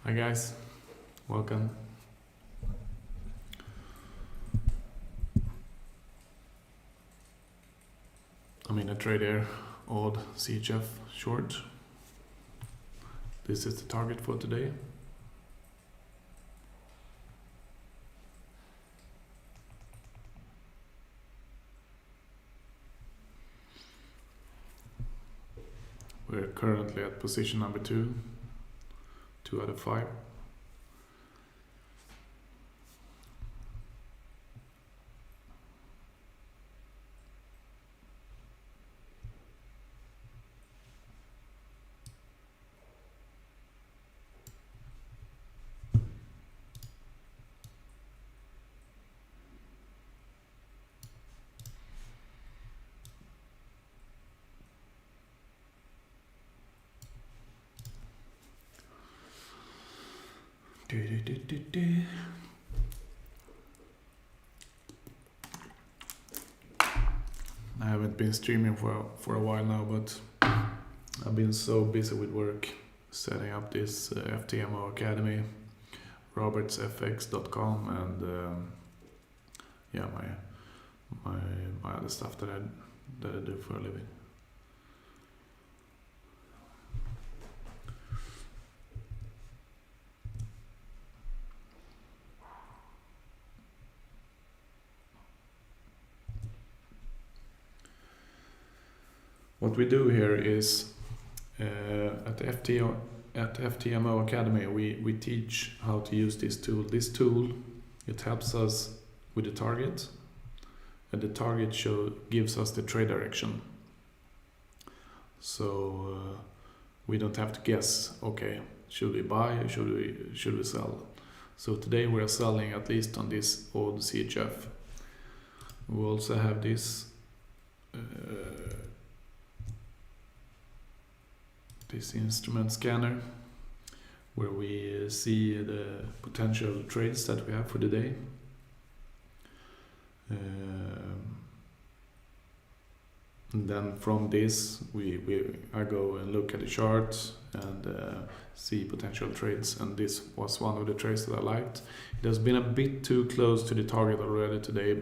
Hi guys, welcome. I'm in a trader old CHF short. This is the target for today. We're currently at position number 2 out of 5. I haven't been streaming for a while now, but I've been so busy with work setting up this FTMO Academy, robertsfx.com, and yeah, my other stuff that I do for a living. What we do here is at FTMO Academy we teach how to use this tool. This tool, it helps us with the target, and the target gives us the trade direction. So we don't have to guess, okay, should we buy or should we sell? So today we are selling, at least on this old CHF. We also have this this instrument scanner where we see the potential trades that we have for the day. And then from this I go and look at the charts and see potential trades, and this was one of the trades that I liked. It has been a bit too close to the target already today,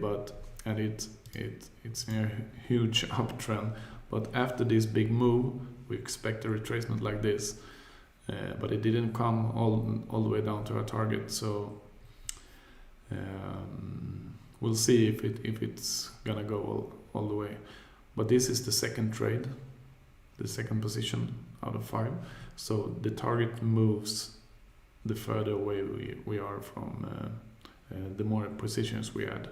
and it's in a huge uptrend. But after this big move, we expect a retracement like this, but it didn't come all the way down to our target. So we'll see if it's gonna go all the way. But this is the second trade, the second position out of 5. So the target moves the further away we are from the more positions we add.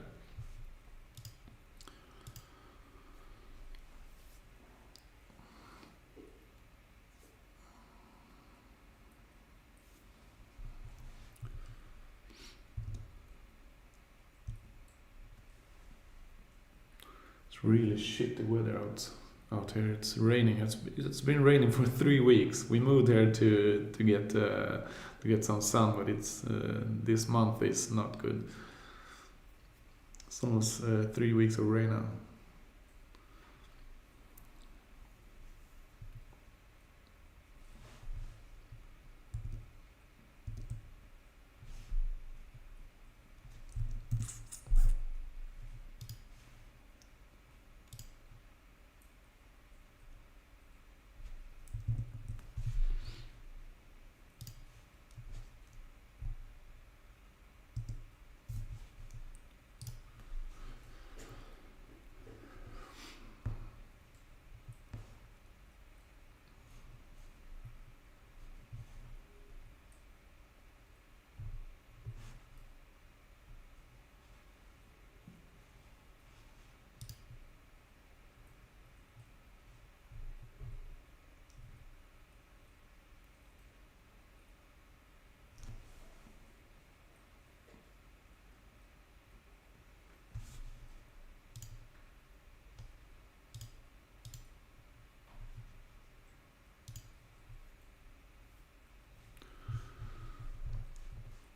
It's really shitty weather out here. It's raining. It's been raining for 3 weeks. We moved here to get some sun, but it's this month is not good. It's almost 3 weeks of rain now.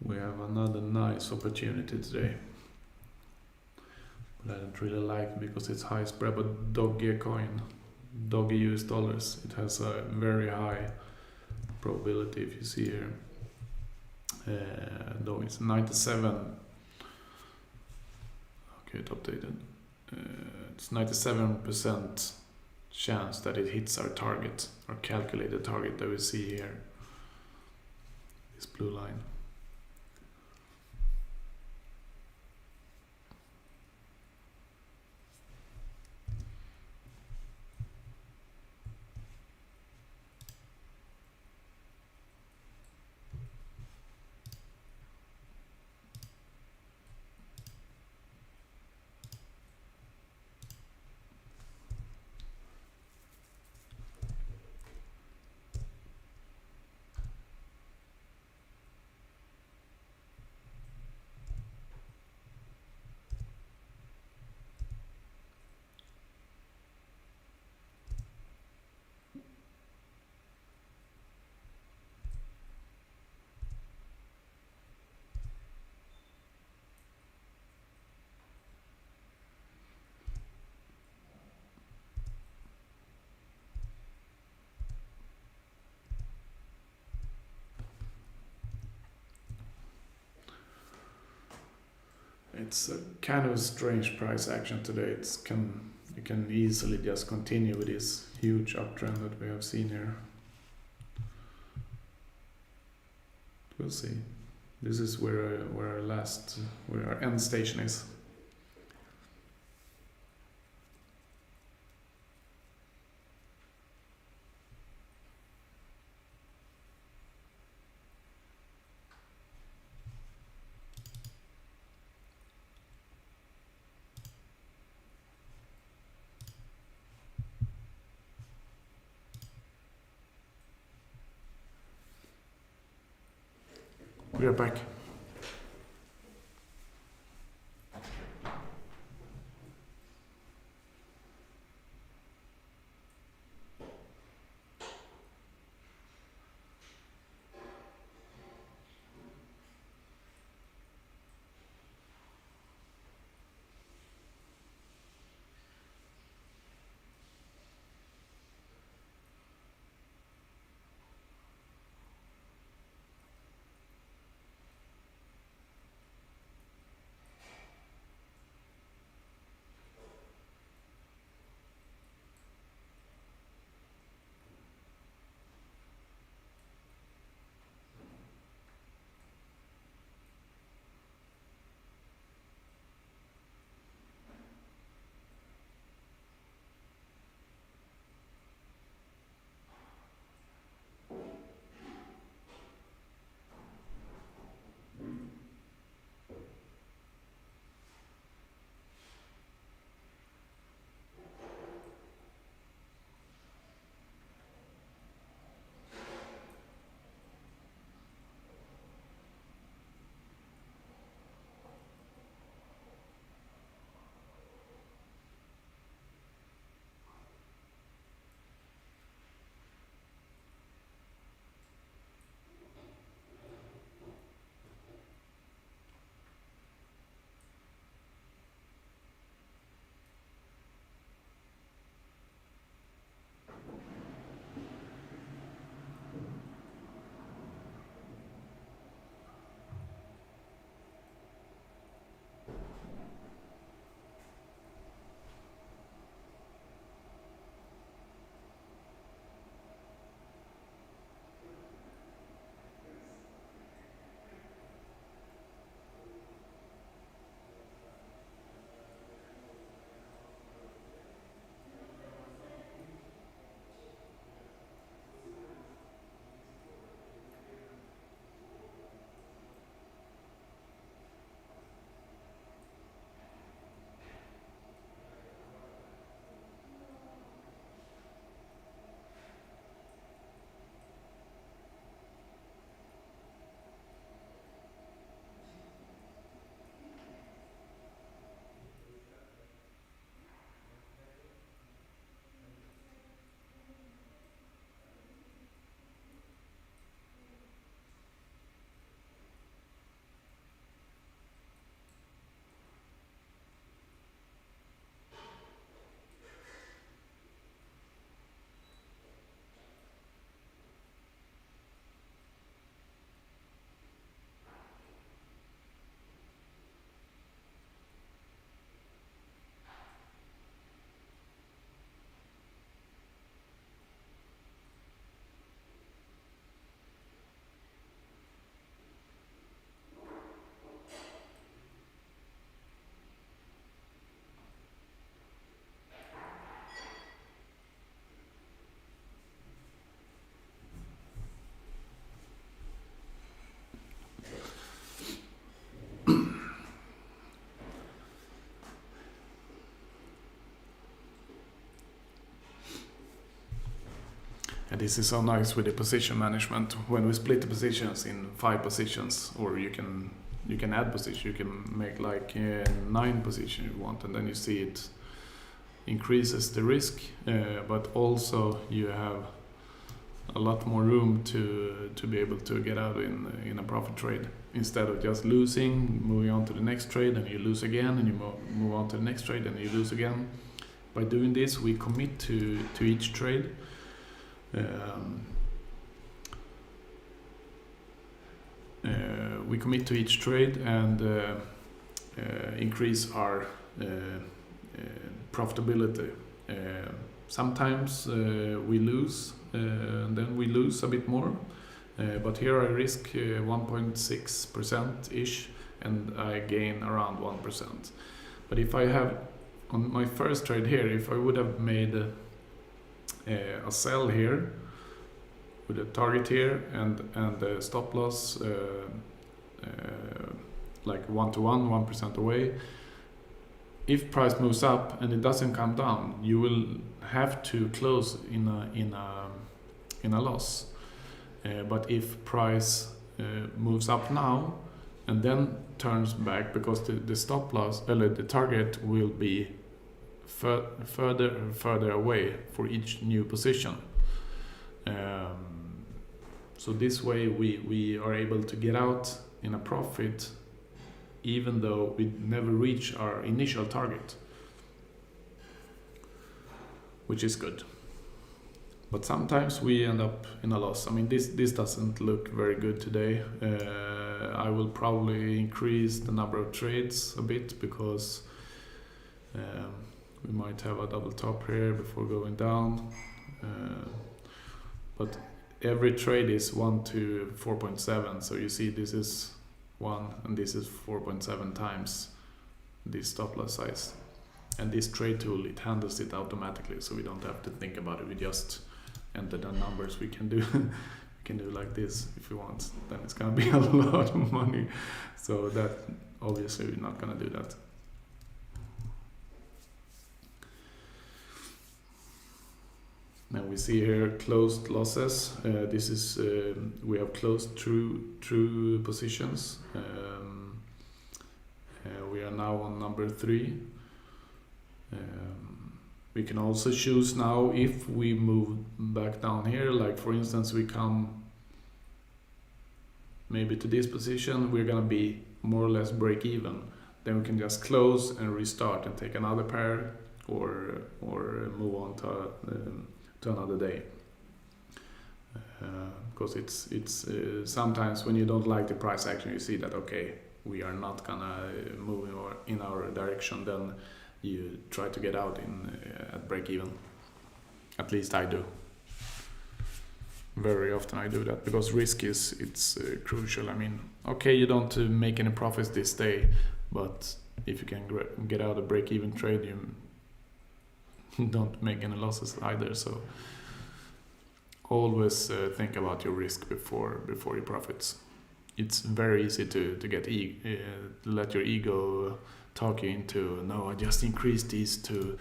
We have another nice opportunity today, but I don't really like because it's high spread. But doggy coin, doggy US dollars, it has a very high probability, if you see here. Though it's 97. Okay, it updated. It's 97% chance that it hits our target, our calculated target that we see here. This blue line. It's a kind of strange price action today. You can easily just continue with this huge uptrend that we have seen here. We'll see. This is where our end station is. We are back. And this is so nice with the position management. When we split the positions in 5 positions, or you can add positions, you can make like 9 positions you want, and then you see it increases the risk, but also you have a lot more room to be able to get out in a profit trade, instead of just losing, moving on to the next trade, and you lose again, and you move on to the next trade, and you lose again. By doing this, we commit to each trade. We commit to each trade and increase our profitability. Sometimes we lose, and then we lose a bit more. But here I risk 1.6% ish, and I gain around 1%. But if I have, on my first trade here, if I would have made a sell here with a target here and a stop loss like 1-to-1, 1% away, if price moves up and it doesn't come down, you will have to close in a loss. But if price moves up now and then turns back, because the stop loss, the target will be further away for each new position. So this way we are able to get out in a profit, even though we never reach our initial target, which is good. But sometimes we end up in a loss. I mean, this doesn't look very good today. I will probably increase the number of trades a bit, because we might have a double top here before going down. But every trade is 1 to 4.7. So you see this is 1 and this is 4.7 times this stop loss size. And this trade tool, it handles it automatically, so we don't have to think about it. We just enter the numbers. We can do we can do like this if we want. Then it's gonna be a lot of money. So that obviously we're not gonna do that. Now we see here closed losses. This is we have closed true positions. We are now on number 3. We can also choose now, if we move back down here, like for instance we come maybe to this position, we're gonna be more or less break even. Then we can just close and restart and take another pair, or move on to another day. Because it's sometimes when you don't like the price action, you see that okay, we are not gonna move in our direction, then you try to get out at break even. At least I do. Very often I do that, because risk it's crucial. I mean, okay, you don't make any profits this day, but if you can get out a break even trade, you don't make any losses either. So always think about your risk before your profits. It's very easy to get let your ego talk you into, no, I just increased these to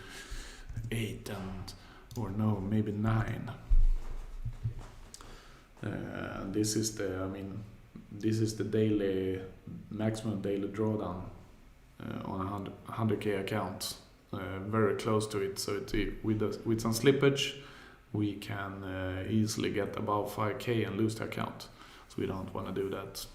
8 or no, maybe 9. This is the daily maximum daily drawdown on a 100k account. Very close to it. So with some slippage, we can easily get above 5k and lose the account. So we don't want to do that.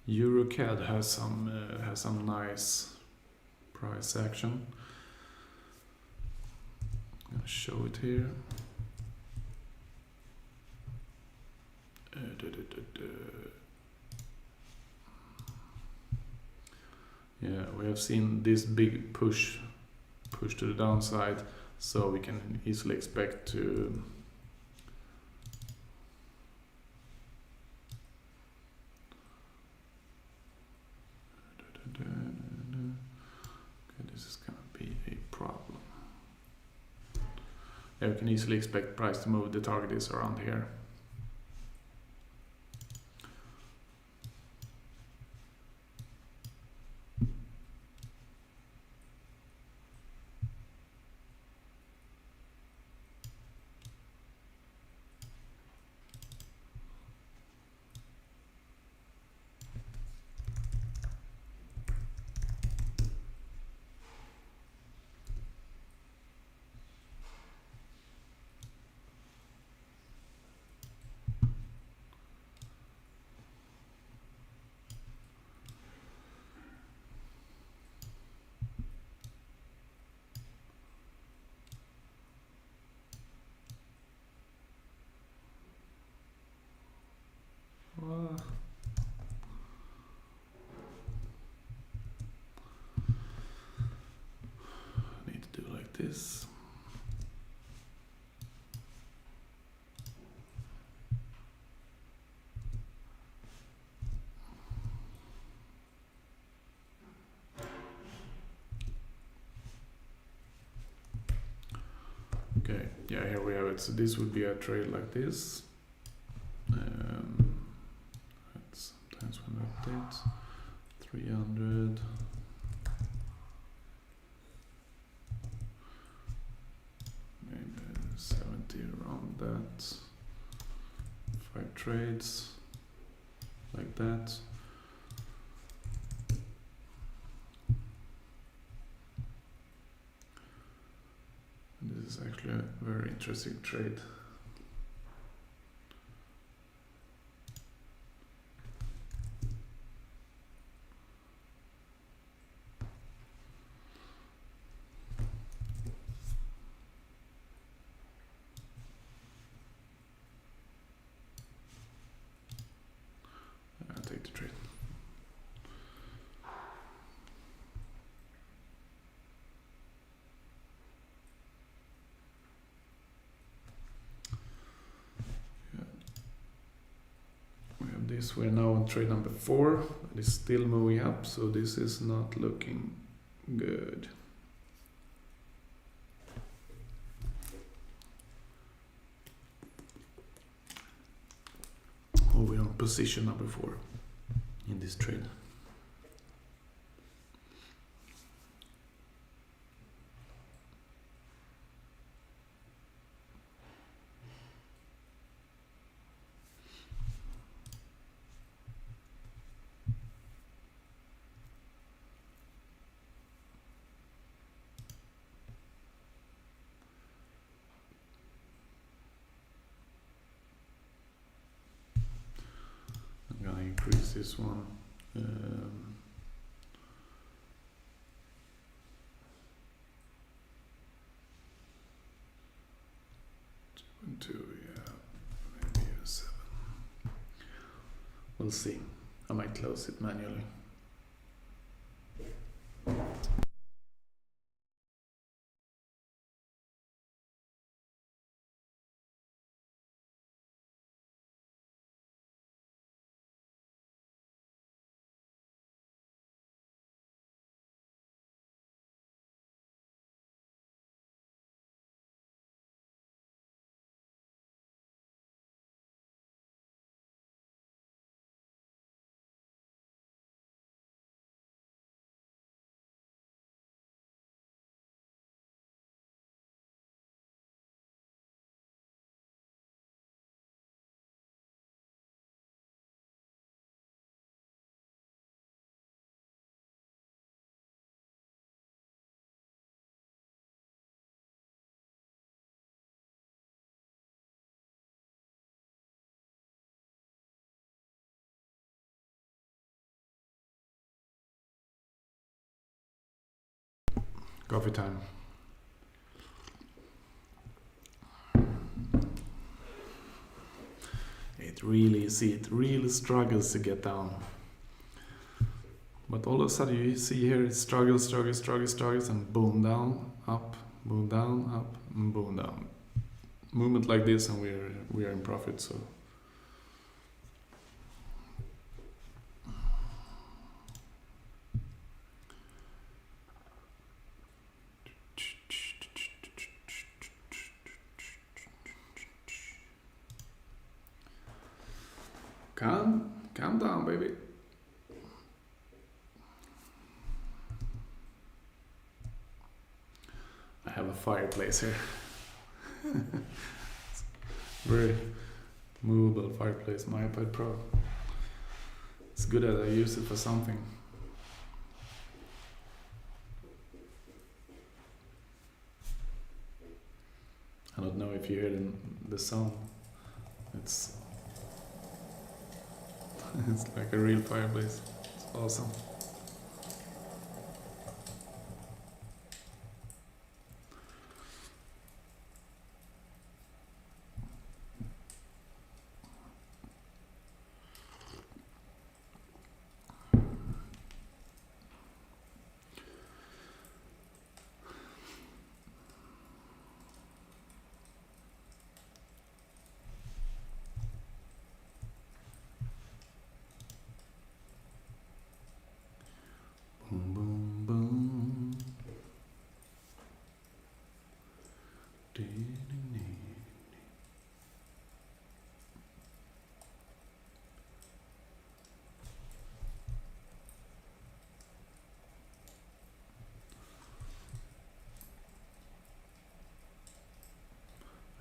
EuroCAD has some nice price action. I'm gonna show it here. Yeah, we have seen this big push to the downside, so we can easily expect to okay, this is gonna be a you can easily expect price to move. The target is around here. Need to do like this. Okay, yeah, here we have it. So this would be a trade like this. That's sometimes when update 300. Maybe 70 around that. 5 trades like that. And this is actually a very interesting trade. I'll take the trade. This we're now on trade number 4. It is still moving up, so this is not looking good. Oh, we're on position number 4 in this trade. I'm gonna increase this one. Two, yeah, maybe a 7. We'll see. I might close it manually. Coffee time. It really struggles to get down. But all of a sudden you see here it struggles, and boom down, up, boom down, up, and boom down. Movement like this, and we are in profit. So. Calm down, baby. I have a fireplace here. Very movable fireplace, my iPad Pro. It's good that I use it for something. I don't know if you hear the sound. It's it's like a real fireplace. It's awesome. Boom, boom, boom.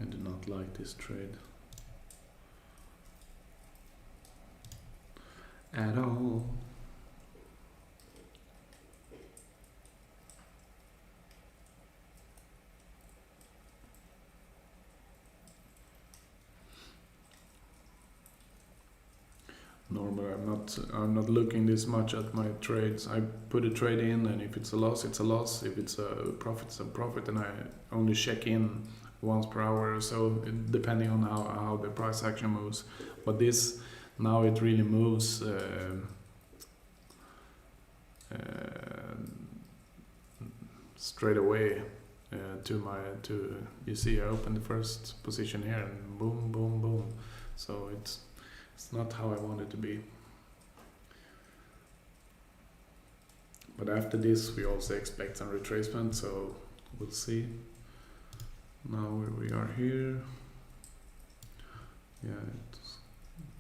I do not like this trade at all. Normally I'm not looking this much at my trades. I put a trade in, and if it's a loss, it's a loss. If it's a profit, it's a profit, and I only check in once per hour or so, depending on how the price action moves. But this, now it really moves straight away to you see I opened the first position here and boom, boom, boom. So it's not how I want it to be. But after this we also expect some retracement, so we'll see. Now we are here. Yeah, it's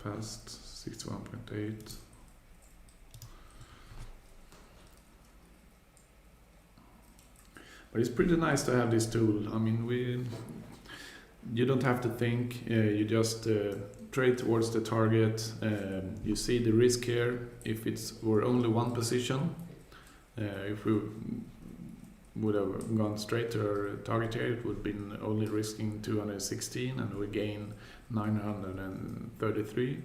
past 61.8. But it's pretty nice to have this tool. I mean, you don't have to think, you just trade towards the target. You see the risk here. If were only one position, if we would have gone straight to our target here, it would have been only risking 216 and we gain 933.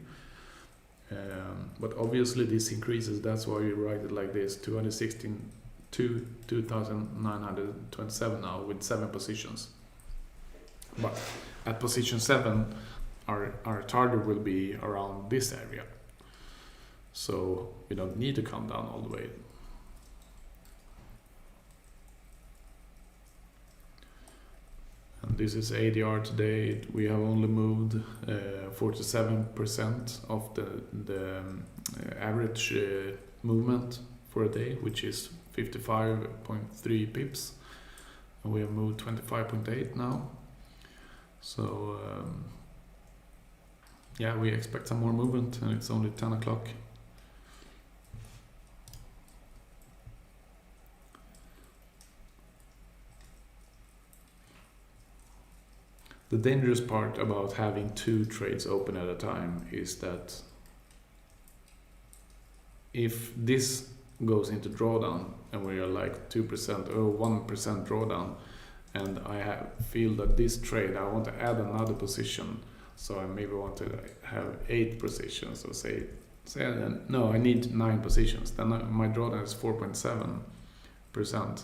But obviously this increases, that's why you write it like this, 216 to 2,927 now with 7 positions. But at position 7, our target will be around this area. So we don't need to come down all the way. And this is ADR today. We have only moved 47% of the average movement for a day, which is 55.3 pips. And we have moved 25.8 now. So yeah, we expect some more movement, and it's only 10 o'clock. The dangerous part about having 2 trades open at a time is that if this goes into drawdown and we are like 2% or 1% drawdown, and I feel that this trade I want to add another position, so I maybe want to have 8 positions, or say no, I need 9 positions, then my drawdown is 4.7%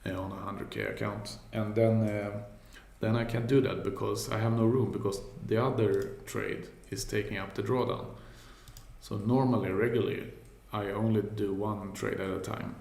on a 100k account, and then I can't do that because I have no room, because the other trade is taking up the drawdown. So normally, regularly, I only do 1 trade at a time.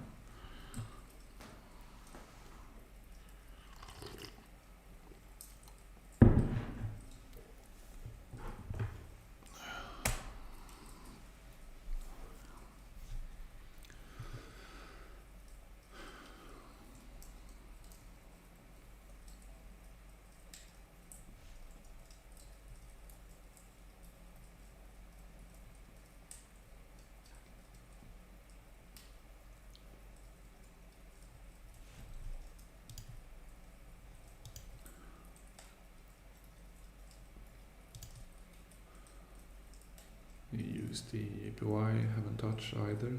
USD APY haven't touched either.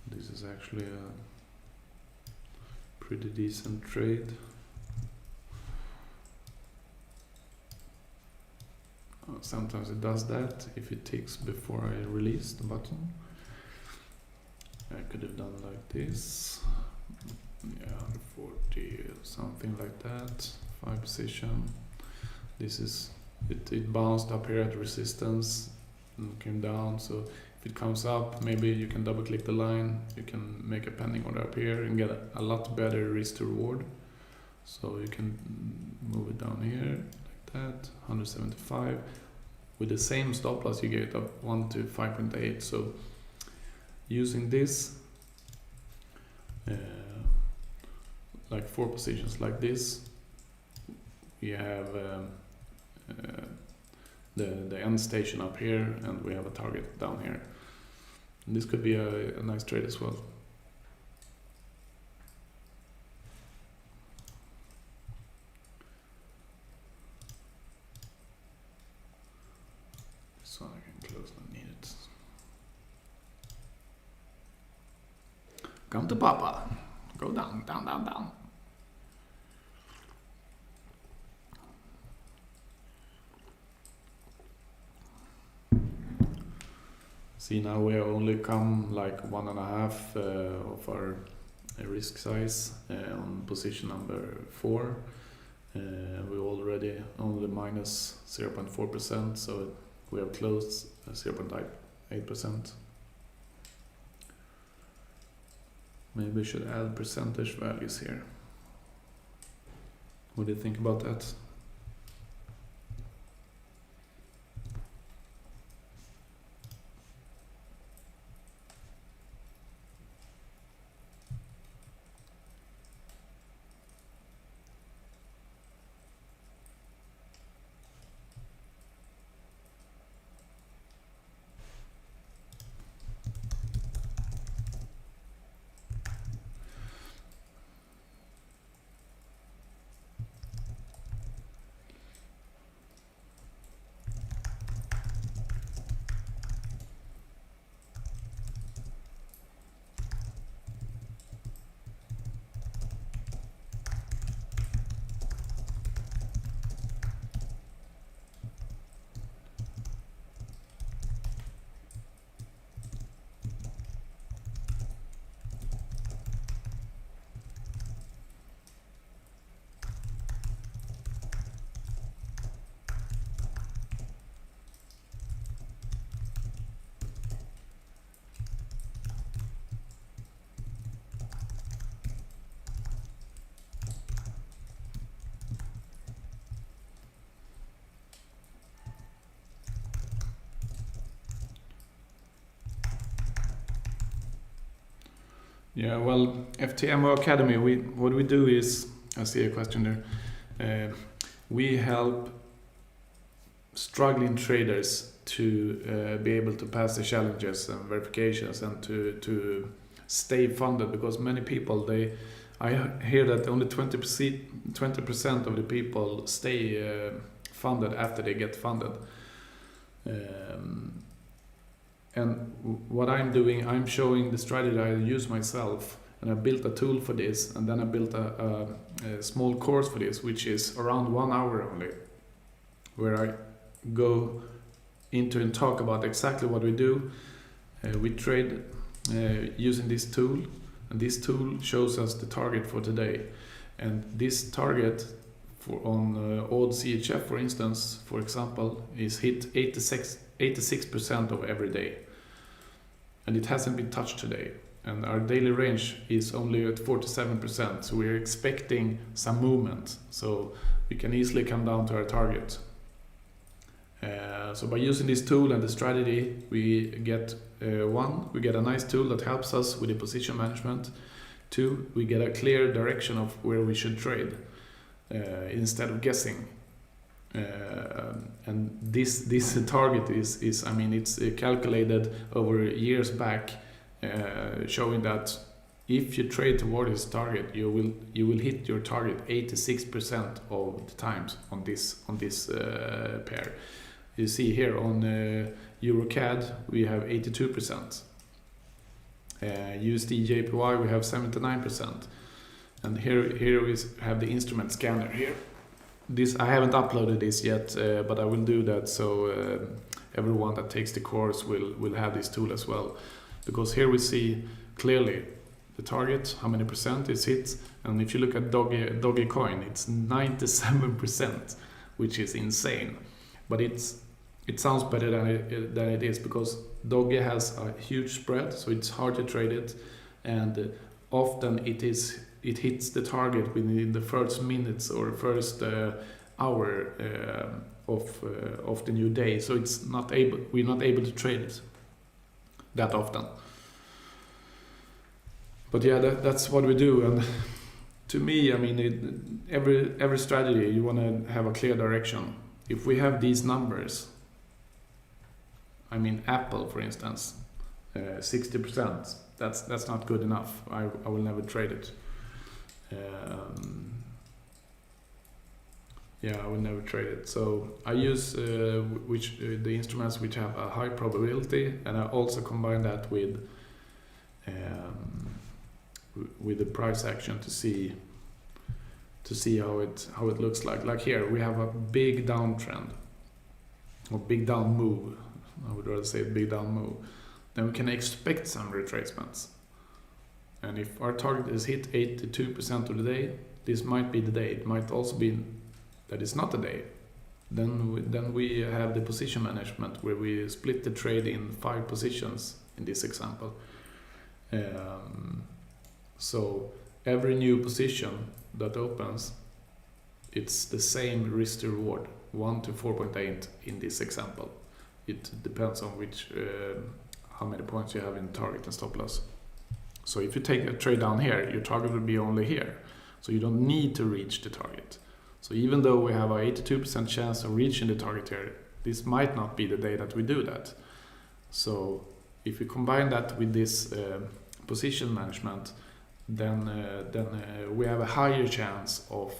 This is actually a pretty decent trade. Sometimes it does that if it ticks before I release the button. I could have done like this. Yeah, 140, something like that. 5 position. This is it bounced up here at resistance and came down. So if it comes up, maybe you can double click the line. You can make a pending order up here and get a lot better risk to reward. So you can move it down here like that, 175. With the same stop loss, you get up 1 to 5.8. So using this, like 4 positions like this, we have the end station up here, and we have a target down here. And this could be a nice trade as well. So I can close when needed. Come to Papa. Go down, down, down, down. See, now we have only come like 1.5 of our risk size on position number 4. We already only minus 0.4%, so we have closed 0.8%. Maybe we should add percentage values here. What do you think about that? Yeah, well, FTMO Academy, what we do is, I see a question there, we help struggling traders to be able to pass the challenges and verifications and to stay funded, because many people, I hear that only 20% of the people stay funded after they get funded. And what I'm doing, I'm showing the strategy I use myself, and I built a tool for this, and then I built a small course for this, which is around 1 hour only, where I go into and talk about exactly what we do. We trade using this tool, and this tool shows us the target for today. And this target on odd CHF, for instance, for example, is hit 86% of every day, and it hasn't been touched today, and our daily range is only at 47%, so we're expecting some movement, so we can easily come down to our target. So by using this tool and the strategy, we get we get a nice tool that helps us with the position management. 2, we get a clear direction of where we should trade instead of guessing. And this target is I mean, it's calculated over years back, showing that if you trade toward this target, you will hit your target 86% of the times on this pair. You see here on EuroCAD we have 82%. USD JPY we have 79%. And here we have the instrument scanner here. This I haven't uploaded this yet, but I will do that, so everyone that takes the course will have this tool as well. Because here we see clearly the target, how many percent is hit, and if you look at Doggy Coin, it's 97%, which is insane. But it sounds better than it is, because Doggy has a huge spread, so it's hard to trade it, and often it hits the target within the first minutes or first hour of the new day. So we're not able to trade it that often. But yeah, that's what we do. And to me, I mean, every strategy you want to have a clear direction. If we have these numbers, I mean, Apple, for instance, 60%. That's not good enough. I will never trade it. Yeah, I will never trade it. So I use the instruments which have a high probability, and I also combine that with the price action to see how it looks like. Like here, we have a big downtrend or big down move. I would rather say big down move. Then we can expect some retracements. And if our target is hit 82% of the day, this might be the day. It might also be that it's not the day. Then we have the position management, where we split the trade in 5 positions in this example. So every new position that opens, it's the same risk to reward, 1 to 4.8 in this example. It depends on which how many points you have in target and stop loss. So if you take a trade down here, your target will be only here. So you don't need to reach the target. So even though we have a 82% chance of reaching the target here, this might not be the day that we do that. So if you combine that with this position management, then we have a higher chance of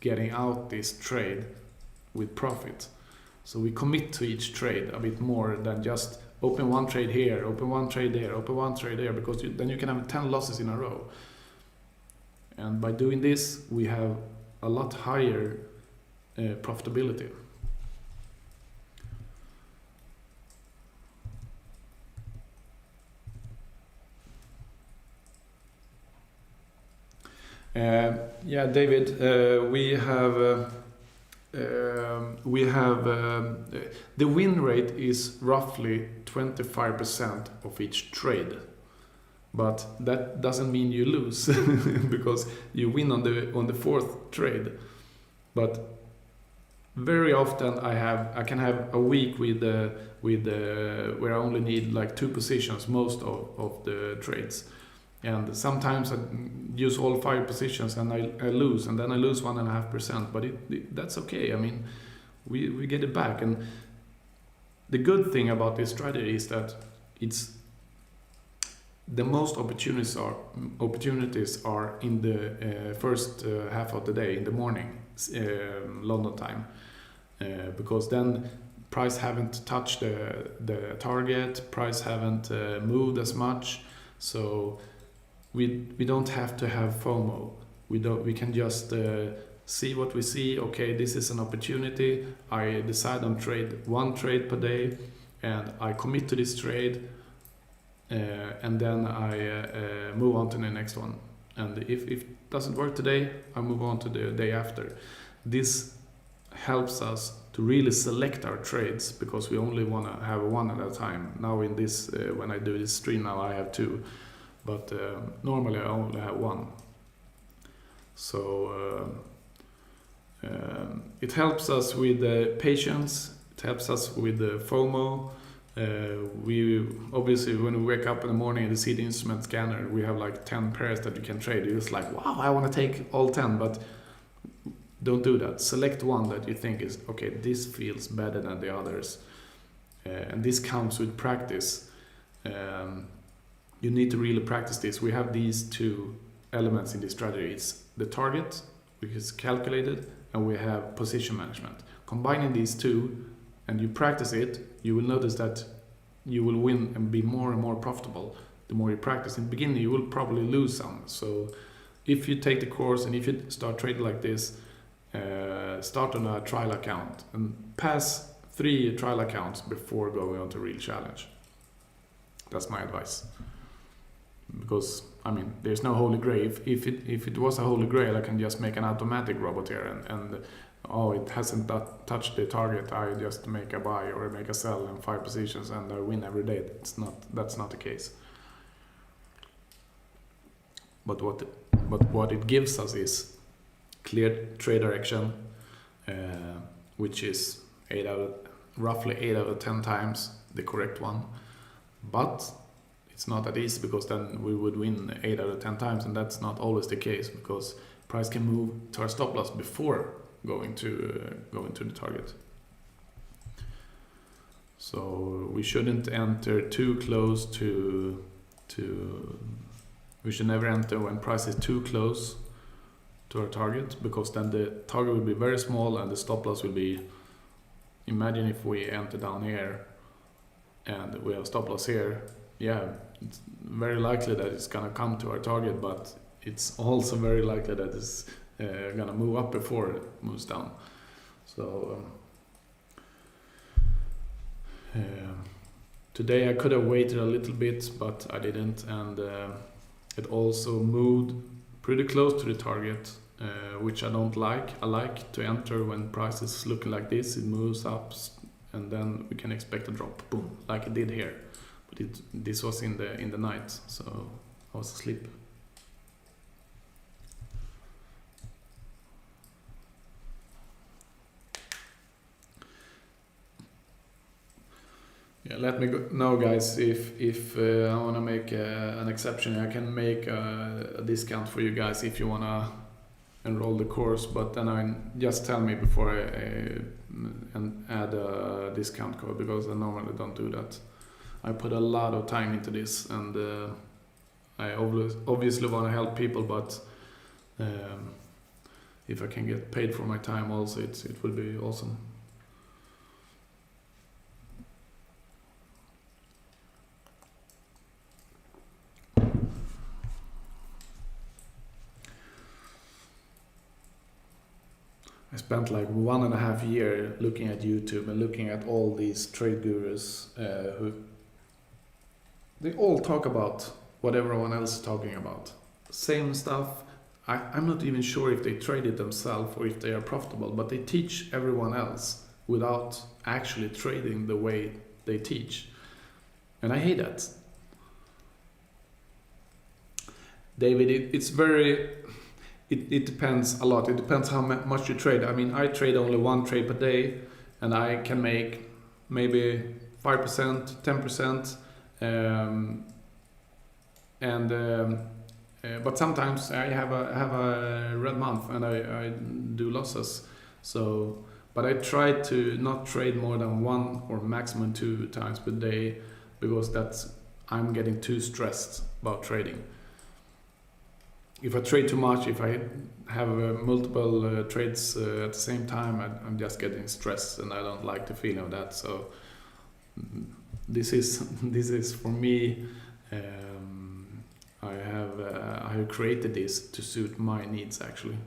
getting out this trade with profit. So we commit to each trade a bit more than just open one trade here, open one trade there, open one trade there, because then you can have 10 losses in a row. And by doing this, we have a lot higher profitability. Yeah, David, we have the win rate is roughly 25% of each trade, but that doesn't mean you lose because you win on the fourth trade. But very often I can have a week with where I only need like 2 positions most of the trades. And sometimes I use all 5 positions and I lose, and then I lose 1.5%. But that's okay. I mean, we get it back. And the good thing about this strategy is that it's the most opportunities are in the first half of the day, in the morning, London time, because then price haven't touched the target, price haven't moved as much, so we don't have to have FOMO. We can just see what we see. Okay, this is an opportunity. I decide on one trade per day, and I commit to this trade, and then I move on to the next one. And if it doesn't work today, I move on to the day after. This helps us to really select our trades, because we only want to have one at a time. Now in this, when I do this stream now, I have 2. But normally I only have 1. So it helps us with the patience, it helps us with the FOMO. We obviously, when we wake up in the morning and see the instrument scanner, we have like 10 pairs that you can trade. It's like, wow, I want to take all 10, but don't do that. Select one that you think is, okay, this feels better than the others. And this comes with practice. You need to really practice this. We have these 2 elements in this strategy. It's the target, which is calculated, and we have position management. Combining these 2, and you practice it, you will notice that you will win and be more and more profitable the more you practice. In the beginning you will probably lose some. So if you take the course and if you start trading like this, start on a trial account and pass 3 trial accounts before going on to real challenge. That's my advice. Because I mean, there's no holy grail. If it was a holy grail, I can just make an automatic robot here and oh, it hasn't touched the target, I just make a buy or make a sell in 5 positions and I win every day. That's not the case. But what it gives us is clear trade direction, which is roughly 8 out of 10 times the correct one. But it's not that easy, because then we would win 8 out of 10 times, and that's not always the case, because price can move to our stop loss before going to the target. So we shouldn't enter too close to we should never enter when price is too close to our target, because then the target will be very small and the stop loss will be, imagine if we enter down here and we have stop loss here, yeah, it's very likely that it's gonna come to our target, but it's also very likely that it's gonna move up before it moves down. So today I could have waited a little bit, but I didn't, and it also moved pretty close to the target, which I don't like. I like to enter when price is looking like this, it moves up and then we can expect a drop, boom, like it did here. But this was in the night, so I was asleep. Yeah, let me know, guys, if I want to make an exception. I can make a discount for you guys if you want to enroll the course, but then just tell me before I add a discount code, because I normally don't do that. I put a lot of time into this, and I obviously want to help people, but if I can get paid for my time also, it would be awesome. I spent like 1.5 years looking at YouTube and looking at all these trade gurus who they all talk about what everyone else is talking about. Same stuff. I'm not even sure if they trade it themselves or if they are profitable, but they teach everyone else without actually trading the way they teach. And I hate that. David, it depends a lot. It depends how much you trade. I mean, I trade only 1 trade per day, and I can make maybe 5%, 10%. But sometimes I have a red month and I do losses. So, but I try to not trade more than 1 or maximum 2 times per day, because I'm getting too stressed about trading. If I trade too much, if I have multiple trades at the same time, I'm just getting stressed, and I don't like the feeling of that. So this is for me. I have created this to suit my needs, actually.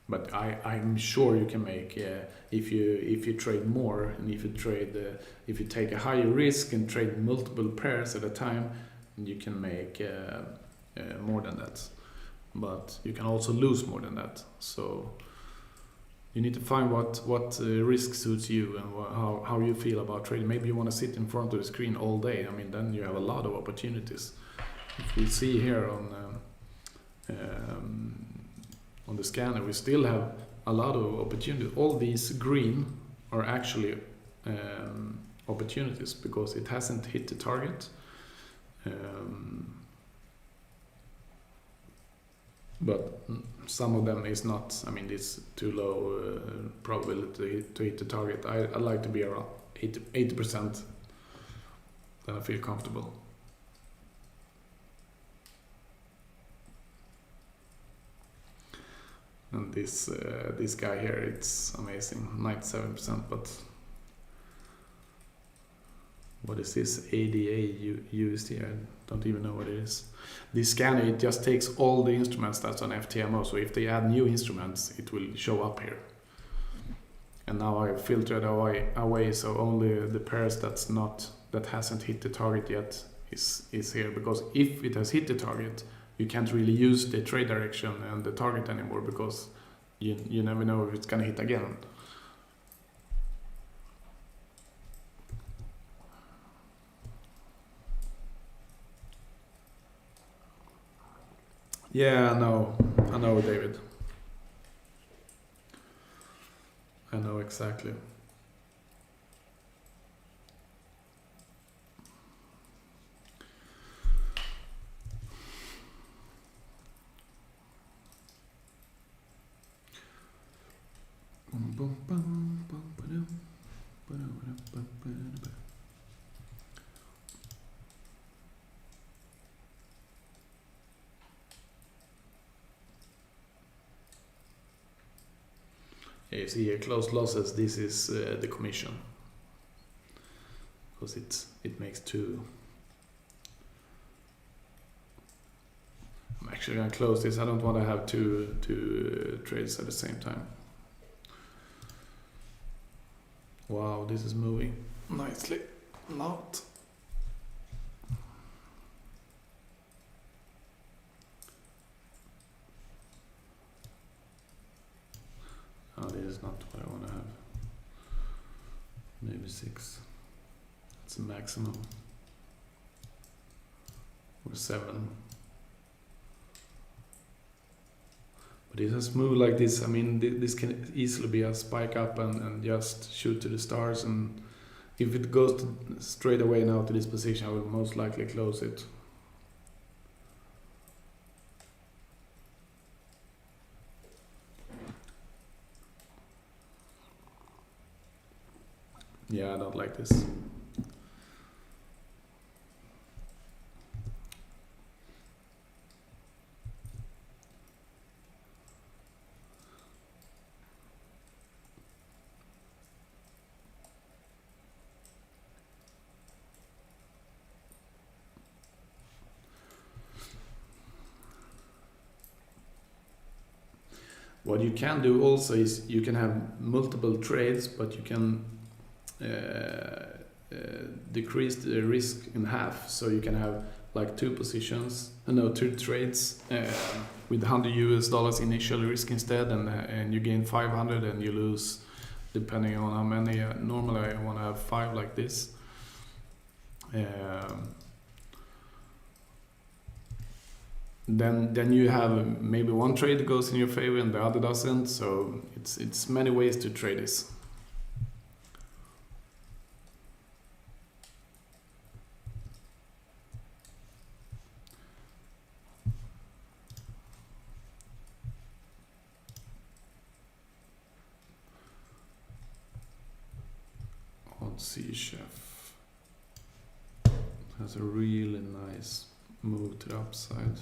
But I'm sure you can make if you trade more, and if you take a higher risk and trade multiple pairs at a time, you can make more than that. But you can also lose more than that. So you need to find what risk suits you and how you feel about trading. Maybe you want to sit in front of the screen all day. I mean, then you have a lot of opportunities. If we see here on the scanner, we still have a lot of opportunities. All these green are actually opportunities, because it hasn't hit the target. But some of them is not. I mean, it's too low probability to hit the target. I like to be around 80%. Then I feel comfortable. And this guy here, it's amazing, 97%. But what is this ADA USD? I don't even know what it is. This scanner, it just takes all the instruments that's on FTMO. So if they add new instruments, it will show up here. And now I filtered away, so only the pairs that hasn't hit the target yet is here. Because if it has hit the target, you can't really use the trade direction and the target anymore, because you never know if it's gonna hit again. Yeah, I know, David. I know exactly. You see here, closed losses. This is the commission, because it makes two. I'm actually gonna close this. I don't want to have two trades at the same time. Wow, this is moving nicely. Not. Oh, this is not what I want to have. Maybe 6. It's a maximum. Or 7. But it has moved like this. I mean, this can easily be a spike up and just shoot to the stars. And if it goes straight away now to this position, I will most likely close it. Yeah, I don't like this. What you can do also is you can have multiple trades, but you can decrease the risk in half. So you can have like two trades with $100 initial risk instead, and you gain 500 and you lose, depending on how many. Normally I want to have 5 like this. Then you have maybe one trade goes in your favor and the other doesn't. So it's many ways to trade this. Let's see, Chef has a really nice move to the upside.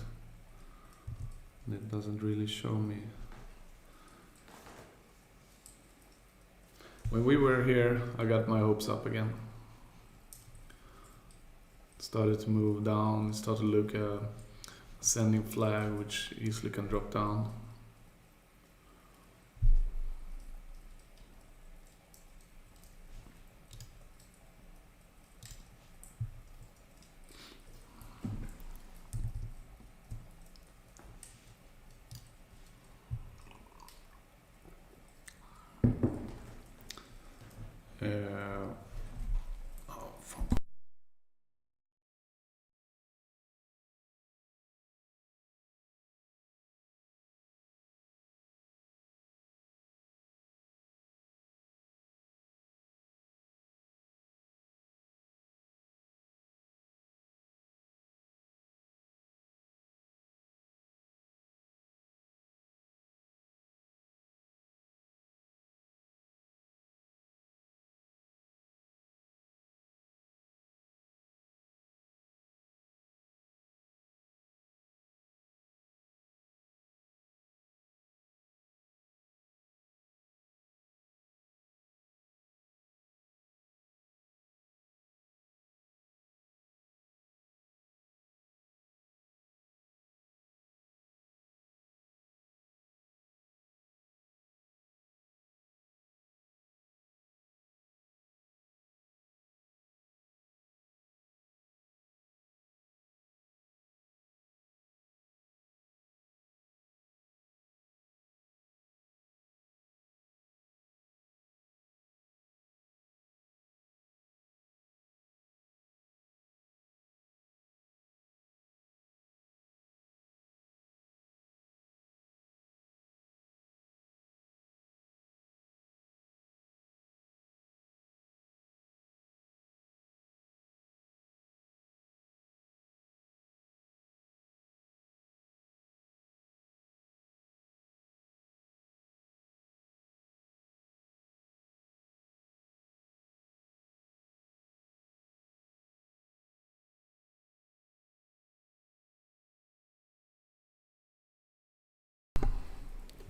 And it doesn't really show me. When we were here, I got my hopes up again. Started to move down, started to look at ascending flag, which easily can drop down.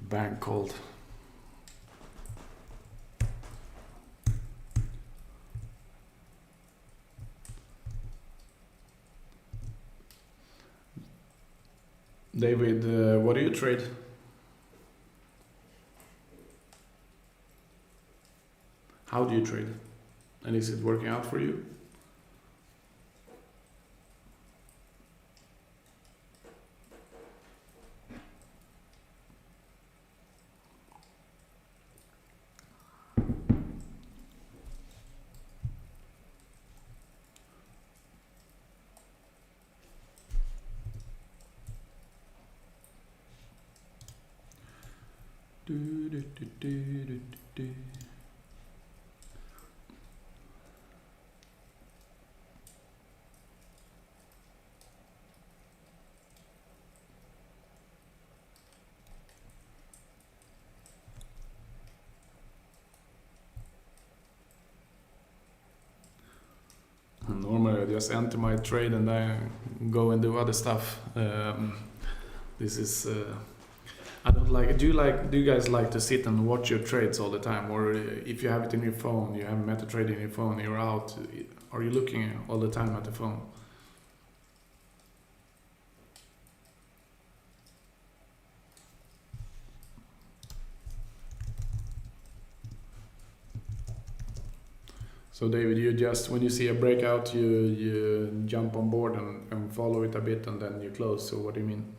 bank called? David, what do you trade? How do you trade? And is it working out for you? Normally I just enter my trade and I go and do other stuff. This is I don't like. Do you guys like to sit and watch your trades all the time, or if you have it in your phone, you have MetaTrader in your phone, you're out. Are you looking all the time at the phone? So David, you just when you see a breakout, you jump on board and follow it a bit, and then you close. So what do you mean?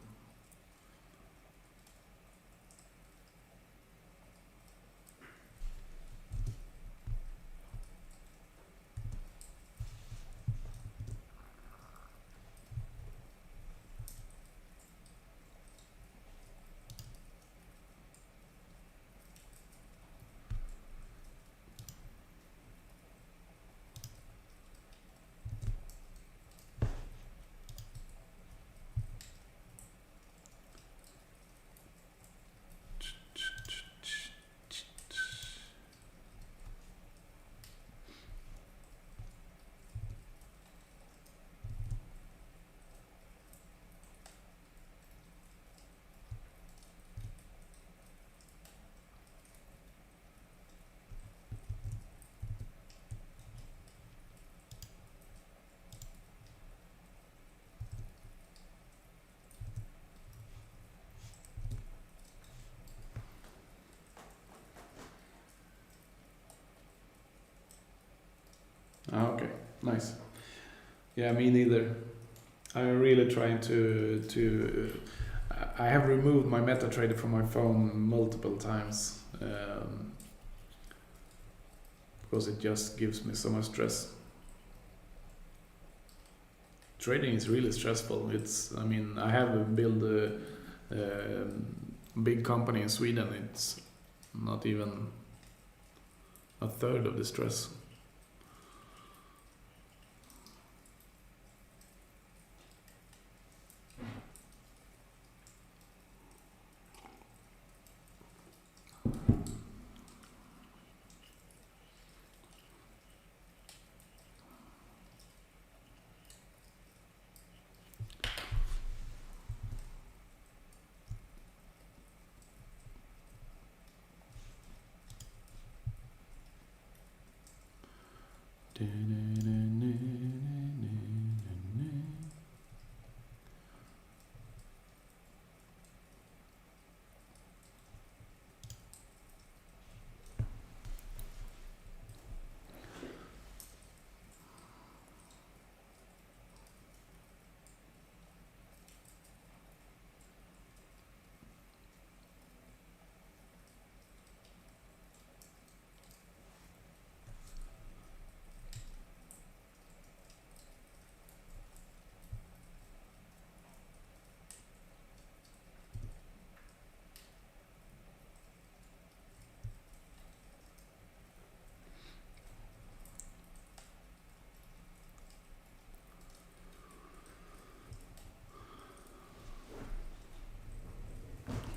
Okay, nice. Yeah, me neither. I'm really trying to. I have removed my MetaTrader from my phone multiple times because it just gives me so much stress. Trading is really stressful. I mean, I have built a big company in Sweden. It's not even a third of the stress.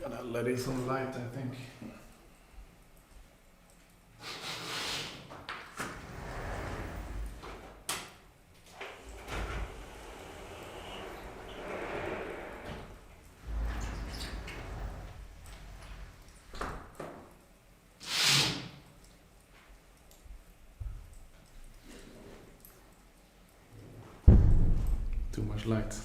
Gotta let in some light, I think. too much light.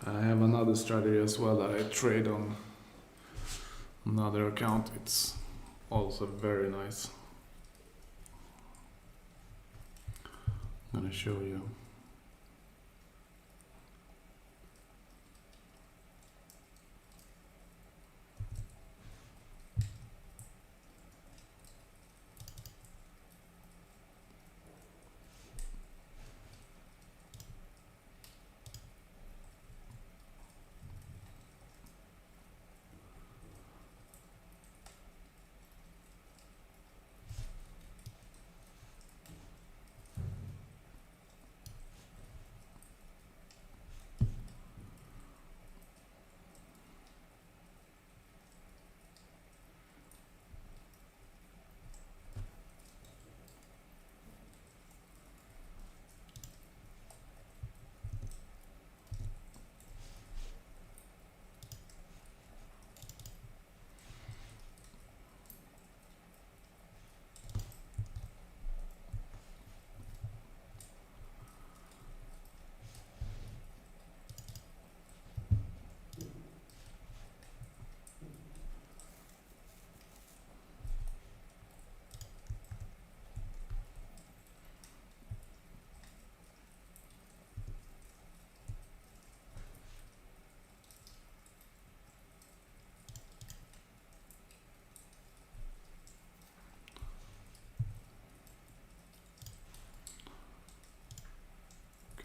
I have another strategy as well that I trade on another account. It's also very nice. I'm gonna show you.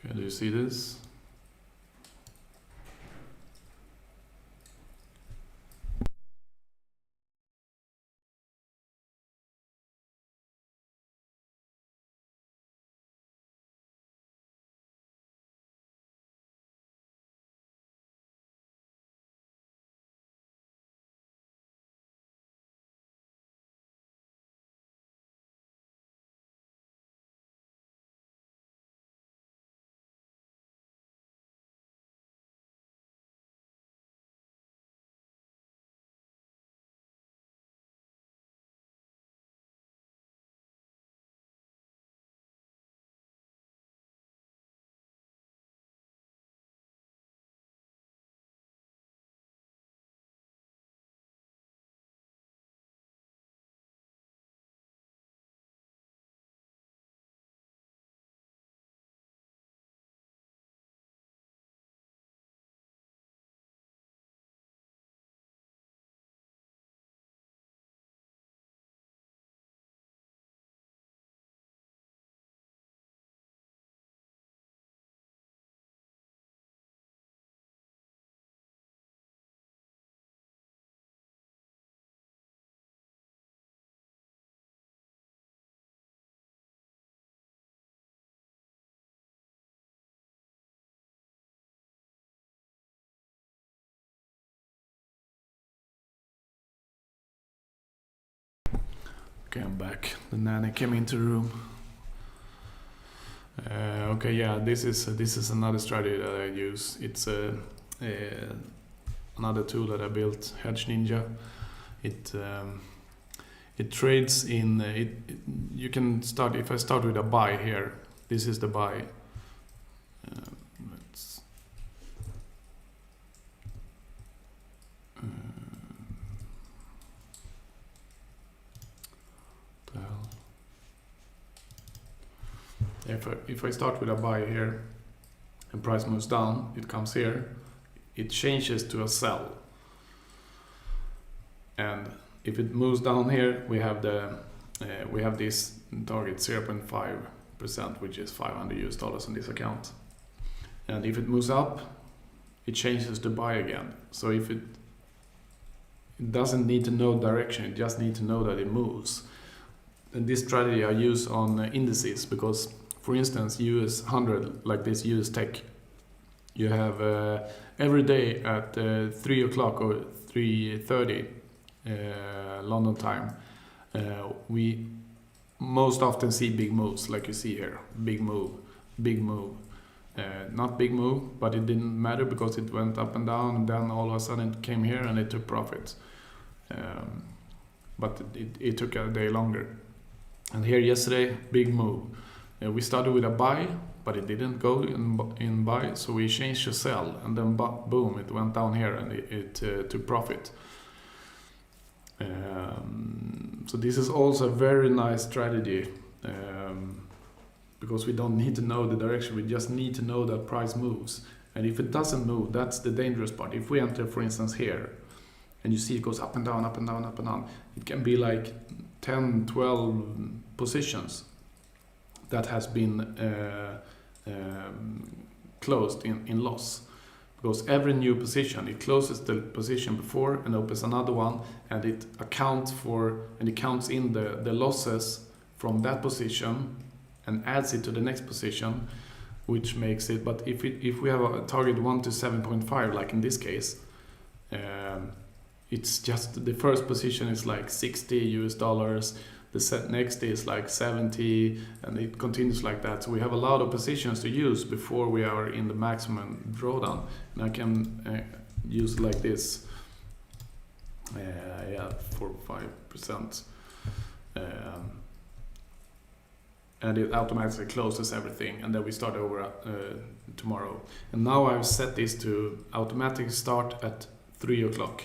Okay, do you see this? Okay, I'm back. The nanny came into the room. Okay, yeah, this is another strategy that I use. It's another tool that I built, Hedge Ninja. It trades in. You can start. If I start with a buy here, this is the buy. Let's. The hell. If I start with a buy here, and price moves down, it comes here, it changes to a sell. And if it moves down here, we have this target 0.5%, which is $500 in this account. And if it moves up, it changes to buy again. So if it doesn't need to know direction, it just needs to know that it moves. And this strategy I use on indices because, for instance, US 100, like this US Tech, you have every day at 3 o'clock or 3:30 London time, we most often see big moves, like you see here, big move, big move. Not big move, but it didn't matter because it went up and down, and then all of a sudden it came here and it took profit. But it took a day longer. And here yesterday, big move. We started with a buy, but it didn't go in buy, so we changed to sell, and then boom, it went down here and it took profit. So this is also a very nice strategy. Because we don't need to know the direction, we just need to know that price moves. And if it doesn't move, that's the dangerous part. If we enter, for instance, here, and you see it goes up and down, up and down, up and down, it can be like 10, 12 positions that has been closed in loss. Because every new position, it closes the position before and opens another one, and it counts in the losses from that position and adds it to the next position, which makes it. But if we have a target 1 to 7.5, like in this case, it's just the first position is like $60, the next is like 70, and it continues like that. So we have a lot of positions to use before we are in the maximum drawdown. And I can use like this, 4 or 5%. And it automatically closes everything, and then we start over tomorrow. And now I've set this to automatic start at 3 o'clock.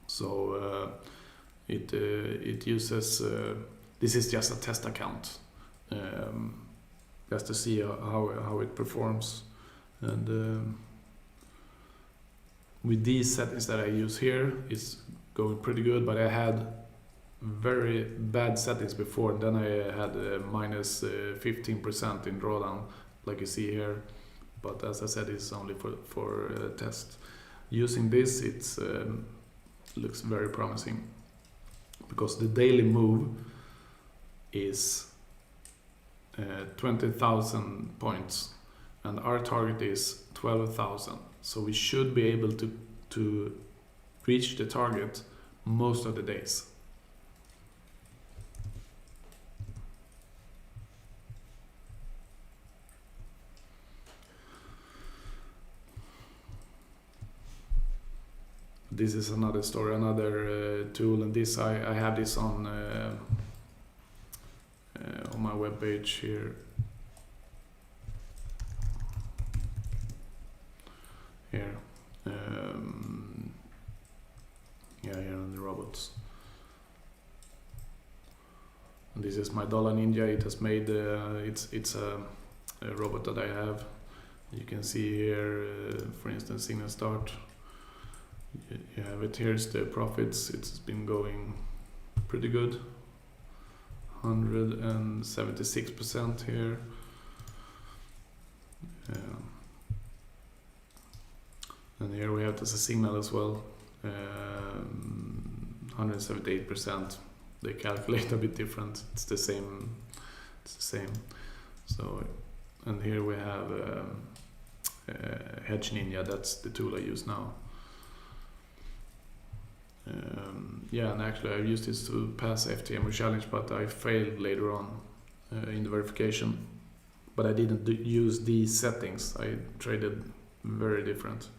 So it uses, this is just a test account, just to see how it performs. And with these settings that I use here, it's going pretty good, but I had very bad settings before, and then I had minus 15% in drawdown, like you see here. But as I said, it's only for test. Using this, it's looks very promising, because the daily move is 20,000 points, and our target is 12,000. So we should be able to reach the target most of the days. This is another story, another tool, and this I have this on my webpage here. Here, here on the robots. And this is my Dollar Ninja. It has made it's a robot that I have. You can see here, for instance, signal start. You have it. Here's the profits. It's been going pretty good. 176% here. And here we have this a signal as well. 178%. They calculate a bit different. It's the same. So, and here we have Hedge Ninja. That's the tool I use now. And actually I used this to pass FTMO challenge, but I failed later on in the verification. But I didn't use these settings. I traded very different.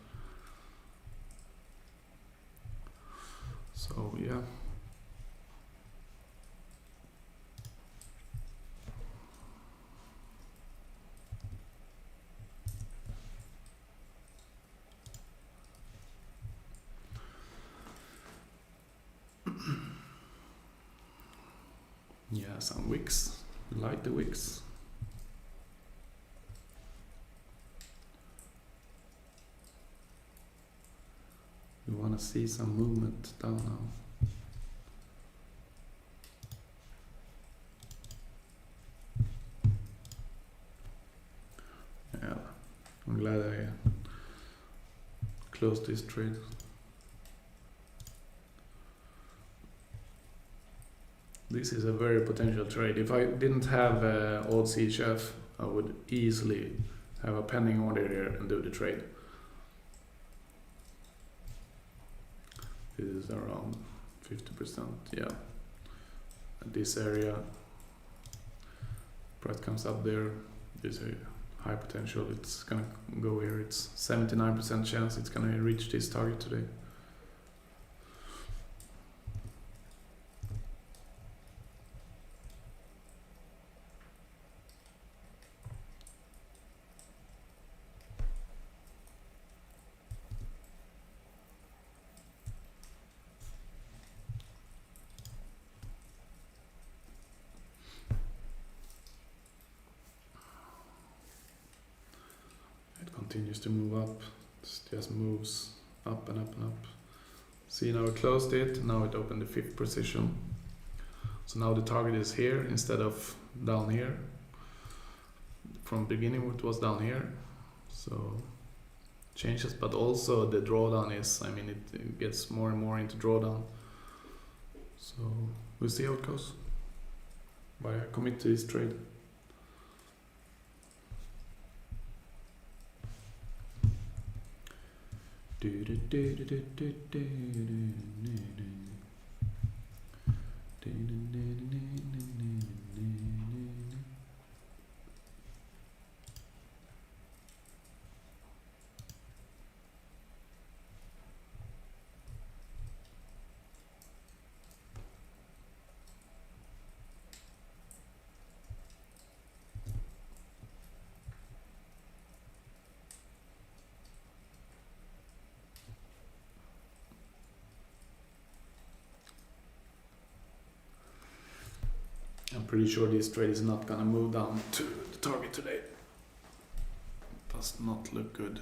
So yeah. Yeah, some wicks. Like the wicks. want to see some movement down now. Yeah, I'm glad I closed this trade. This is a very potential trade. If I didn't have old CHF, I would easily have a pending order here and do the trade. This is around 50%, yeah. At this area, price comes up there. There's a high potential. It's gonna go here. It's 79% chance it's gonna reach this target today. Continues to move up. It just moves up and up and up. See, now it closed it. Now it opened the 5th position. So now the target is here instead of down here. From the beginning it was down here. So changes, but also the drawdown is, I mean, it gets more and more into drawdown. So we'll see how it goes. But I commit to this trade. I'm pretty sure this trade is not gonna move down to the target today. Does not look good.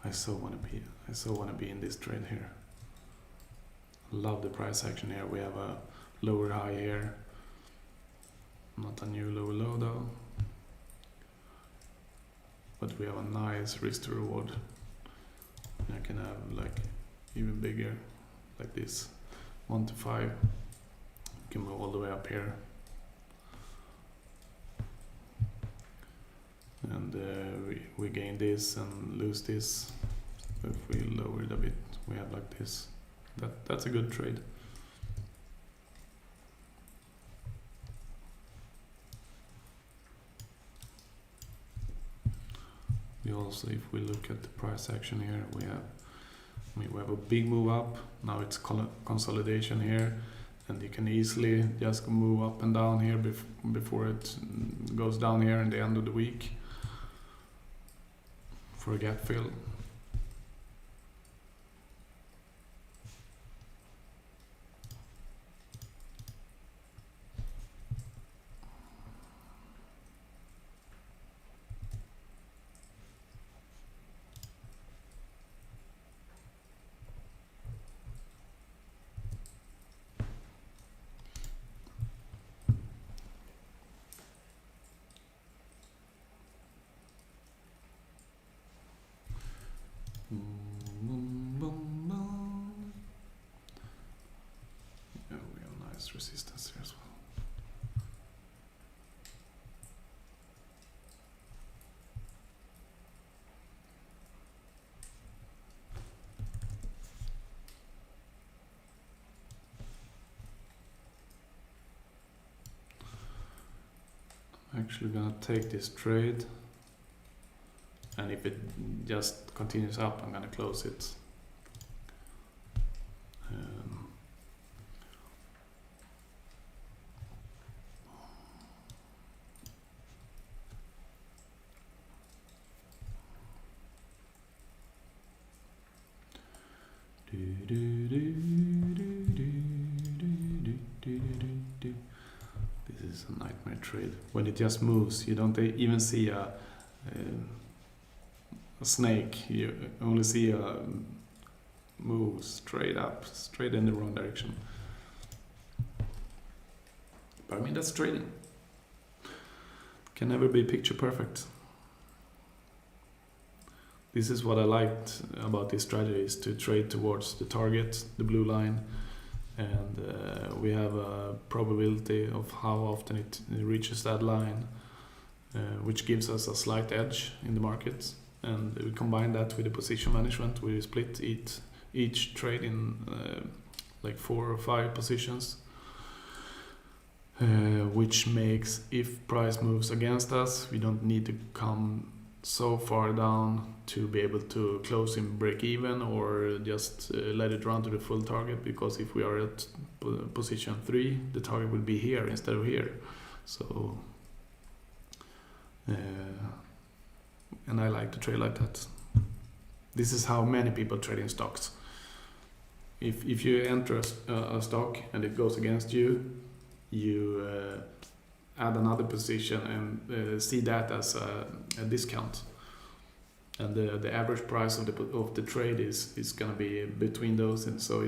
I so wanna be in this trade here. Love the price action here. We have a lower high here. Not a new lower low though. But we have a nice risk to reward. I can have like even bigger, like this, 1 to 5. You can move all the way up here. And we gain this and lose this. If we lower it a bit, we have like this. That's a good trade. We also, if we look at the price action here, we have a big move up. Now it's consolidation here, and you can easily just move up and down here before it goes down here in the end of the week for a gap fill. Yeah, we have nice resistance here as well. I'm actually gonna take this trade. And if it just continues up, I'm gonna close it. This is a nightmare trade. When it just moves, you don't even see a snake. You only see a move straight up, straight in the wrong direction. But I mean, that's trading. Can never be picture perfect. This is what I liked about this strategy, is to trade towards the target, the blue line, and we have a probability of how often it reaches that line, which gives us a slight edge in the market. And we combine that with the position management. We split each trade in like 4 or 5 positions, which makes, if price moves against us, we don't need to come so far down to be able to close in break even, or just let it run to the full target, because if we are at position 3, the target will be here instead of here. So and I like to trade like that. This is how many people trade in stocks. If you enter a stock and it goes against you, you add another position and see that as a discount. And the average price of the trade is going to be between those, and so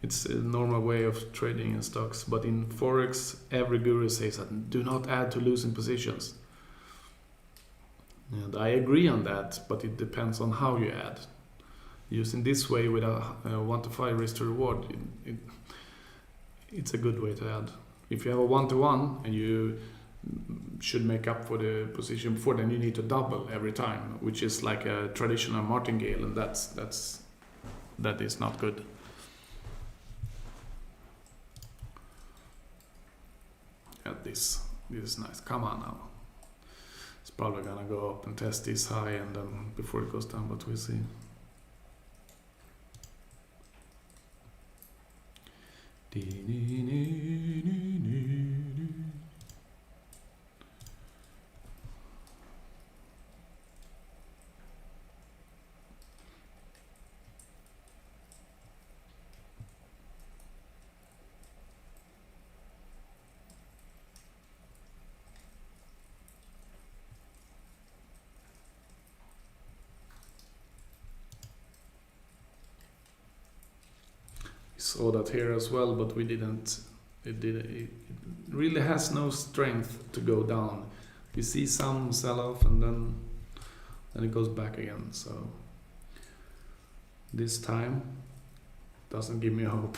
it's a normal way of trading in stocks. But in forex, every guru says that do not add to losing positions, and I agree on that. But it depends on how you add. Using this way with a 1 to 5 risk to reward, it's a good way to add. If you have a 1-to-1 and you should make up for the position before, then you need to double every time, which is like a traditional martingale, and that is not good. Yeah, this is nice. Come on now. It's probably gonna go up and test this high, and then before it goes down, but we'll see. Saw that here as well, but we didn't. It really has no strength to go down. You see some sell off, and then it goes back again. So this time doesn't give me hope.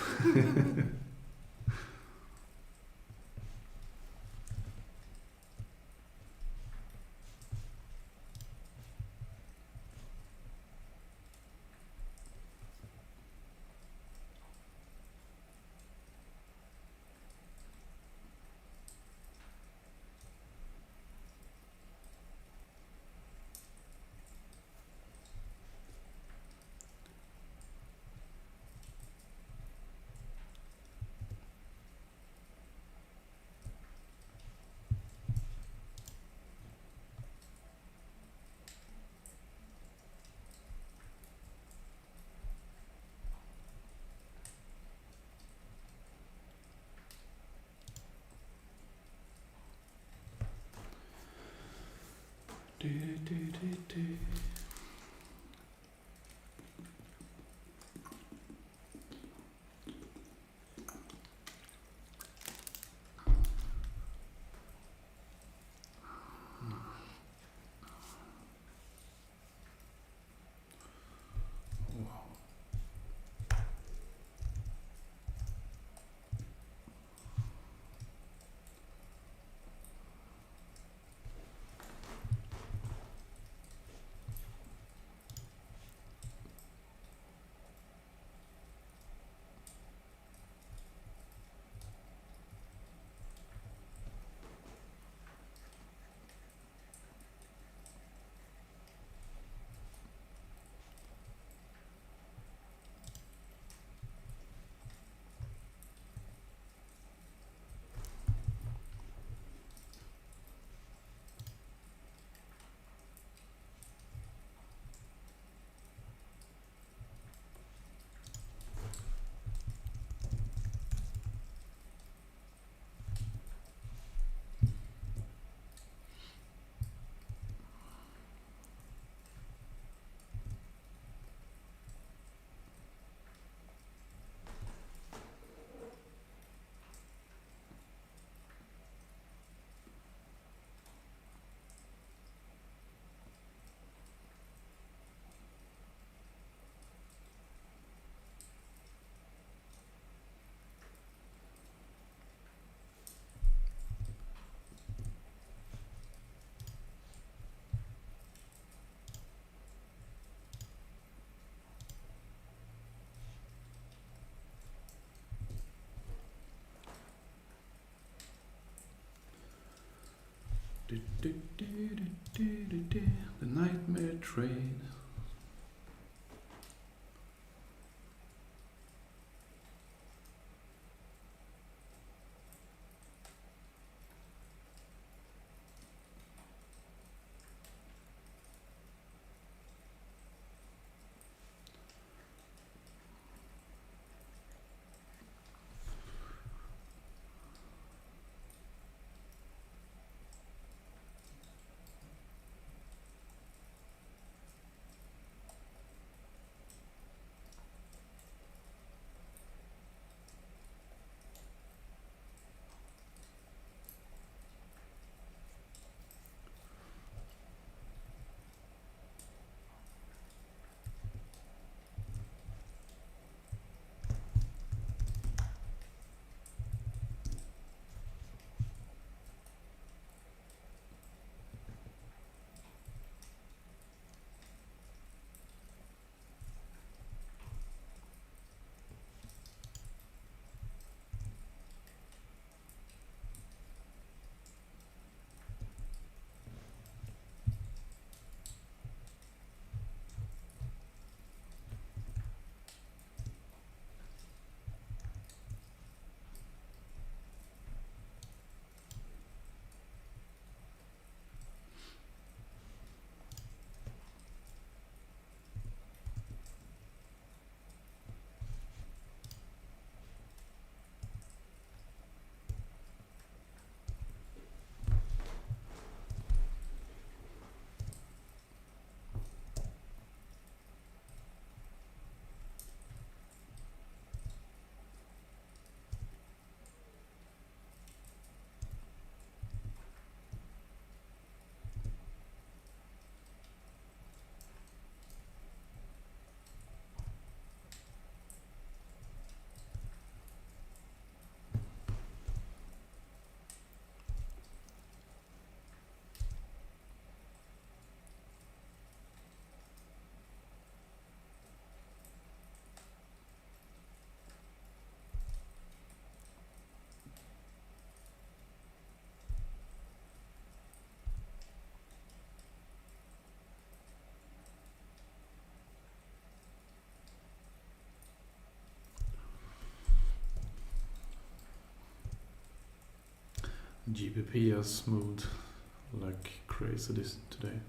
The nightmare trade. GBP has moved like crazy this today.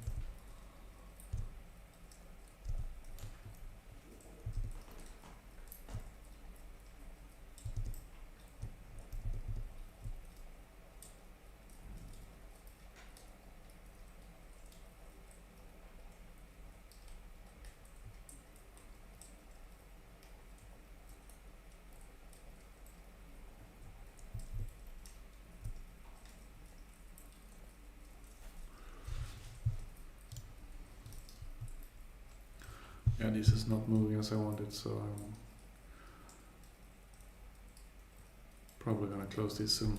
Yeah, this is not moving as I wanted, so I'm probably gonna close this soon.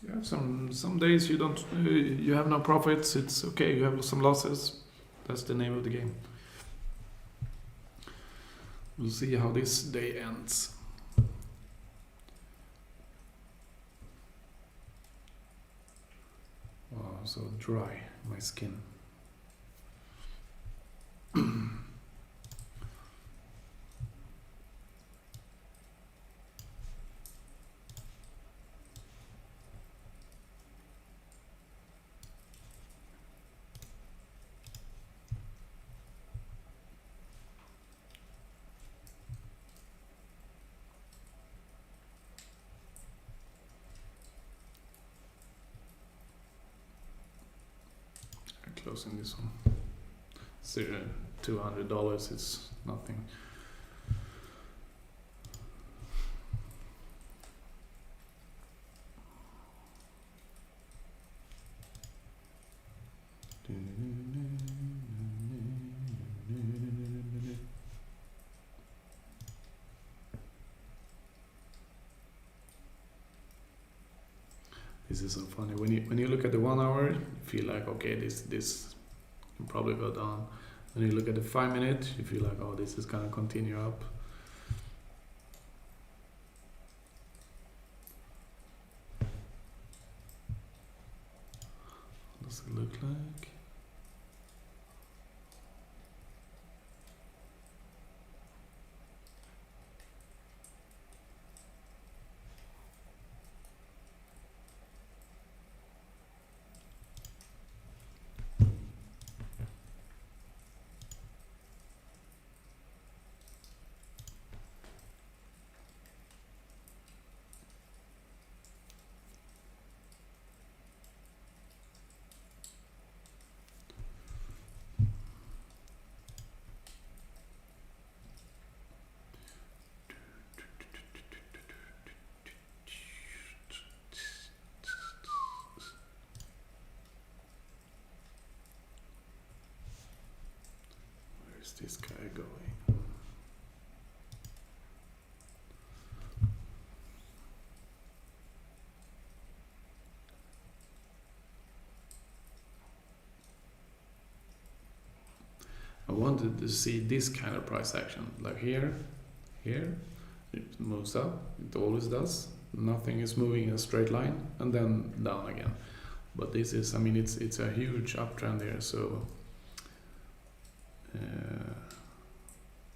You have some days you don't, you have no profits. It's okay. You have some losses. That's the name of the game. We'll see how this day ends. Wow, so dry, my skin. Closing this one. $200 is nothing. This is so funny. When you look at the 1 hour, you feel like, okay, this can probably go down. When you look at the 5 minute, you feel like, oh, this is gonna continue up. look like? Where's this guy going? I wanted to see this kind of price action, like here, it moves up, it always does. Nothing is moving in a straight line, and then down again. But this is, I mean, it's a huge uptrend here, so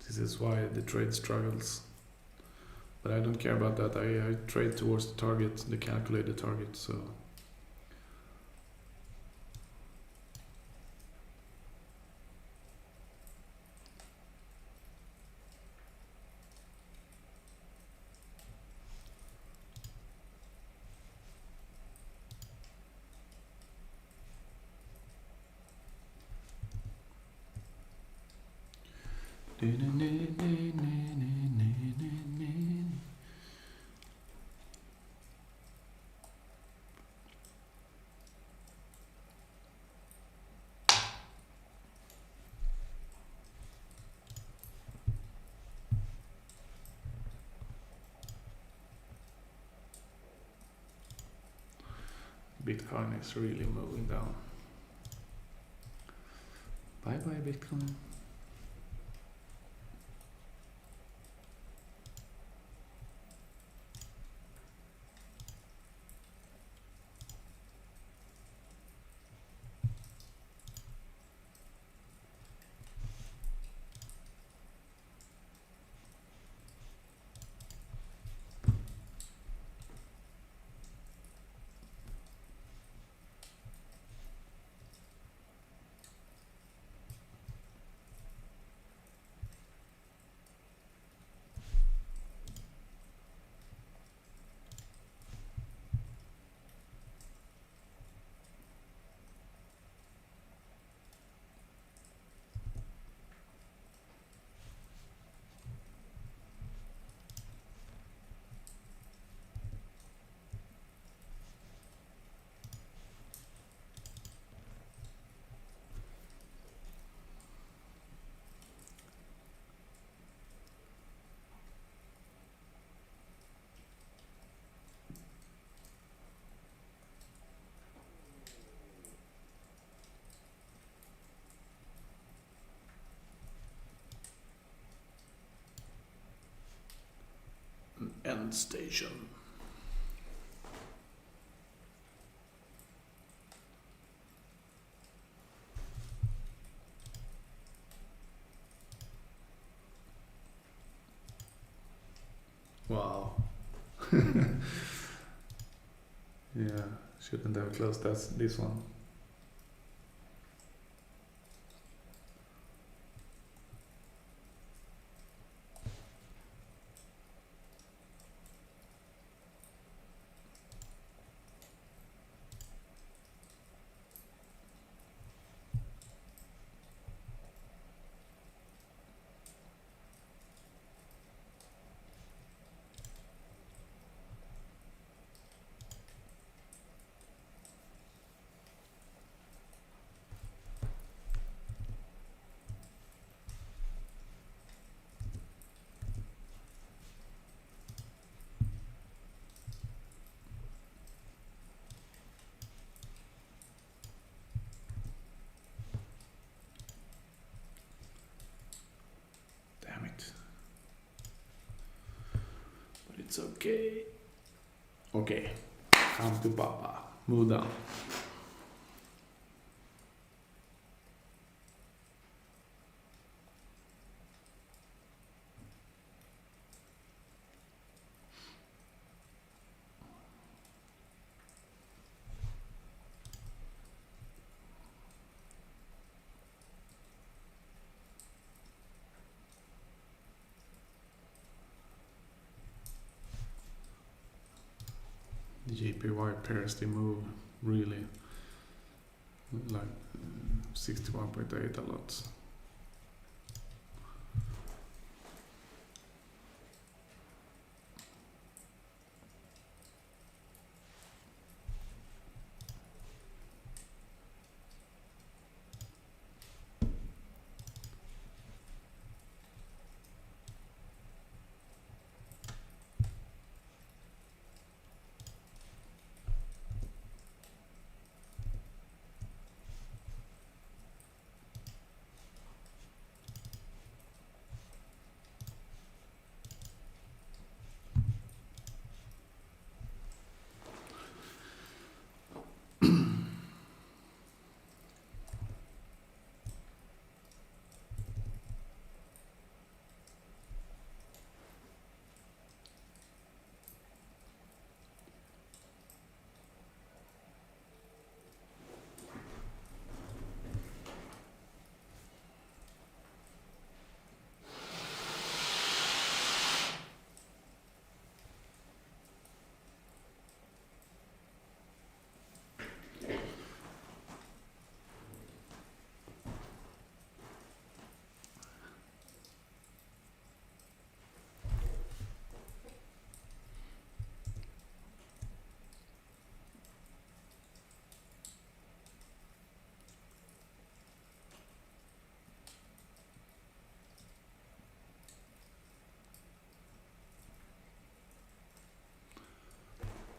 this is why the trade struggles. But I don't care about that. I trade towards the target, the calculated target. So. Bitcoin is really moving down. Bye bye Bitcoin. End station. Wow. Yeah, shouldn't have closed this one. Damn it. But it's okay. Okay, come to Papa. Move down. JPY pairs, they move really like 61.8 a lot.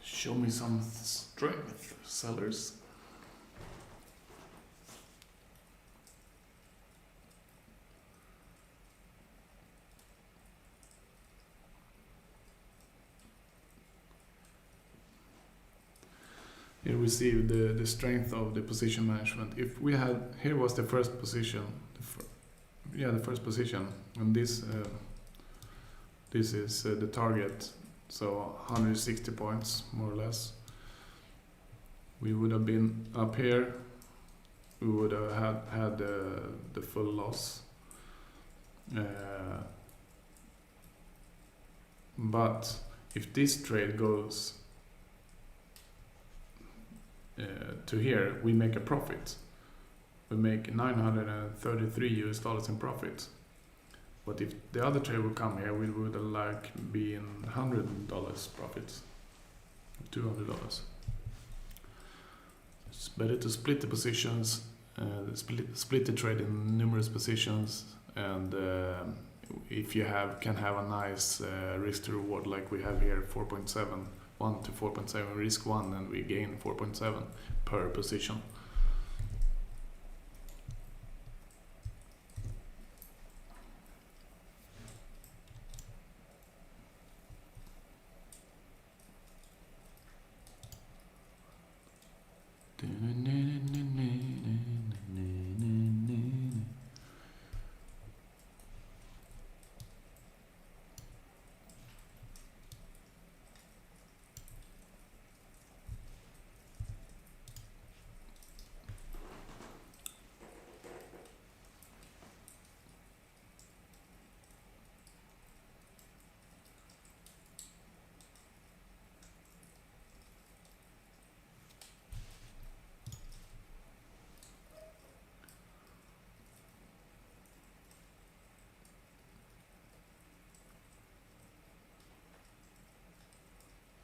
Show me some strength, sellers. Here we see the strength of the position management. If we had, here was the first position, the first position, and this is the target, so 160 points more or less. We would have been up here, we would have had the full loss. But if this trade goes to here, we make a profit. We make $933 in profit. But if the other trade would come here, we would like be in $100 profit, $200. It's better to split the positions, split the trade in numerous positions, and if you can have a nice risk to reward like we have here, 4.7, 1 to 4.7, risk 1, and we gain 4.7 per position.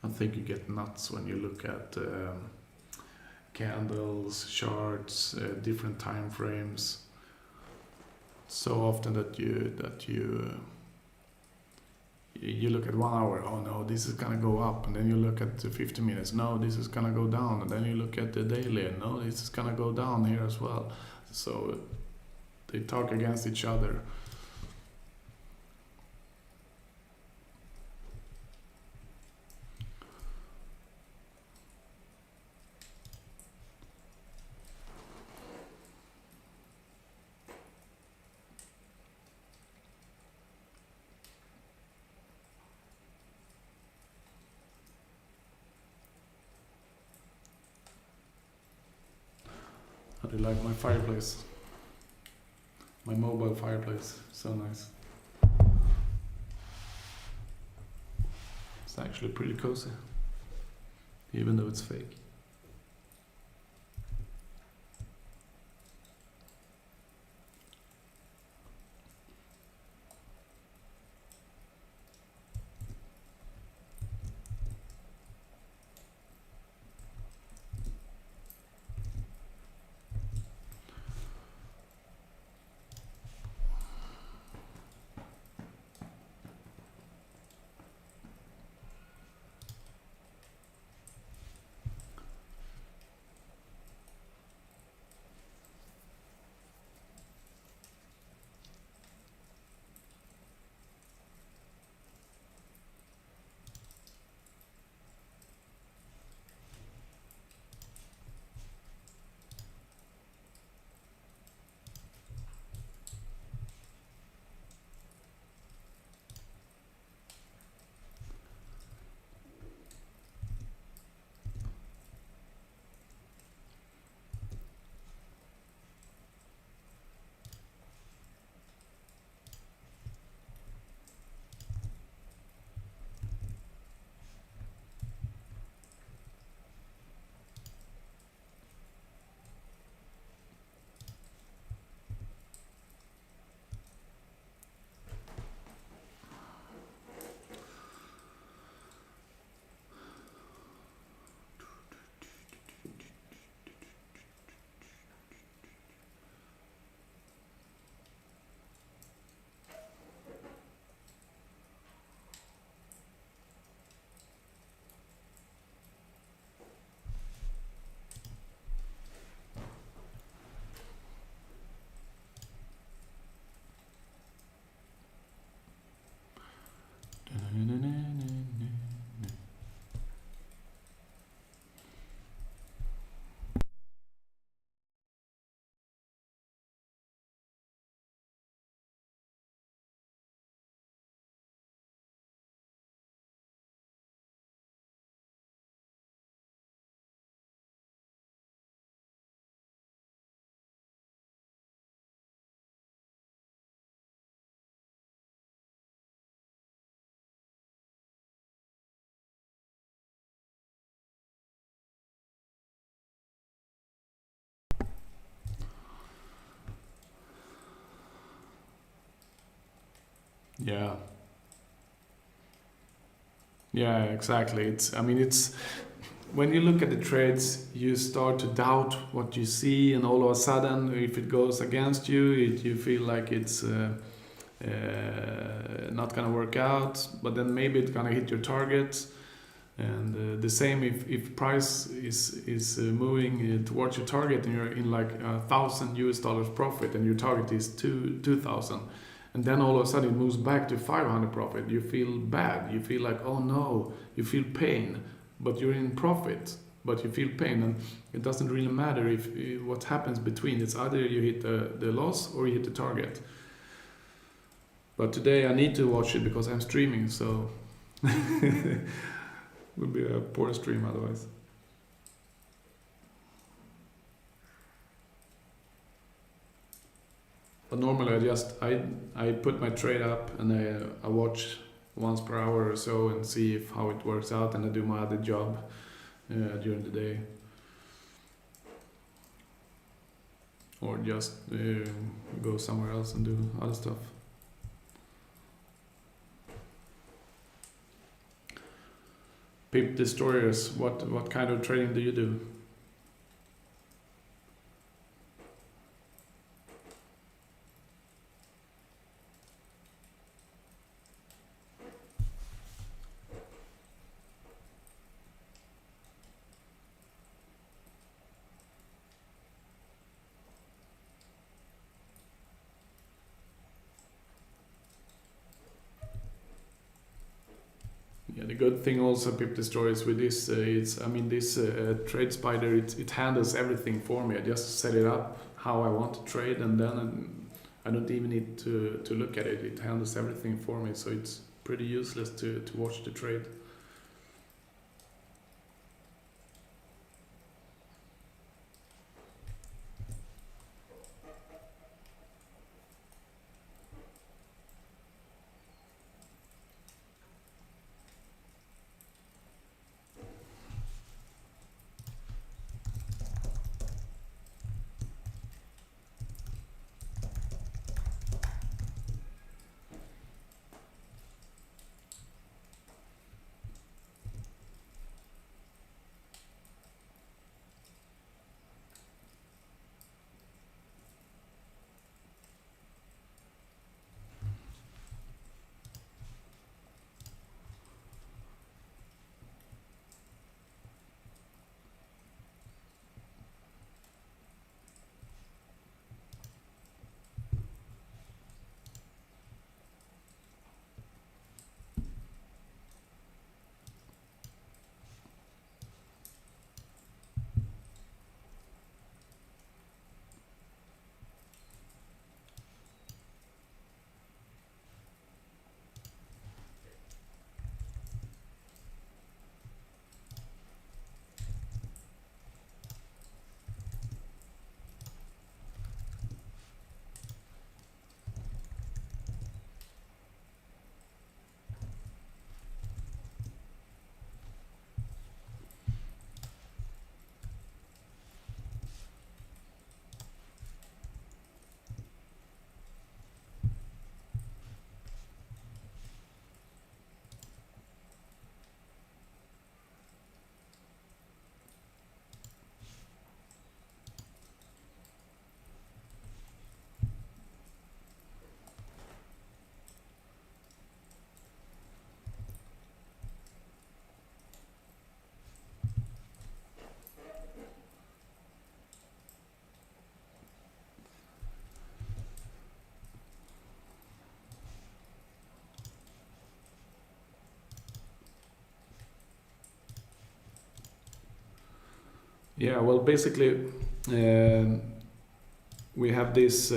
I think you get nuts when you look at candles, charts, different time frames. So often that you look at 1 hour, oh no, this is gonna go up, and then you look at the 50 minutes, no, this is gonna go down, and then you look at the daily, and no, this is gonna go down here as well. So they talk against each other. How do you like my fireplace? My mobile fireplace, so nice. It's actually pretty cozy. even though it's fake. Yeah. Yeah, exactly. It's when you look at the trades, you start to doubt what you see, and all of a sudden, if it goes against you, you feel like it's not gonna work out. But then maybe it's gonna hit your target, and the same if price is moving towards your target, and you're in like $1,000 profit, and your target is 2,000, and then all of a sudden it moves back to 500 profit. You feel bad. You feel like, oh no. You feel pain, but you're in profit. But you feel pain, and it doesn't really matter if what happens between. It's either you hit the loss or you hit the target. But today I need to watch it because I'm streaming, so would be a poor stream otherwise. But normally I put my trade up, and I watch once per hour or so and see if how it works out, and I do my other job during the day, or just go somewhere else and do other stuff. Pip Destroyers, what kind of trading do you do? Yeah, the good thing also Pip Destroyers with this, this Trade Spider, it handles everything for me. I just set it up how I want to trade, and then I don't even need to look at it. It handles everything for me, so it's pretty useless to watch the trade. Yeah, well, basically, we have this.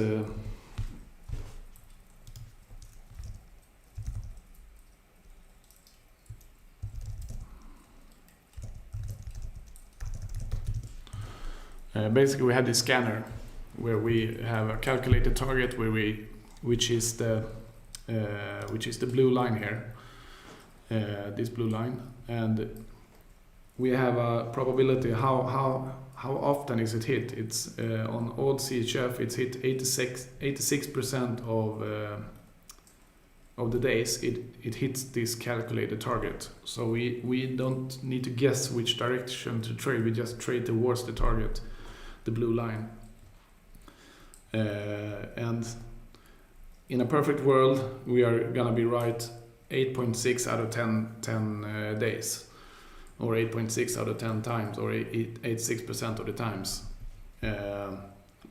Basically, we have this scanner where we have a calculated target which is the blue line here, this blue line, and we have a probability how often is it hit. It's on old CHF it's hit 86% of the days it hits this calculated target. So we don't need to guess which direction to trade, we just trade towards the target, the blue line. And in a perfect world we are gonna be right 8.6 out of 10 days, or 8.6 out of 10 times, or 86% of the times.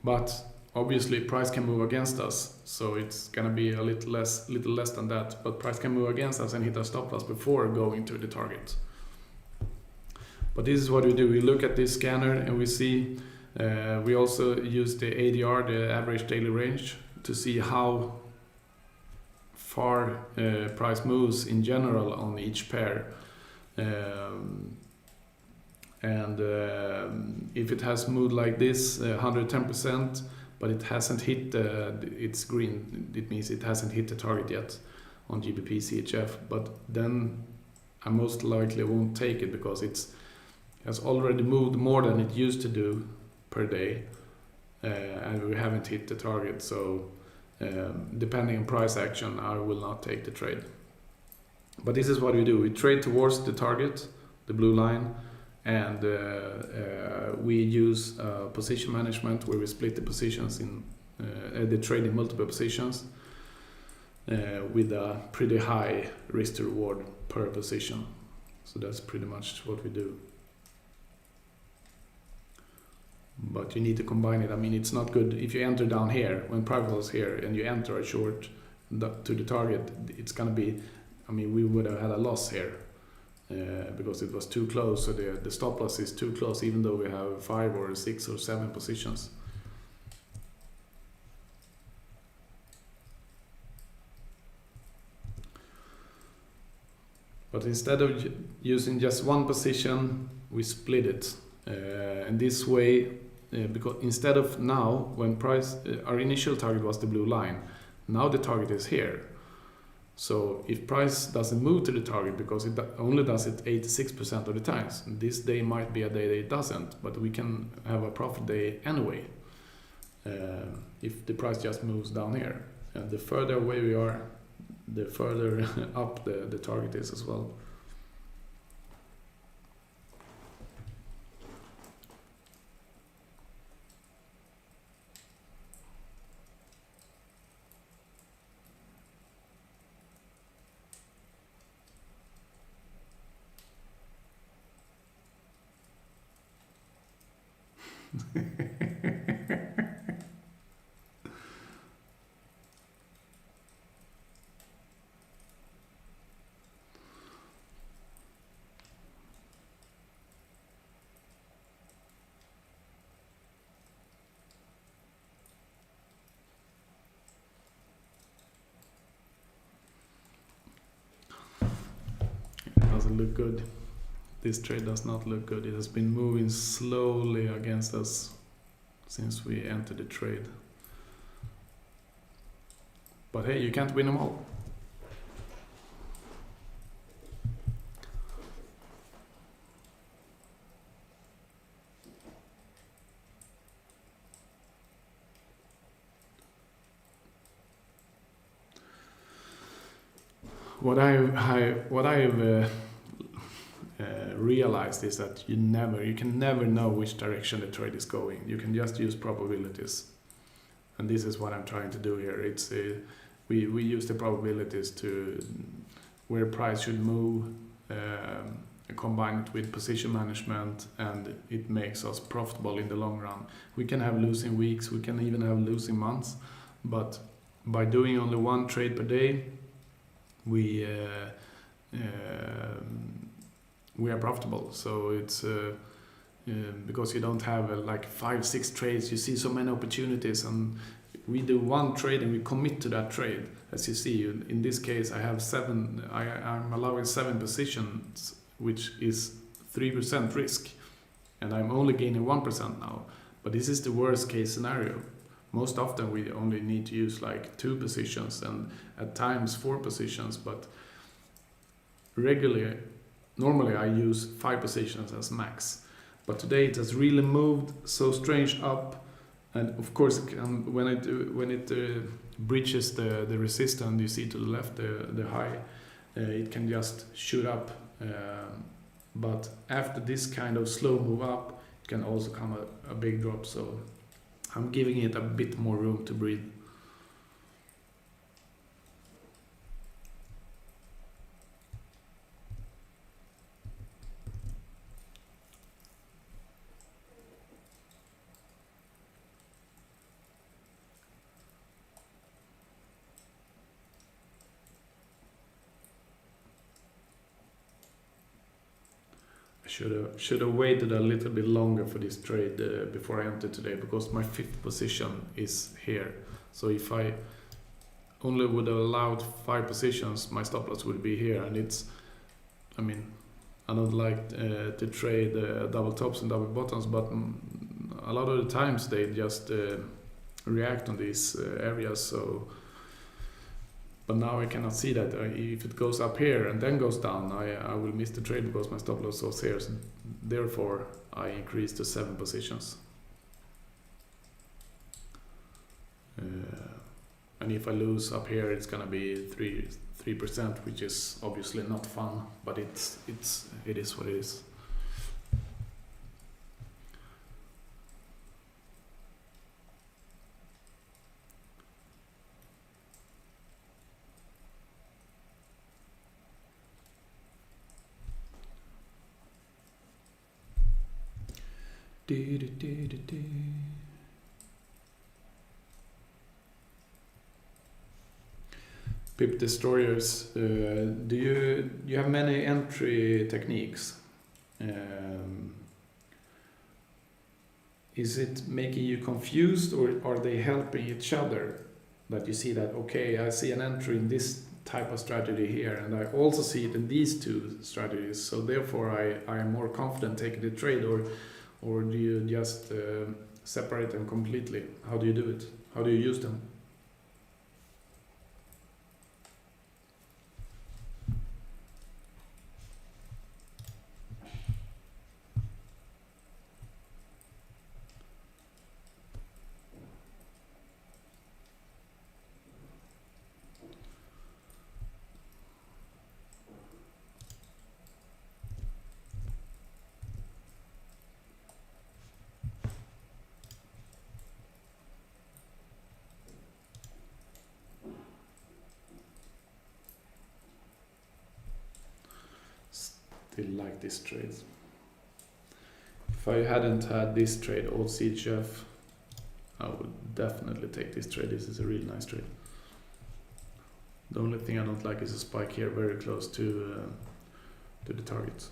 But obviously price can move against us, so it's gonna be a little less than that, but price can move against us and hit a stop loss before going to the target. But this is what we do. We look at this scanner and we see, we also use the ADR, the average daily range, to see how far price moves in general on each pair. If it has moved like this 110%, but it hasn't hit it's green, it means it hasn't hit the target yet on GBP CHF, but then I most likely won't take it because it has already moved more than it used to do per day, and we haven't hit the target. So depending on price action, I will not take the trade. But this is what we do. We trade towards the target, the blue line, and we use position management where we split the positions in the trade in multiple positions with a pretty high risk to reward per position. So that's pretty much what we do. But you need to combine it. I mean, it's not good if you enter down here when price was here and you enter a short to the target. It's gonna be, I mean, we would have had a loss here because it was too close. So the stop loss is too close, even though we have 5 or 6 or 7 positions. But instead of using just one position, we split it. And this way, because instead of now, when price, our initial target was the blue line, now the target is here. So if price doesn't move to the target, because it only does it 86% of the times, this day might be a day that it doesn't, but we can have a profit day anyway, if the price just moves down here. And the further away we are, the further up the target is as well. Doesn't look good. This trade does not look good. It has been moving slowly against us since we entered the trade. But hey, you can't win them all. What I've realized is that you can never know which direction the trade is going. You can just use probabilities, and this is what I'm trying to do here. It's we use the probabilities to where price should move, combine it with position management, and it makes us profitable in the long run. We can have losing weeks, we can even have losing months, but by doing only one trade per day, we are profitable. So it's because you don't have like 5-6 trades. You see so many opportunities, and we do one trade and we commit to that trade. As you see, in this case, I have seven. I'm allowing 7 positions, which is 3% risk, and I'm only gaining 1% now. But this is the worst case scenario. Most often we only need to use like 2 positions and at times 4 positions, but normally I use 5 positions as max. But today it has really moved so strange up, and of course when it breaches the resistance you see to the left, the high, it can just shoot up. But after this kind of slow move up, it can also come a big drop. So I'm giving it a bit more room to breathe. Should have waited a little bit longer for this trade before I entered today, because my 5th position is here. So if I only would have allowed 5 positions, my stop loss would be here. And I don't like to trade double tops and double bottoms, but a lot of the times they just react on these areas. So. But now I cannot see that. If it goes up here and then goes down, I will miss the trade because my stop loss was here. So therefore, I increased to 7 positions. And if I lose up here, it's gonna be 3%, which is obviously not fun. But it is what it is. Pip destroyers. Do you have many entry techniques? Is it making you confused, or are they helping each other? That you see that, okay, I see an entry in this type of strategy here, and I also see it in these 2 strategies, so therefore I am more confident taking the trade, or do you just separate them completely? How do you do it? How do you use them? Still like this trade. If I hadn't had this trade, old CHF, I would definitely take this trade. This is a really nice trade. The only thing I don't like is a spike here very close to the target.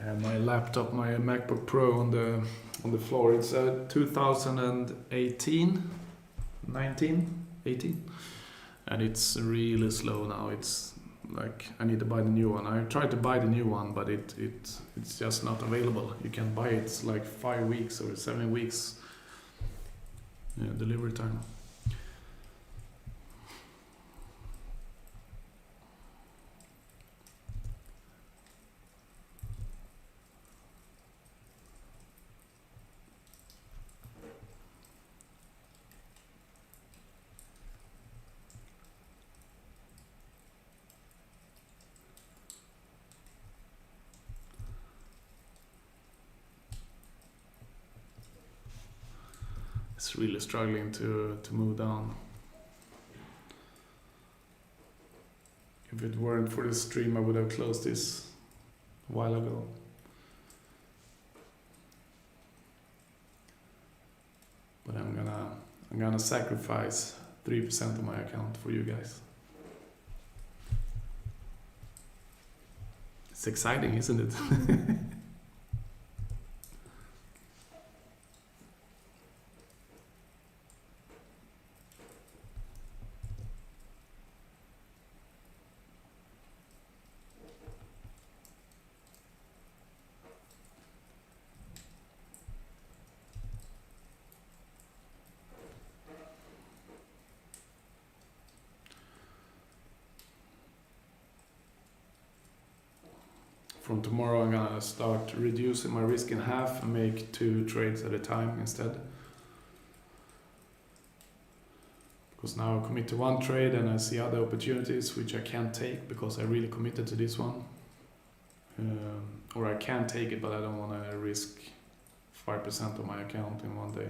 I have my laptop, my MacBook Pro on the floor. It's 2018, 19, 18, and it's really slow now. It's like I need to buy the new one. I tried to buy the new one, but it's just not available. You can buy it. It's like 5 weeks or 7 weeks delivery time. It's really struggling to move down. If it weren't for the stream, I would have closed this a while ago. But I'm gonna sacrifice 3% of my account for you guys. It's exciting, isn't it? From tomorrow I'm gonna start reducing my risk in half and make 2 trades at a time instead. Because now I commit to 1 trade and I see other opportunities which I can't take because I really committed to this one. Or I can take it, but I don't want to risk 5% of my account in one day.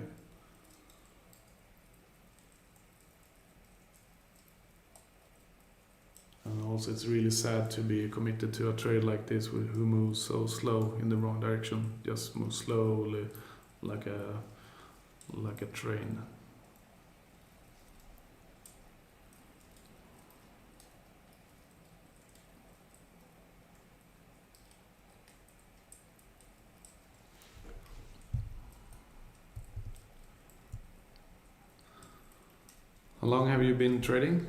And also it's really sad to be committed to a trade like this who moves so slow in the wrong direction. Just moves slowly like a train. How long have you been trading?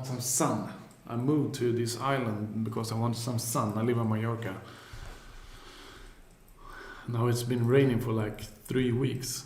Some sun. I moved to this island because I want some sun. I live on Mallorca. Now it's been raining for like 3 weeks.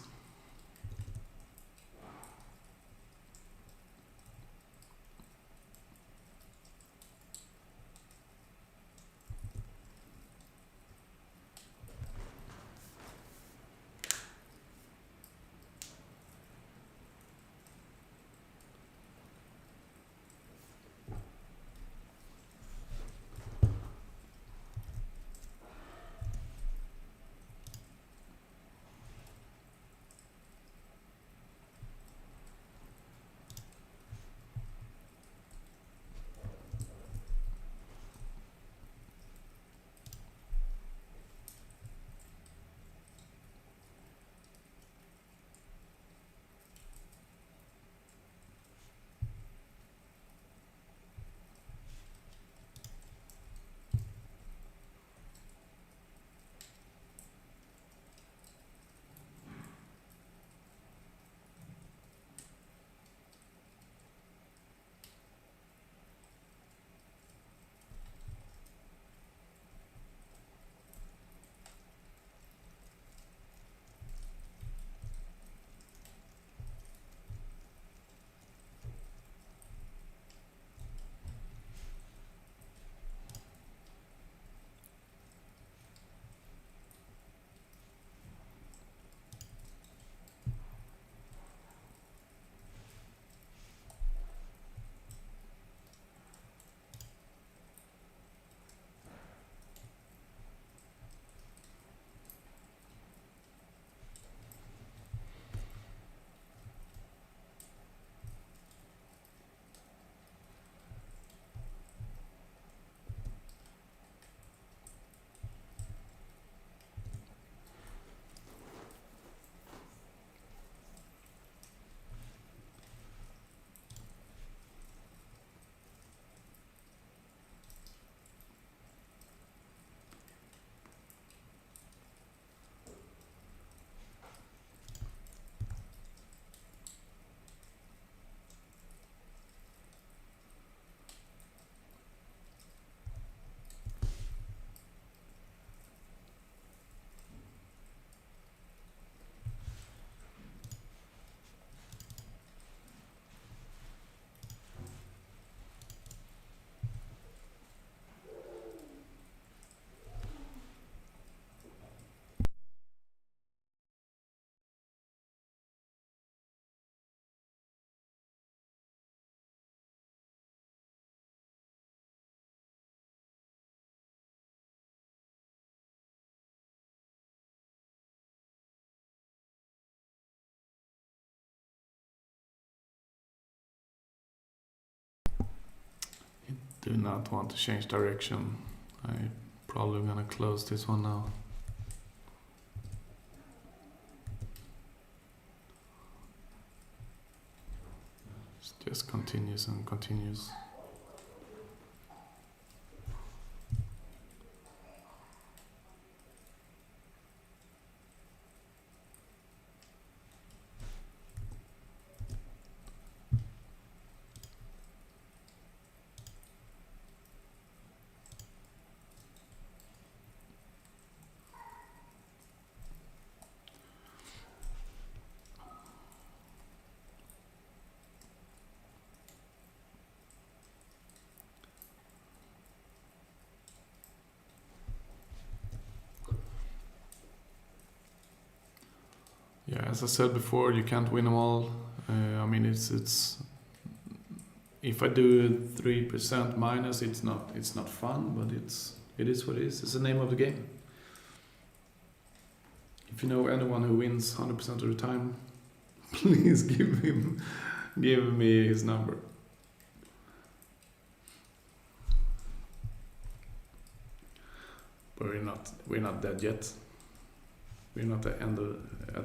do not want to change direction. I'm probably gonna close this one now. It just continues and continues. Yeah, as I said before, you can't win them all. I mean, it's if I do 3% minus, it's not fun, but it is what it is. It's the name of the game. If you know anyone who wins 100% of the time, please give me his number. But we're not dead yet. We're not at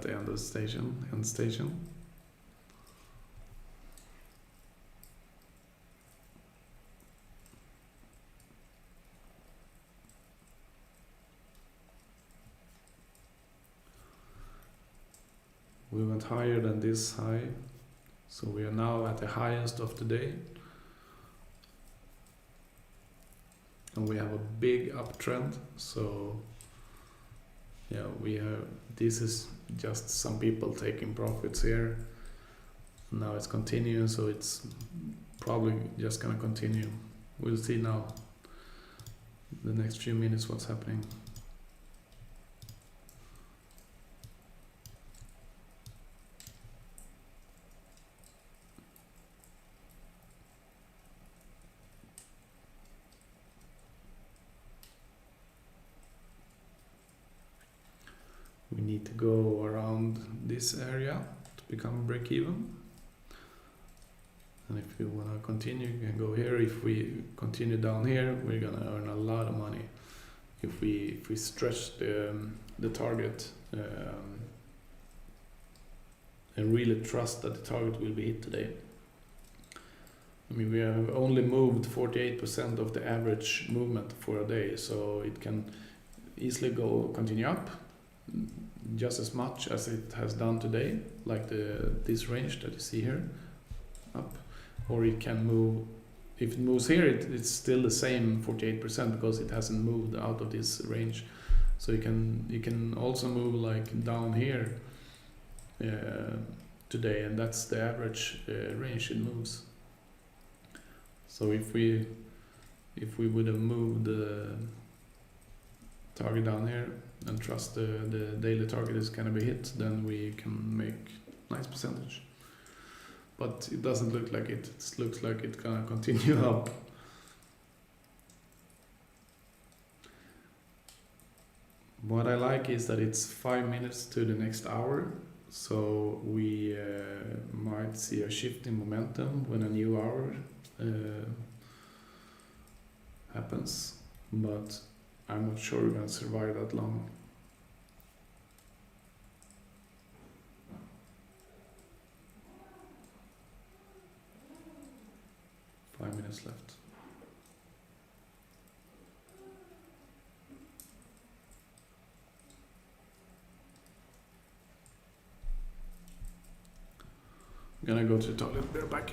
the end of the station. End station. We went higher than this high, so we are now at the highest of the day. And we have a big uptrend, so yeah, this is just some people taking profits here. Now it's continuing, so it's probably just gonna continue. We'll see now the next few minutes what's happening. We need to go around this area to become break even. And if you want to continue, you can go here. If we continue down here, we're gonna earn a lot of money. If we stretch the target and really trust that the target will be hit today. I mean, we have only moved 48% of the average movement for a day, so it can easily continue up just as much as it has done today, like this range that you see here, up. Or it can move, if it moves here, it's still the same 48% because it hasn't moved out of this range. So you can also move like down here today, and that's the average range it moves. So if we would have moved the target down here and trust the daily target is gonna be hit, then we can make nice percentage. But it doesn't look like it. It looks like it's gonna continue up. What I like is that it's 5 minutes to the next hour, so we might see a shift in momentum when a new hour happens, but I'm not sure we're gonna survive that long. Five minutes left. I'm gonna go to the toilet. Be right back.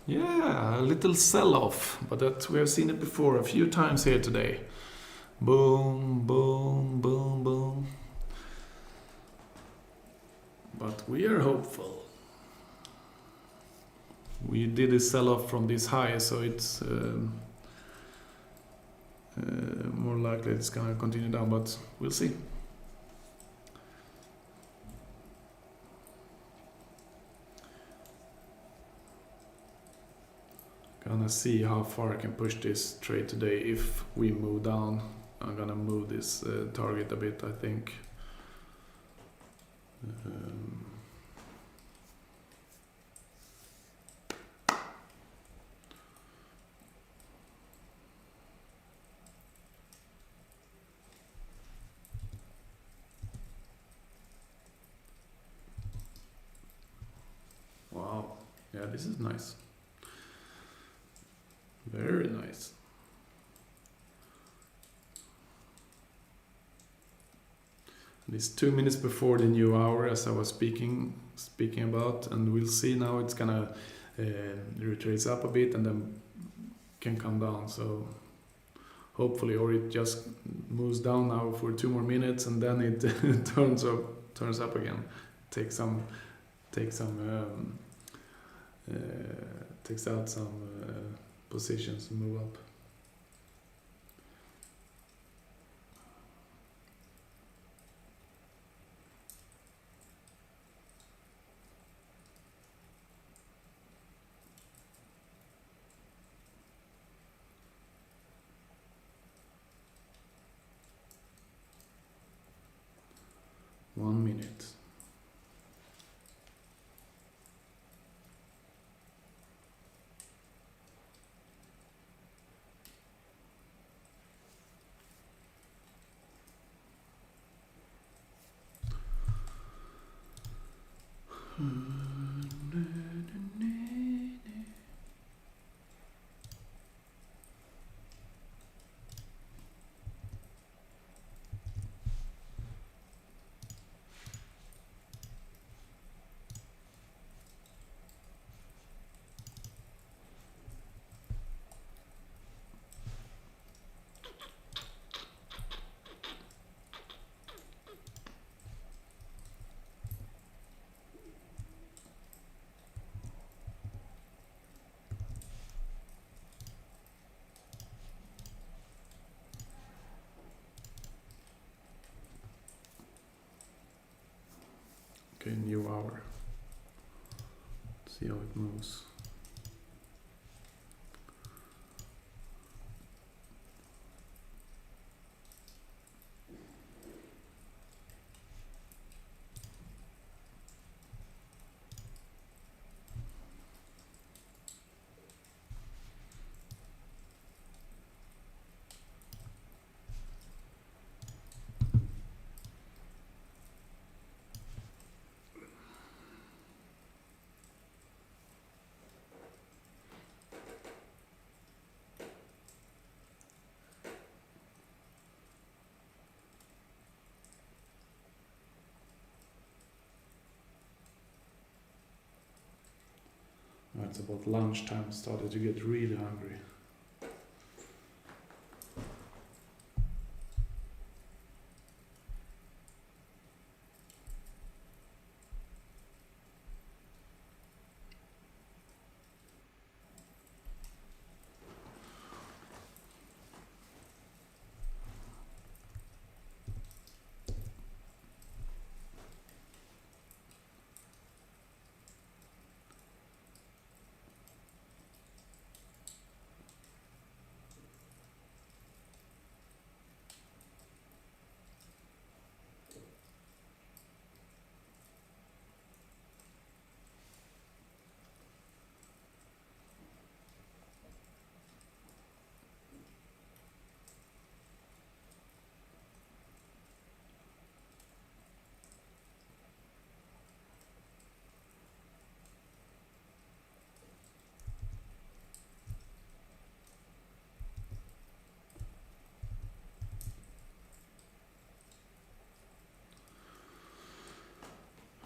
Yeah, a little sell-off, but that we have seen it before a few times here today. Boom, boom, boom, boom. But we are hopeful. We did a sell-off from this high, so it's more likely it's gonna continue down, but we'll see. Gonna see how far I can push this trade today. If we move down, I'm gonna move this target a bit, I think. Wow, yeah, this is nice. Very nice. It's 2 minutes before the new hour, as I was speaking about, and we'll see now. It's gonna retrace up a bit and then can come down. So hopefully, or it just moves down now for 2 more minutes and then it turns up again. Takes out some positions and move up. One minute. Okay, new hour. See how it moves. It's about lunchtime, started to get really hungry.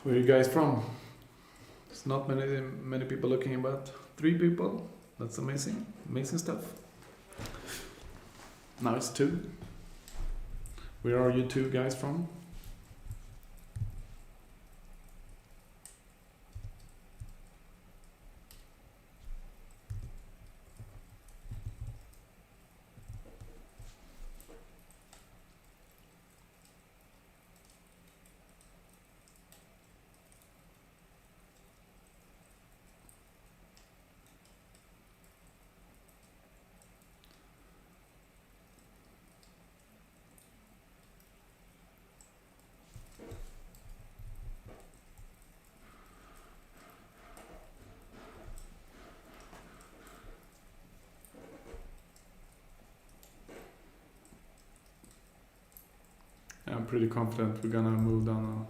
Where are you guys from? There's not many people looking about. 3 people. That's amazing. Amazing stuff. Now it's 2. Where are you 2 guys from? I'm pretty confident we're gonna move down now.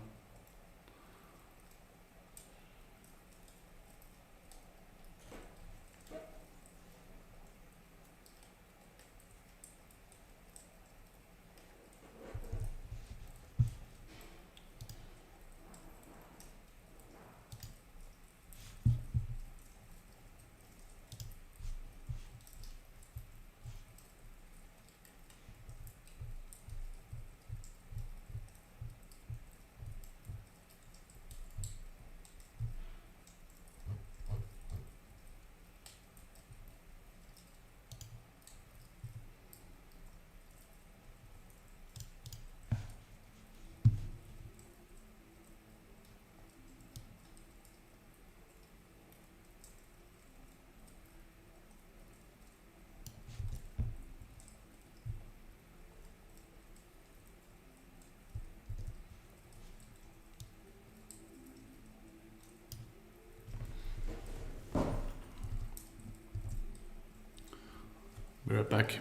Be right back.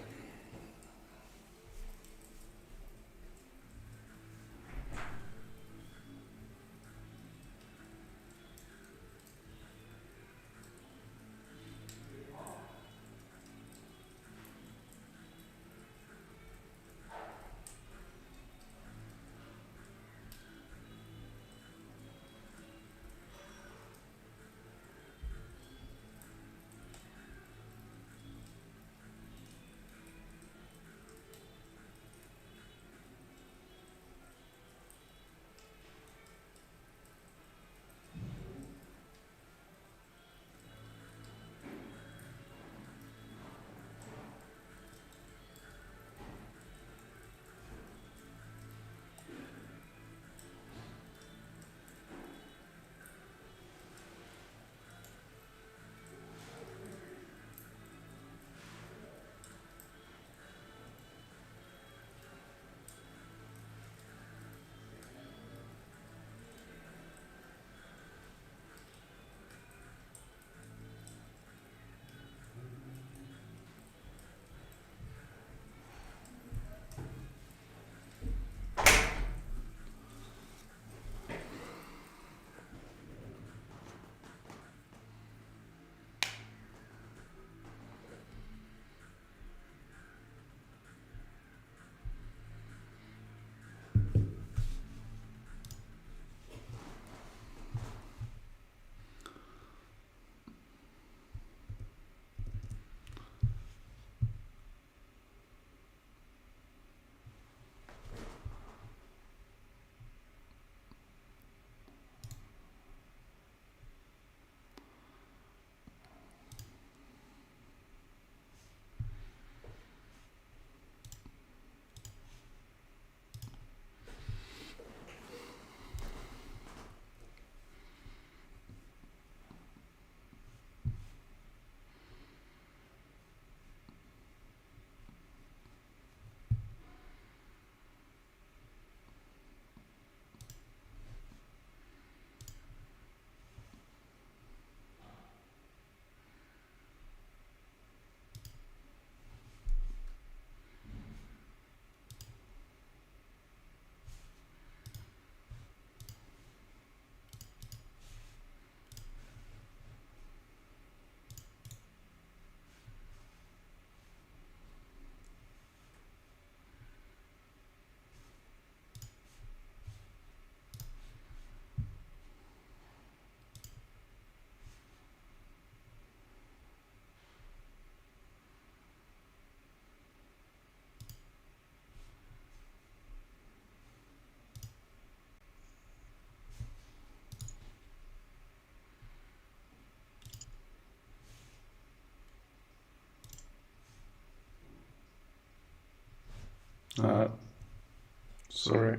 Sorry.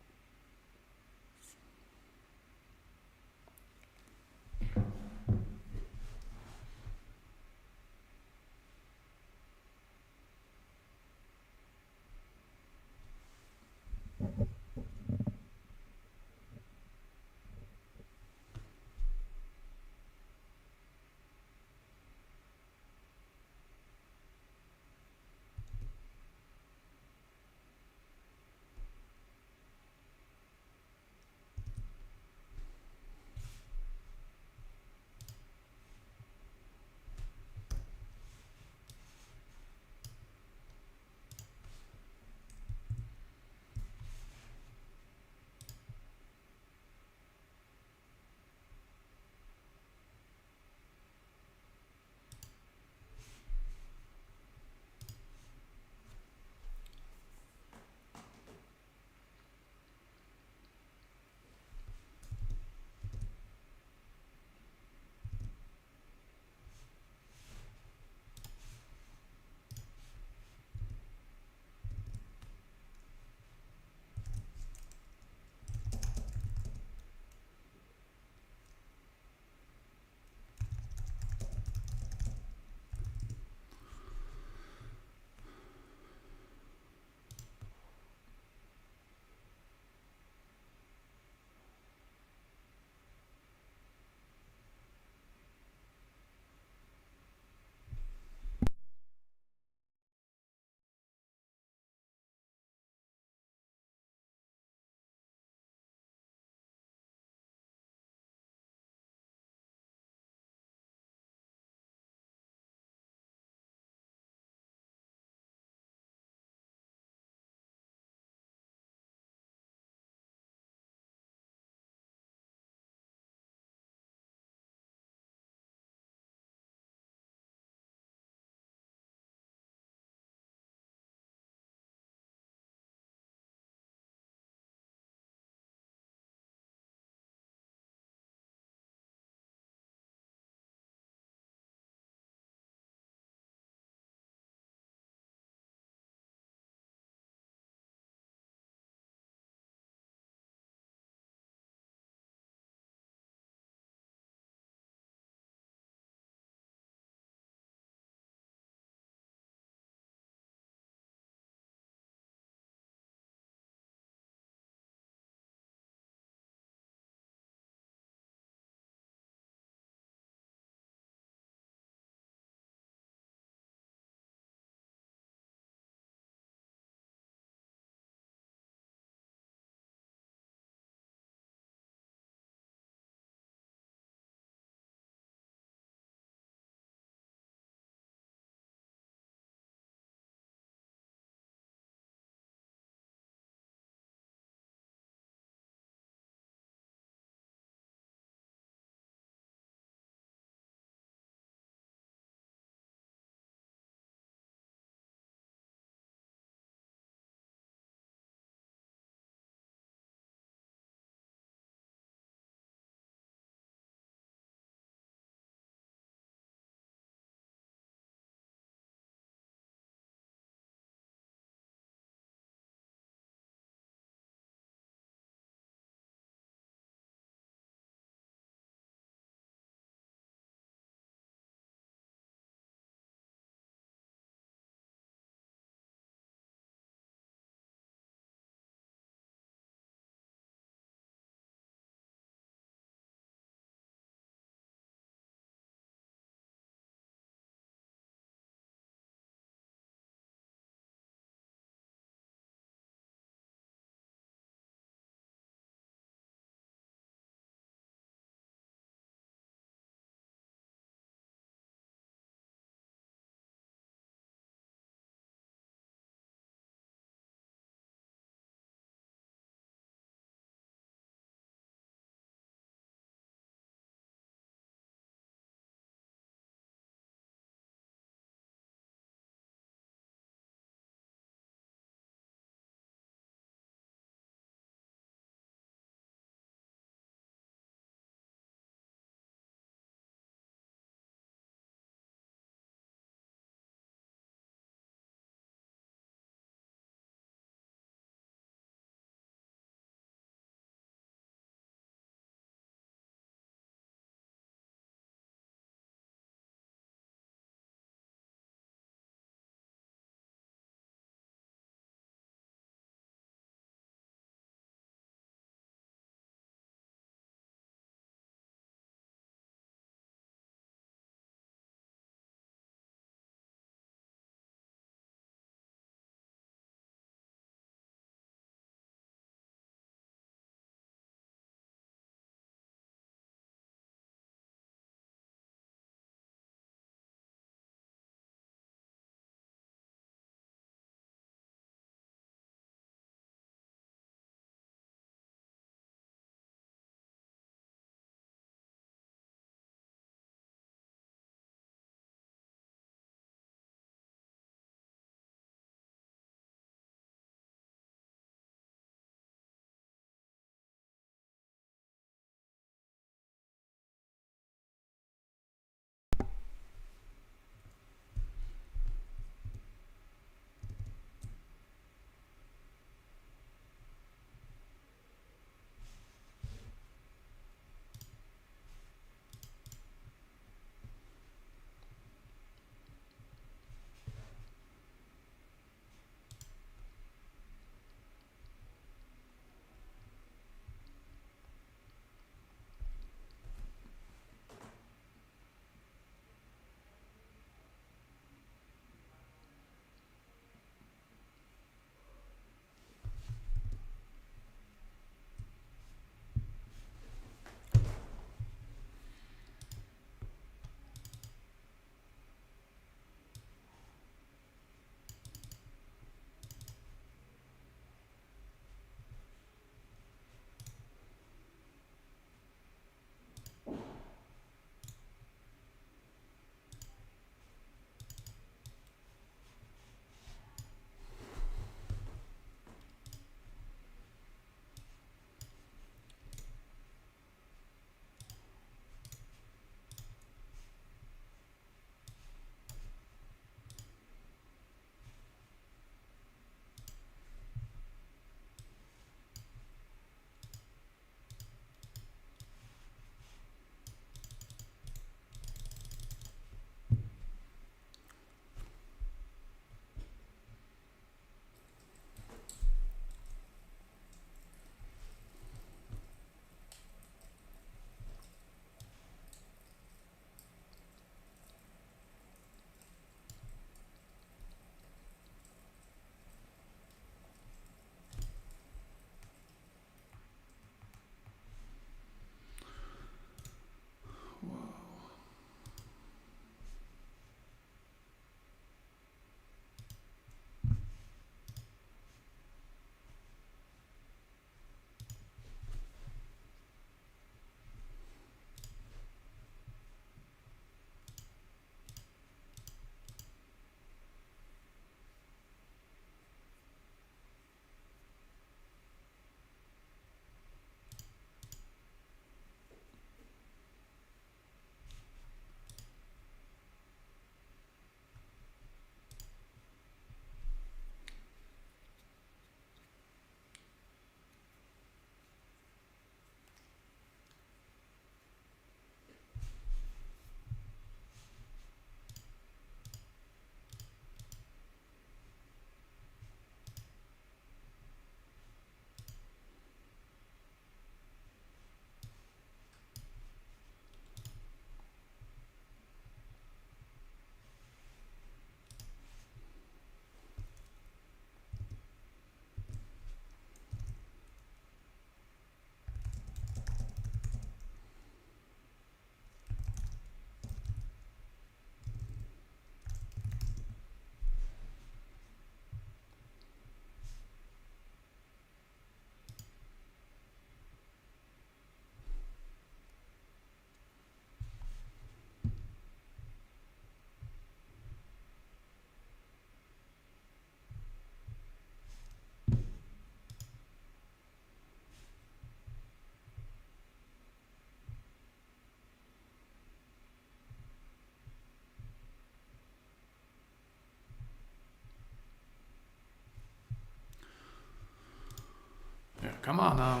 Come on now.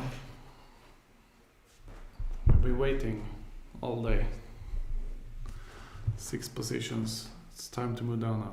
I've been waiting all day. 6 positions. It's time to move down now.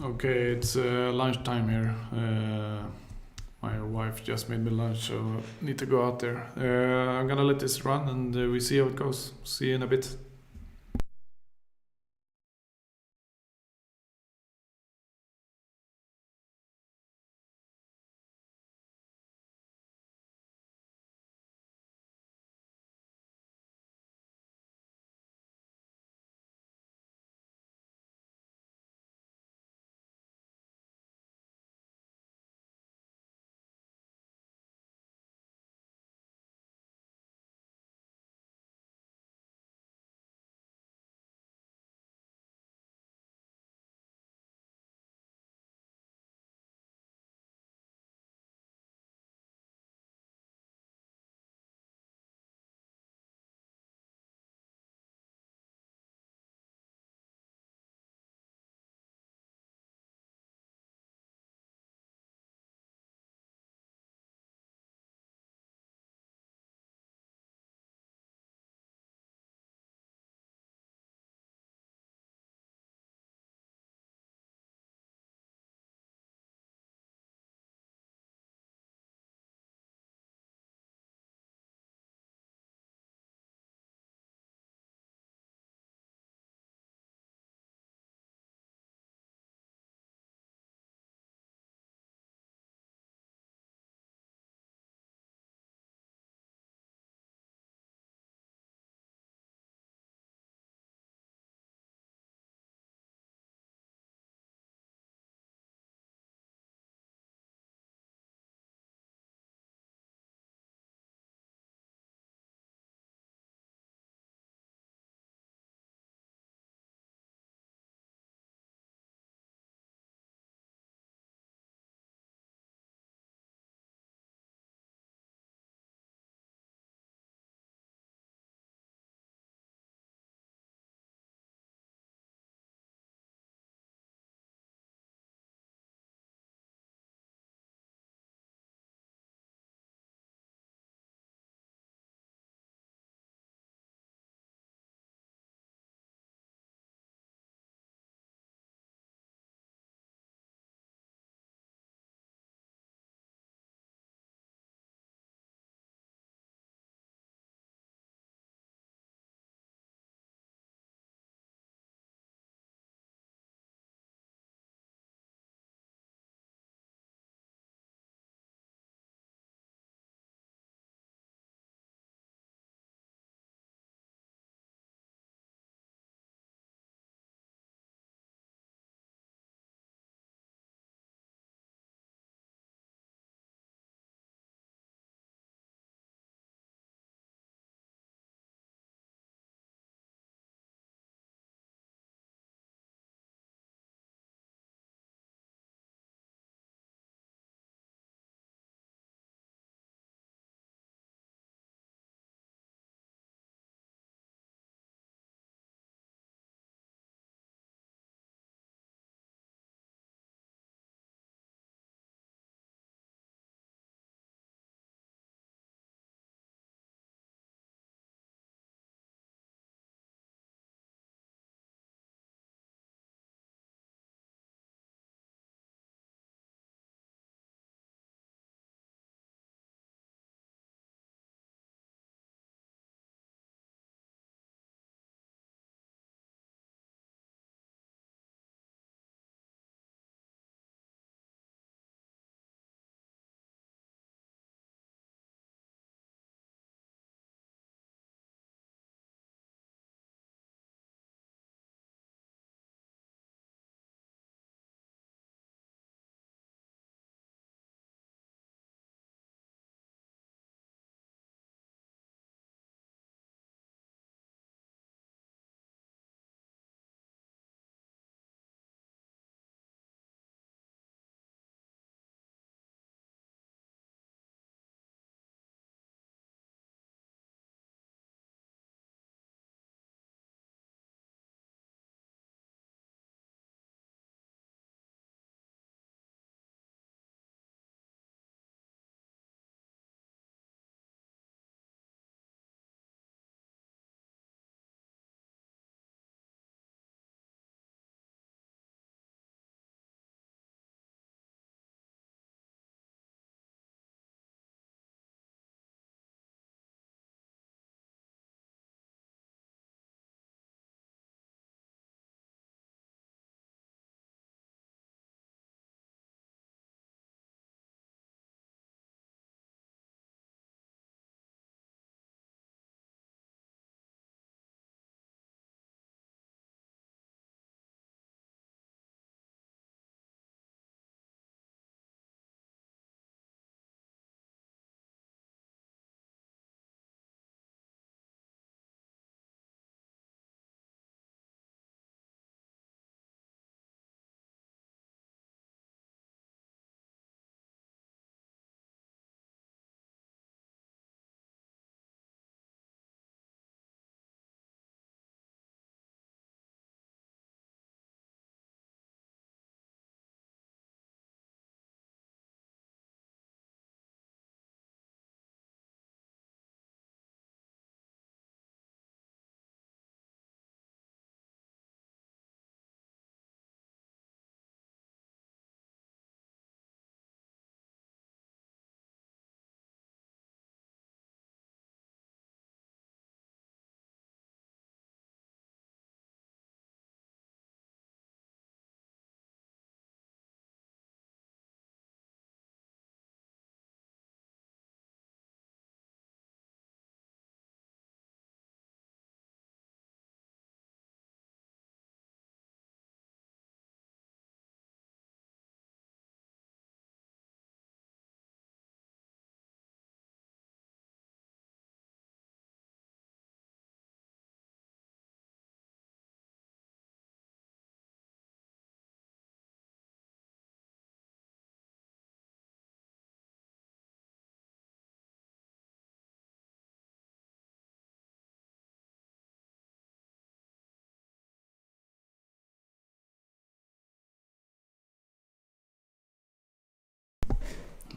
Okay, it's lunchtime here. My wife just made me lunch, so need to go out there. I'm gonna let this run and we see how it goes. See you in a bit.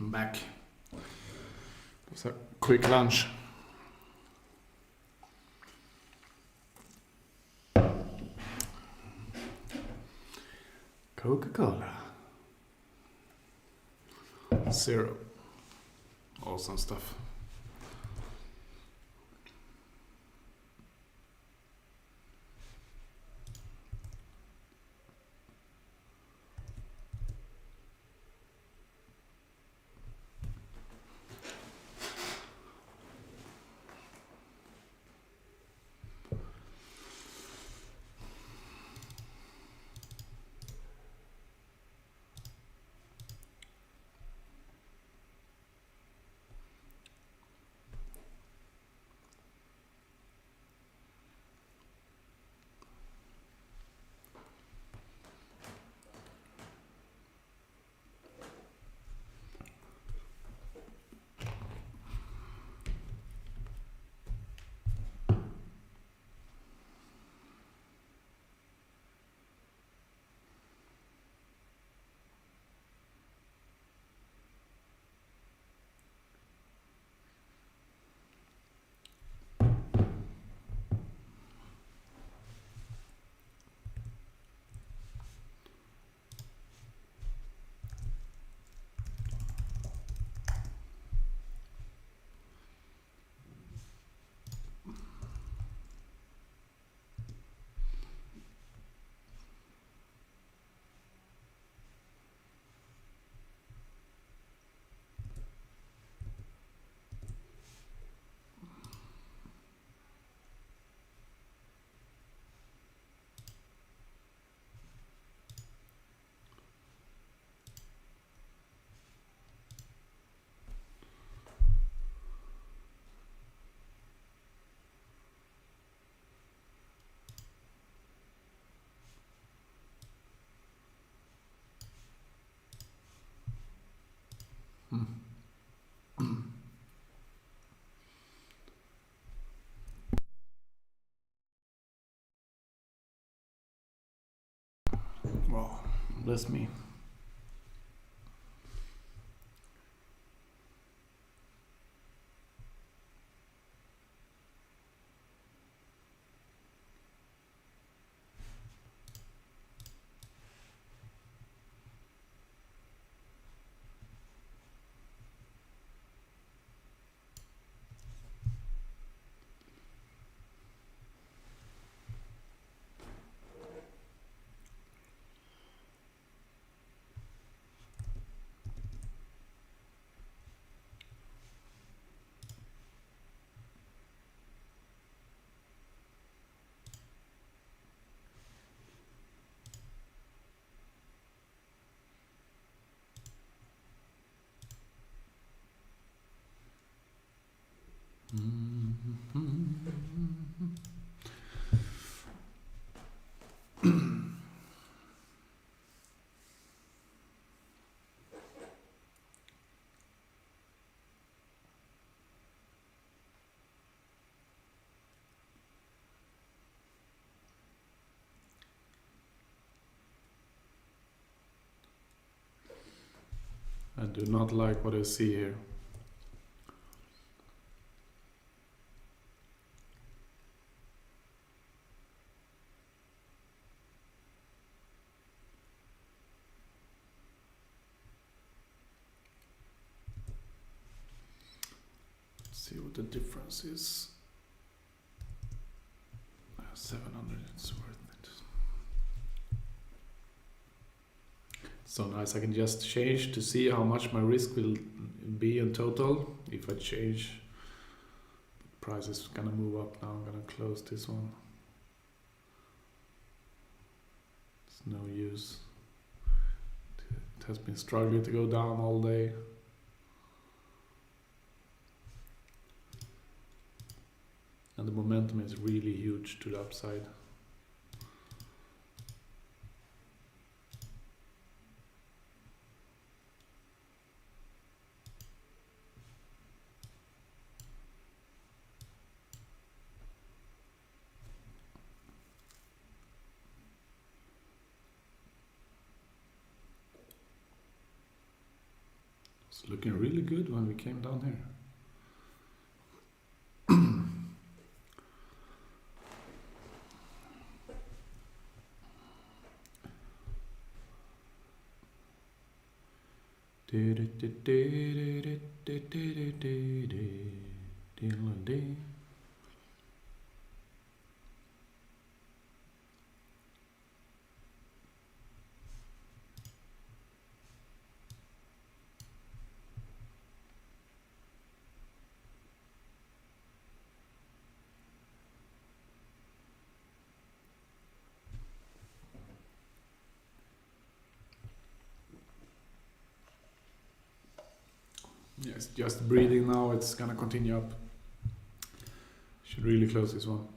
I'm back. It was a quick lunch. Coca-Cola. Zero. Awesome stuff. Well, bless me. I do not like what I see here. Let's see what the difference is. 700, it's worth it. So nice, I can just change to see how much my risk will be in total. If I change, the price is gonna move up now. I'm gonna close this one. It's no use. It has been struggling to go down all day. And the momentum is really huge to the upside. It's looking really good when we came down here. Yeah, it's just breathing now. It's gonna continue up. Should really close this one.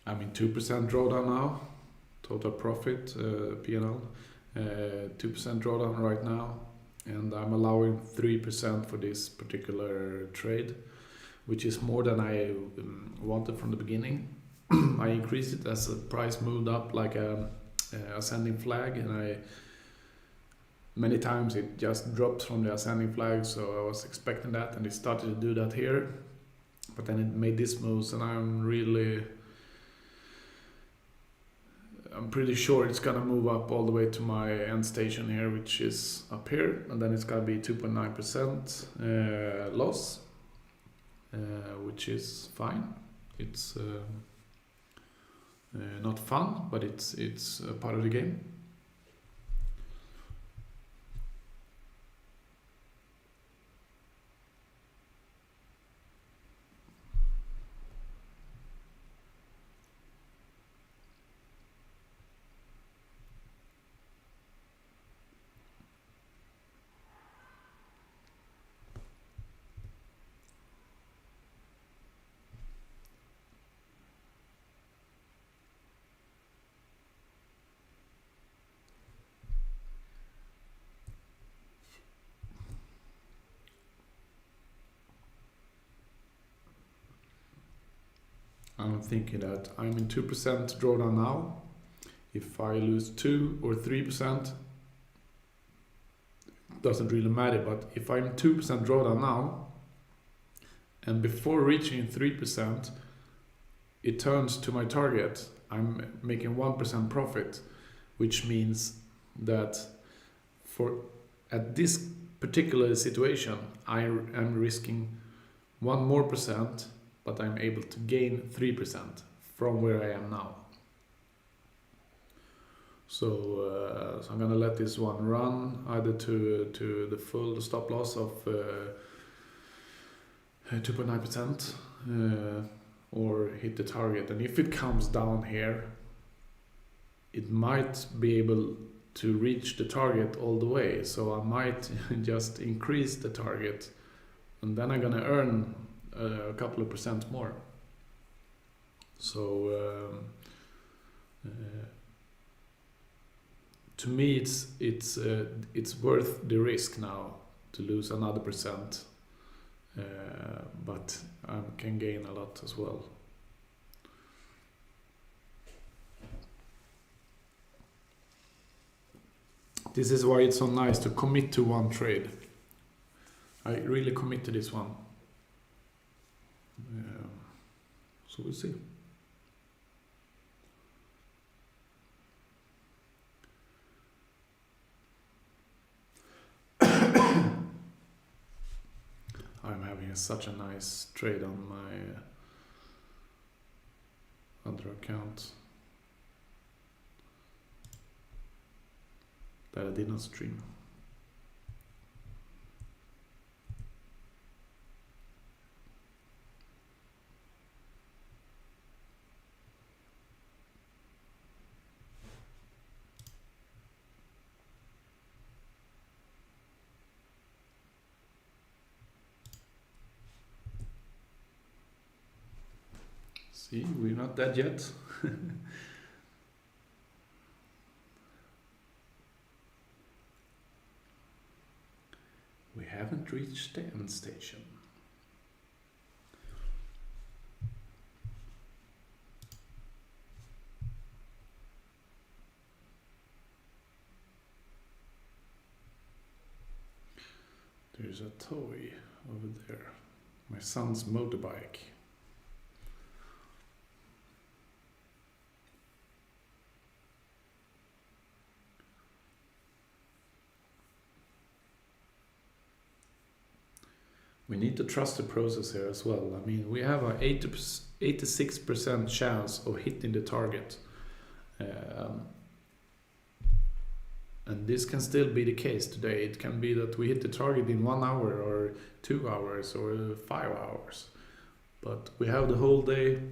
I'm in 2% drawdown now. Total profit, P&L. 2% drawdown right now. And I'm allowing 3% for this particular trade, which is more than I wanted from the beginning. I increased it as the price moved up like a ascending flag, and many times it just drops from the ascending flag, so I was expecting that, and it started to do that here. But then it made this moves, and I'm pretty sure it's gonna move up all the way to my end station here, which is up here, and then it's gonna be 2.9% loss, which is fine. It's not fun, but it's a part of the game. I'm thinking that I'm in 2% drawdown now. If I lose 2 or 3%, doesn't really matter. But if I'm 2% drawdown now, and before reaching 3%, it turns to my target, I'm making 1% profit, which means that at this particular situation, I am risking 1 more percent, but I'm able to gain 3% from where I am now. So I'm gonna let this one run either to the full stop loss of 2.9% or hit the target. And if it comes down here, it might be able to reach the target all the way. So I might just increase the target, and then I'm gonna earn a couple of percent more. So to me, it's worth the risk now to lose another percent, but I can gain a lot as well. This is why it's so nice to commit to one trade. I really commit to this one. So we'll see. making such a nice trade on my other account that I did not stream. See, we're not dead yet. We haven't reached the end station. There's a toy over there. My son's motorbike. We need to trust the process here as well. I mean, we have a 86% chance of hitting the target. And this can still be the case today. It can be that we hit the target in 1 hour or 2 hours or 5 hours. But we have the whole day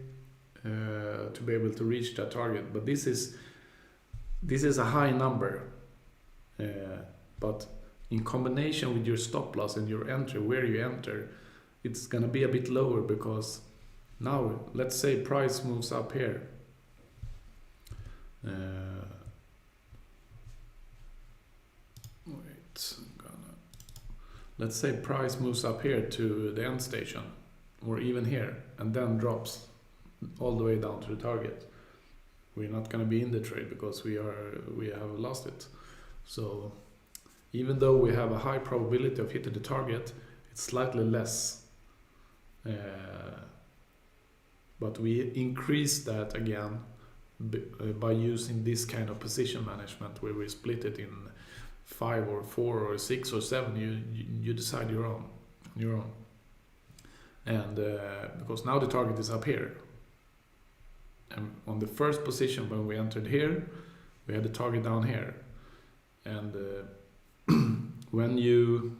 to be able to reach that target. But this is a high number. But in combination with your stop loss and your entry, where you enter, it's gonna be a bit lower, because now, let's say price moves up here. Let's say price moves up here to the end station, or even here, and then drops all the way down to the target. We're not gonna be in the trade because we have lost it. So even though we have a high probability of hitting the target, it's slightly less. But we increase that again by using this kind of position management, where we split it in 5 or 4 or 6 or 7. You decide your own. And because now the target is up here. And on the first position when we entered here, we had the target down here. And when you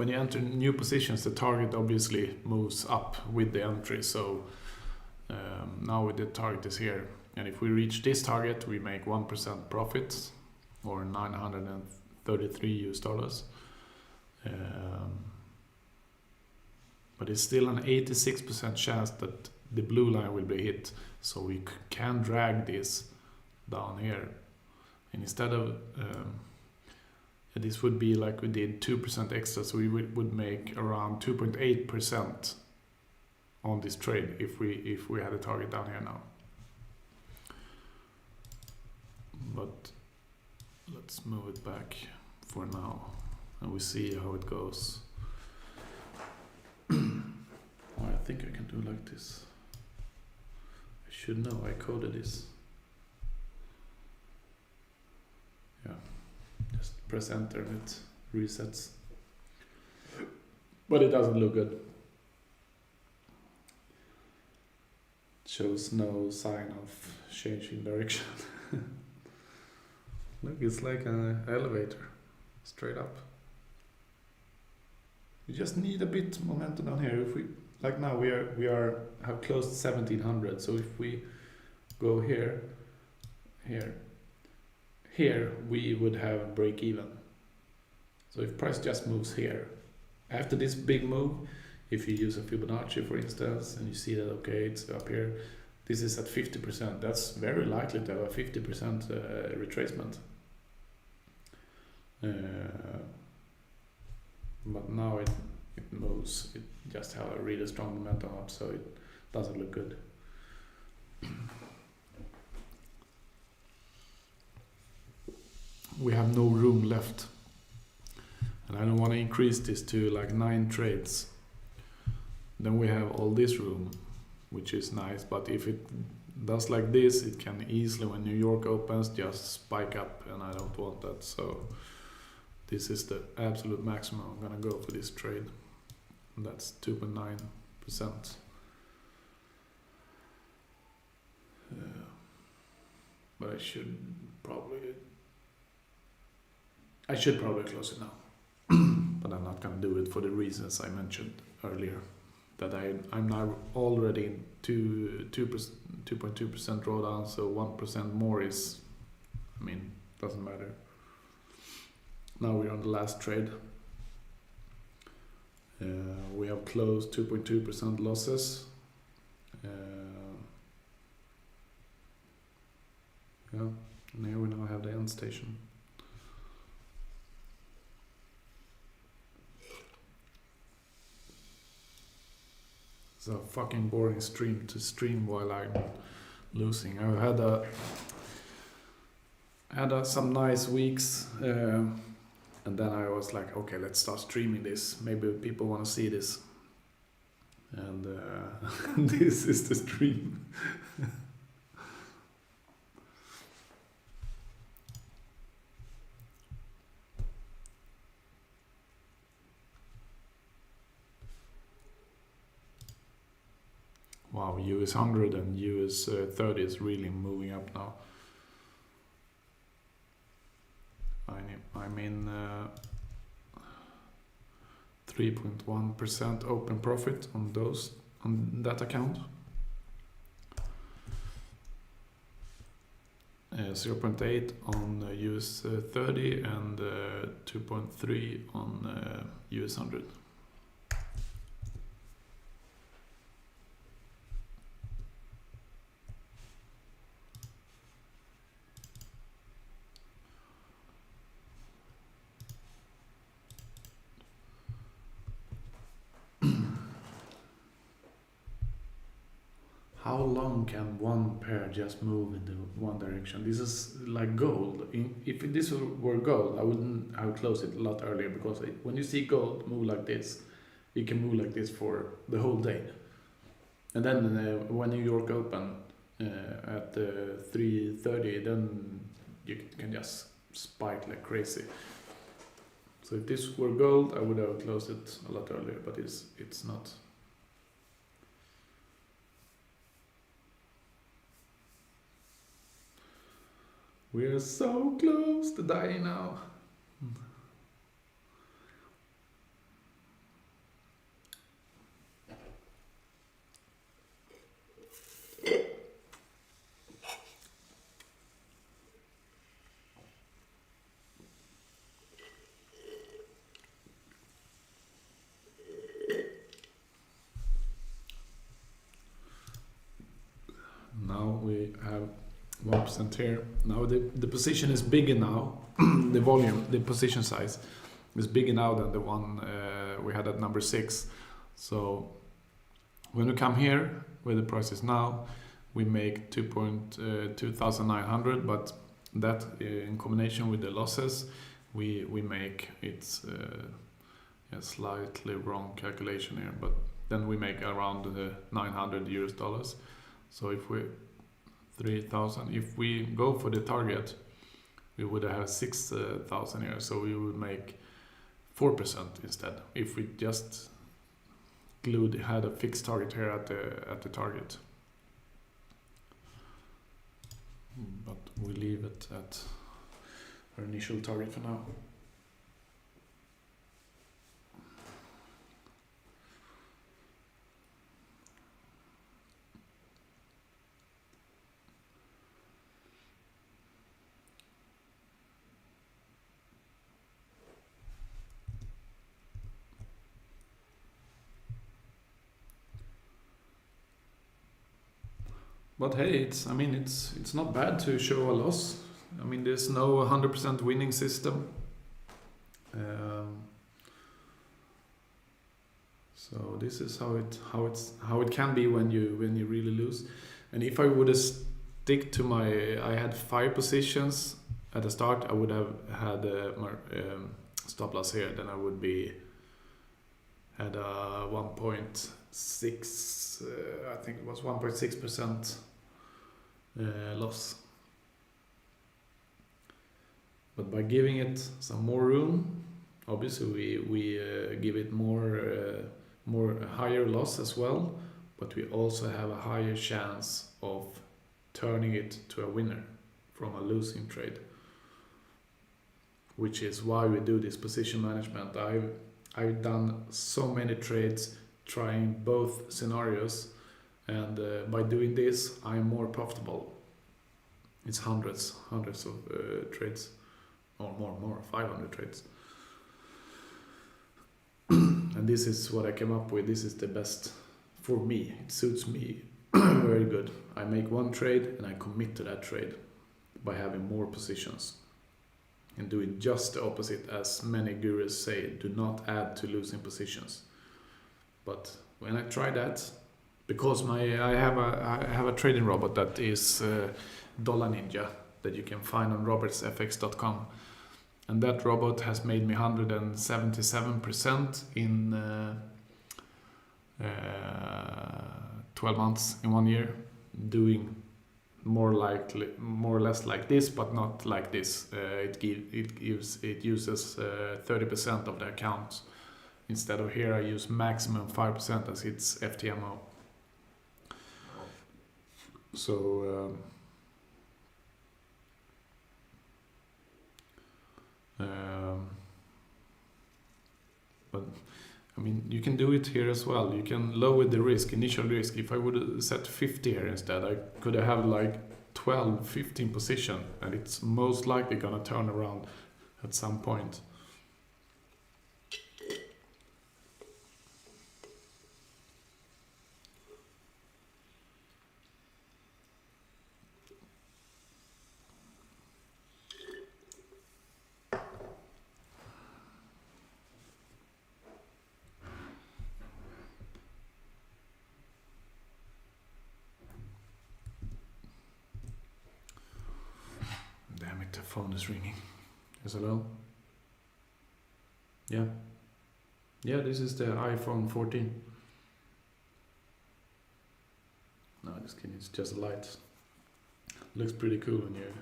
enter new positions, the target obviously moves up with the entry. So now the target is here, and if we reach this target, we make 1% profit, or $933. But it's still an 86% chance that the blue line will be hit, so we can drag this down here. And instead of this would be like we did 2% extra, so we would make around 2.8% on this trade if we had a target down here now. But let's move it back for now, and we see how it goes. Oh, I think I can do like this. I should know, I coded this. Yeah, just press enter and it resets. But it doesn't look good. It shows no sign of changing direction. Look, it's like an elevator, straight up. You just need a bit momentum down here. If we, like now, we have closed 1700. So if we go here, we would have break even. So if price just moves here, after this big move, if you use a Fibonacci, for instance, and you see that okay, it's up here, this is at 50%. That's very likely to have a 50% retracement. But now it moves. It just has a really strong momentum up, so it doesn't look good. We have no room left, and I don't want to increase this to like 9 trades. Then we have all this room, which is nice, but if it does like this, it can easily, when New York opens, just spike up, and I don't want that. So this is the absolute maximum I'm gonna go for this trade. And that's 2.9%. But I should probably close it now. But I'm not gonna do it for the reasons I mentioned earlier. That I'm now already in 2.2% drawdown, so 1% more is, doesn't matter. Now we're on the last trade. We have closed 2.2% losses. And here we now have the end station. It's a fucking boring stream to stream while I'm losing. I had some nice weeks, and then I was like, okay, let's start streaming this. Maybe people want to see this. And this is the stream. Wow, US 100 and US 30 is really moving up now. I'm in 3.1% open profit on that account. 0.8 on US 30 and 2.3 on US 100. How long can one pair just move in the one direction? This is like gold. If this were gold, I would close it a lot earlier, because when you see gold move like this, it can move like this for the whole day. And then when New York open at 3:30, then you can just spike like crazy. So if this were gold, I would have closed it a lot earlier, but it's not. We're so close to dying now. Now we have 1% here. Now the position is bigger now. The volume, the position size is bigger now than the one we had at number 6. So when we come here, where the price is now, we make 2,900, but that in combination with the losses, we make it's a slightly wrong calculation here, but then we make around $900. So if we 3,000. If we go for the target, we would have 6,000 here. So we would make 4% instead. If we just had a fixed target here at the target. But we leave it at our initial target for now. But hey, it's not bad to show a loss. There's no 100% winning system. So this is how it can be when you really lose. And if I would have stick to I had 5 positions at the start, I would have had my stop loss here. Then I would had a 1.6. I think it was 1.6% loss. But by giving it some more room, obviously we give it more higher loss as well, but we also have a higher chance of turning it to a winner from a losing trade, which is why we do this position management. I've done so many trades trying both scenarios, and by doing this I'm more profitable. It's hundreds of trades, or more 500 trades. And this is what I came up with. This is the best for me. It suits me very good. I make one trade and I commit to that trade by having more positions, and doing just the opposite as many gurus say: do not add to losing positions. But when I try that, because I have a trading robot that is Dollar Ninja that you can find on robertsfx.com, and that robot has made me 177% in 12 months, in 1 year, doing more or less like this, but not like this. It uses 30% of the account. Instead of here, I use maximum 5% as it's FTMO. So but I mean, you can do it here as well. You can lower the risk, initial risk. If I would have set 50 here instead, I could have like 12, 15 position, and it's most likely gonna turn around at some point. Damn it, the phone is ringing. Yes, hello? Yeah. Yeah, this is the iPhone 14. No, just kidding, it's just a light. Looks pretty cool when you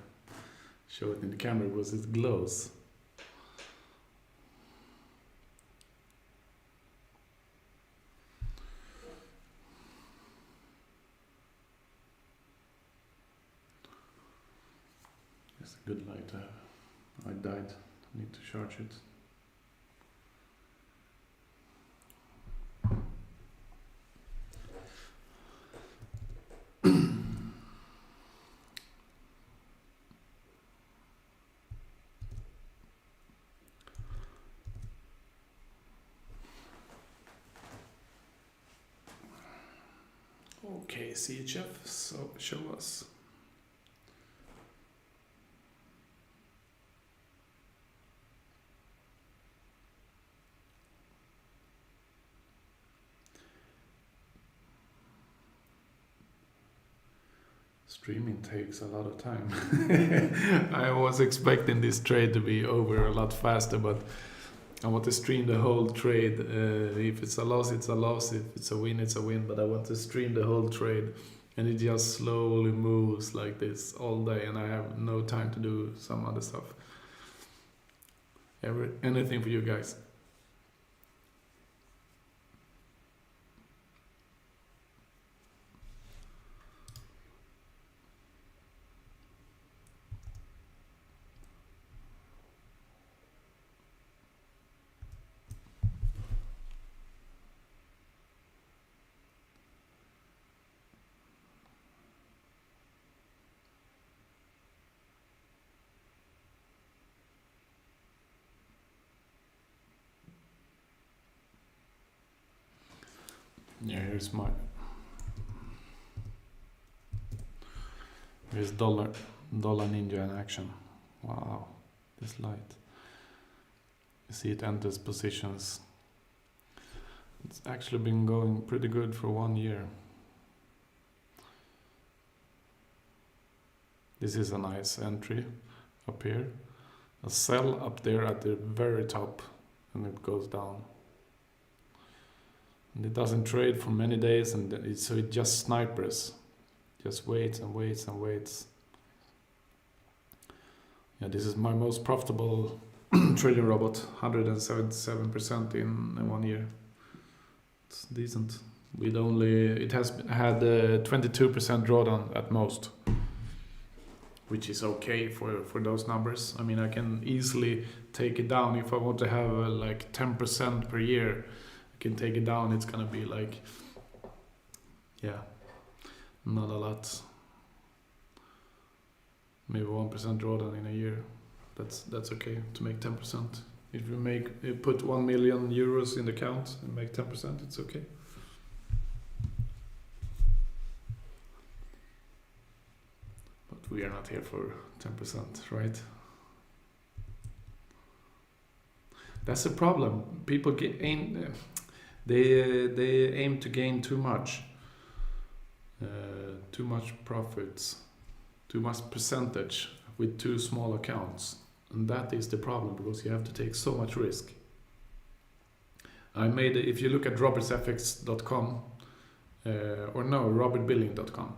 show it in the camera because it glows. It's a good light to have. I died. I need to charge it. Okay, CHF, so show us. Streaming takes a lot of time. I was expecting this trade to be over a lot faster, but I want to stream the whole trade. If it's a loss, it's a loss. If it's a win, it's a win. But I want to stream the whole trade, and it just slowly moves like this all day, and I have no time to do some other stuff. Anything for you guys. Yeah, here's dollar ninja in action. Wow, this light. You see it enters positions. It's actually been going pretty good for 1 year. This is a nice entry up here. A sell up there at the very top, and it goes down. And it doesn't trade for many days, and so it just snipers. Just waits and waits and waits. Yeah, this is my most profitable trading robot, 177% in 1 year. It's decent. It has had 22% drawdown at most, which is okay for those numbers. I mean, I can easily take it down if I want to have like 10% per year. I can take it down. It's gonna be like, yeah, not a lot. Maybe 1% drawdown in a year. That's okay to make 10%. If you put 1 million euros in the account and make 10%, it's okay. But we are not here for 10%, right? That's the problem. People they aim to gain too much profits, too much percentage with too small accounts, and that is the problem because you have to take so much risk. If you look at robertsfx.com robertbilling.com,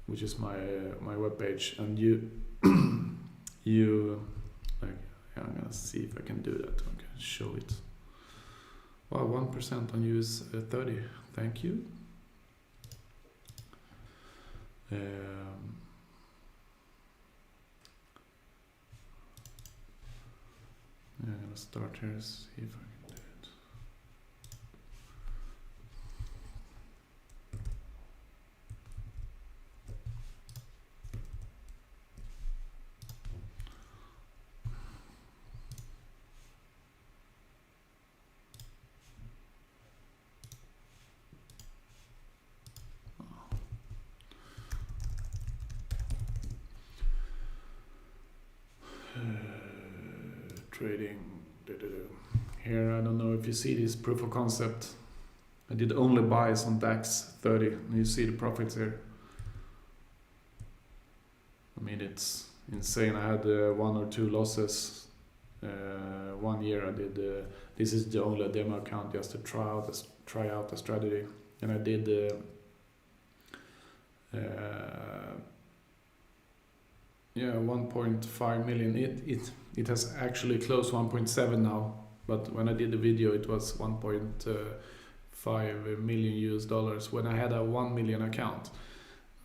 which is my webpage, and I'm gonna see if I can do that. I can show it. Wow, 1% on US 30. Thank you. I'm gonna start here, see if I can do it. Trading. Here, I don't know if you see this proof of concept. I did only buys on DAX 30, and you see the profits here. I mean, it's insane. I had 1 or 2 losses. 1 year I did. This is the only demo account just to try out the strategy, and I did. 1.5 million. It has actually closed 1.7 now, but when I did the video it was 1.5 million US dollars when I had a 1 million account.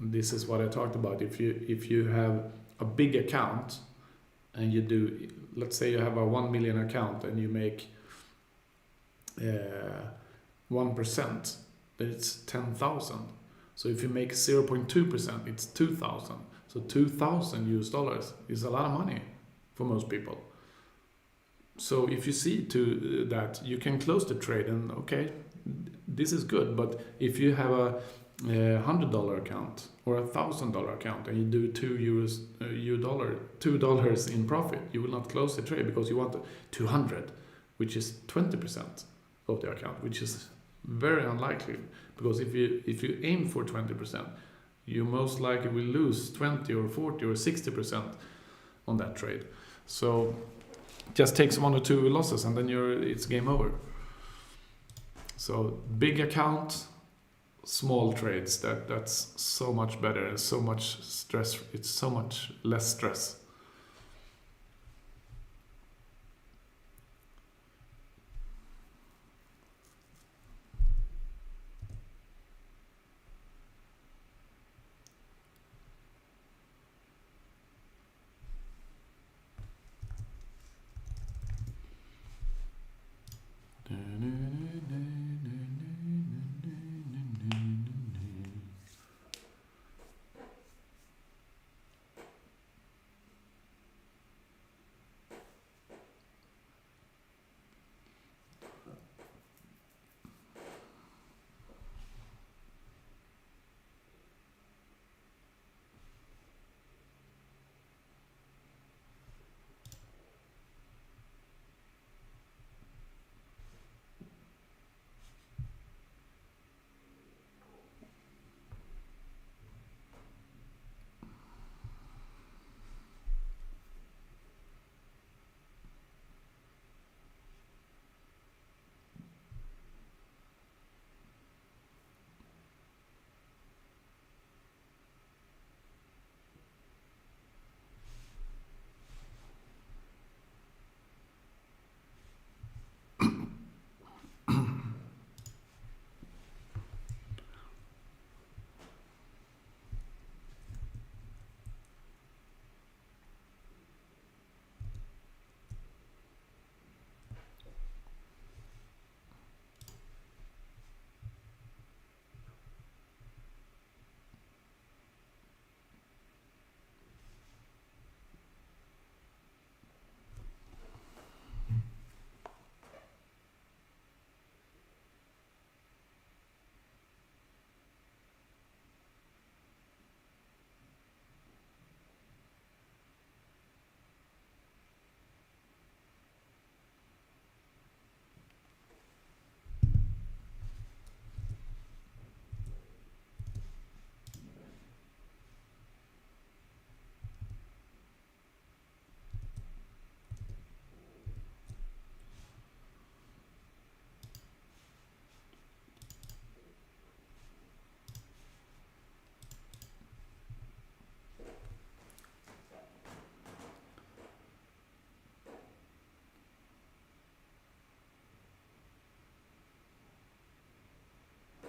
And this is what I talked about. If you have a big account and you do, let's say you have a 1 million account and you make 1%, then it's 10,000. So if you make 0.2%, it's 2,000. So 2,000 US dollars is a lot of money for most people. So if you see to that, you can close the trade and okay, this is good. But if you have a $100 account or $1,000 account and you do $2 in profit, you will not close the trade because you want 200, which is 20% of the account, which is very unlikely. Because if you aim for 20%, you most likely will lose 20 or 40 or 60% on that trade. So just takes 1 or 2 losses and then it's game over. So big account, small trades, that's so much better and so much stress. It's so much less stress.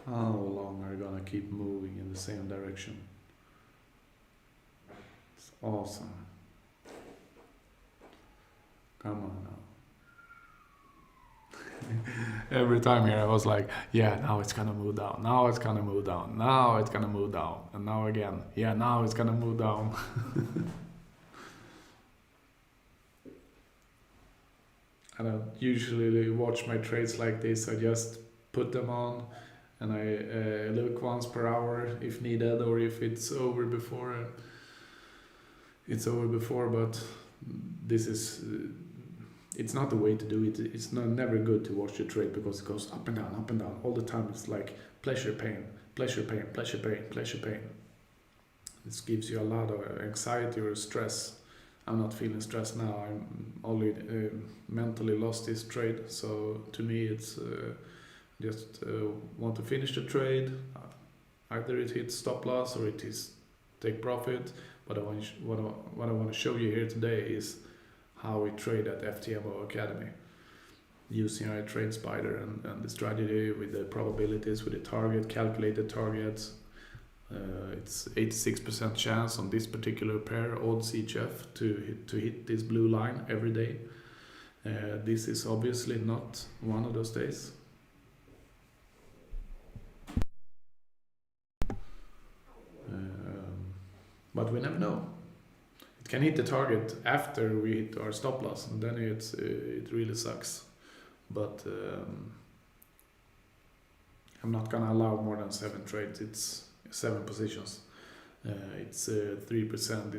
How long are you gonna keep moving in the same direction? It's awesome. Come on now. Every time here I was like, yeah, now it's gonna move down, now it's gonna move down, now it's gonna move down, and now again, yeah, now it's gonna move down. I don't usually watch my trades like this. I just put them on and I look once per hour if needed, or if it's over before. It's over before, but this is it's not the way to do it. It's never good to watch the trade because it goes up and down all the time. It's like pleasure, pain, pleasure, pain, pleasure, pain, pleasure, pain. This gives you a lot of anxiety or stress. I'm not feeling stressed now. I'm already mentally lost this trade. So to me, it's just want to finish the trade. Either it hits stop loss or it is take profit. But what I want to show you here today is how we trade at FTMO Academy, using our trade spider and the strategy with the probabilities, with the target, calculated targets. It's 86% chance on this particular pair, odds HF, to hit this blue line every day. This is obviously not one of those days. But we never know. It can hit the target after we hit our stop loss, and then it really sucks. But I'm not gonna allow more than 7 trades. It's 7 positions. It's 3%.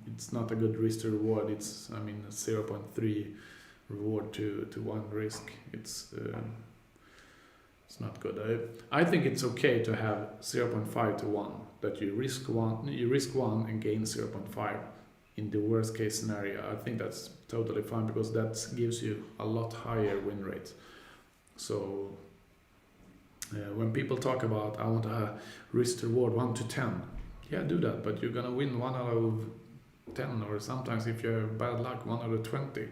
It's not a good risk to reward. It's 0.3 reward to 1 risk. It's not good. I think it's okay to have 0.5 to 1. That you risk one and gain 0.5 in the worst case scenario. I think that's totally fine because that gives you a lot higher win rate. So when people talk about I want a risk to reward 1 to 10, yeah, do that, but you're gonna win 1 out of 10, or sometimes if you have bad luck 1 out of 20.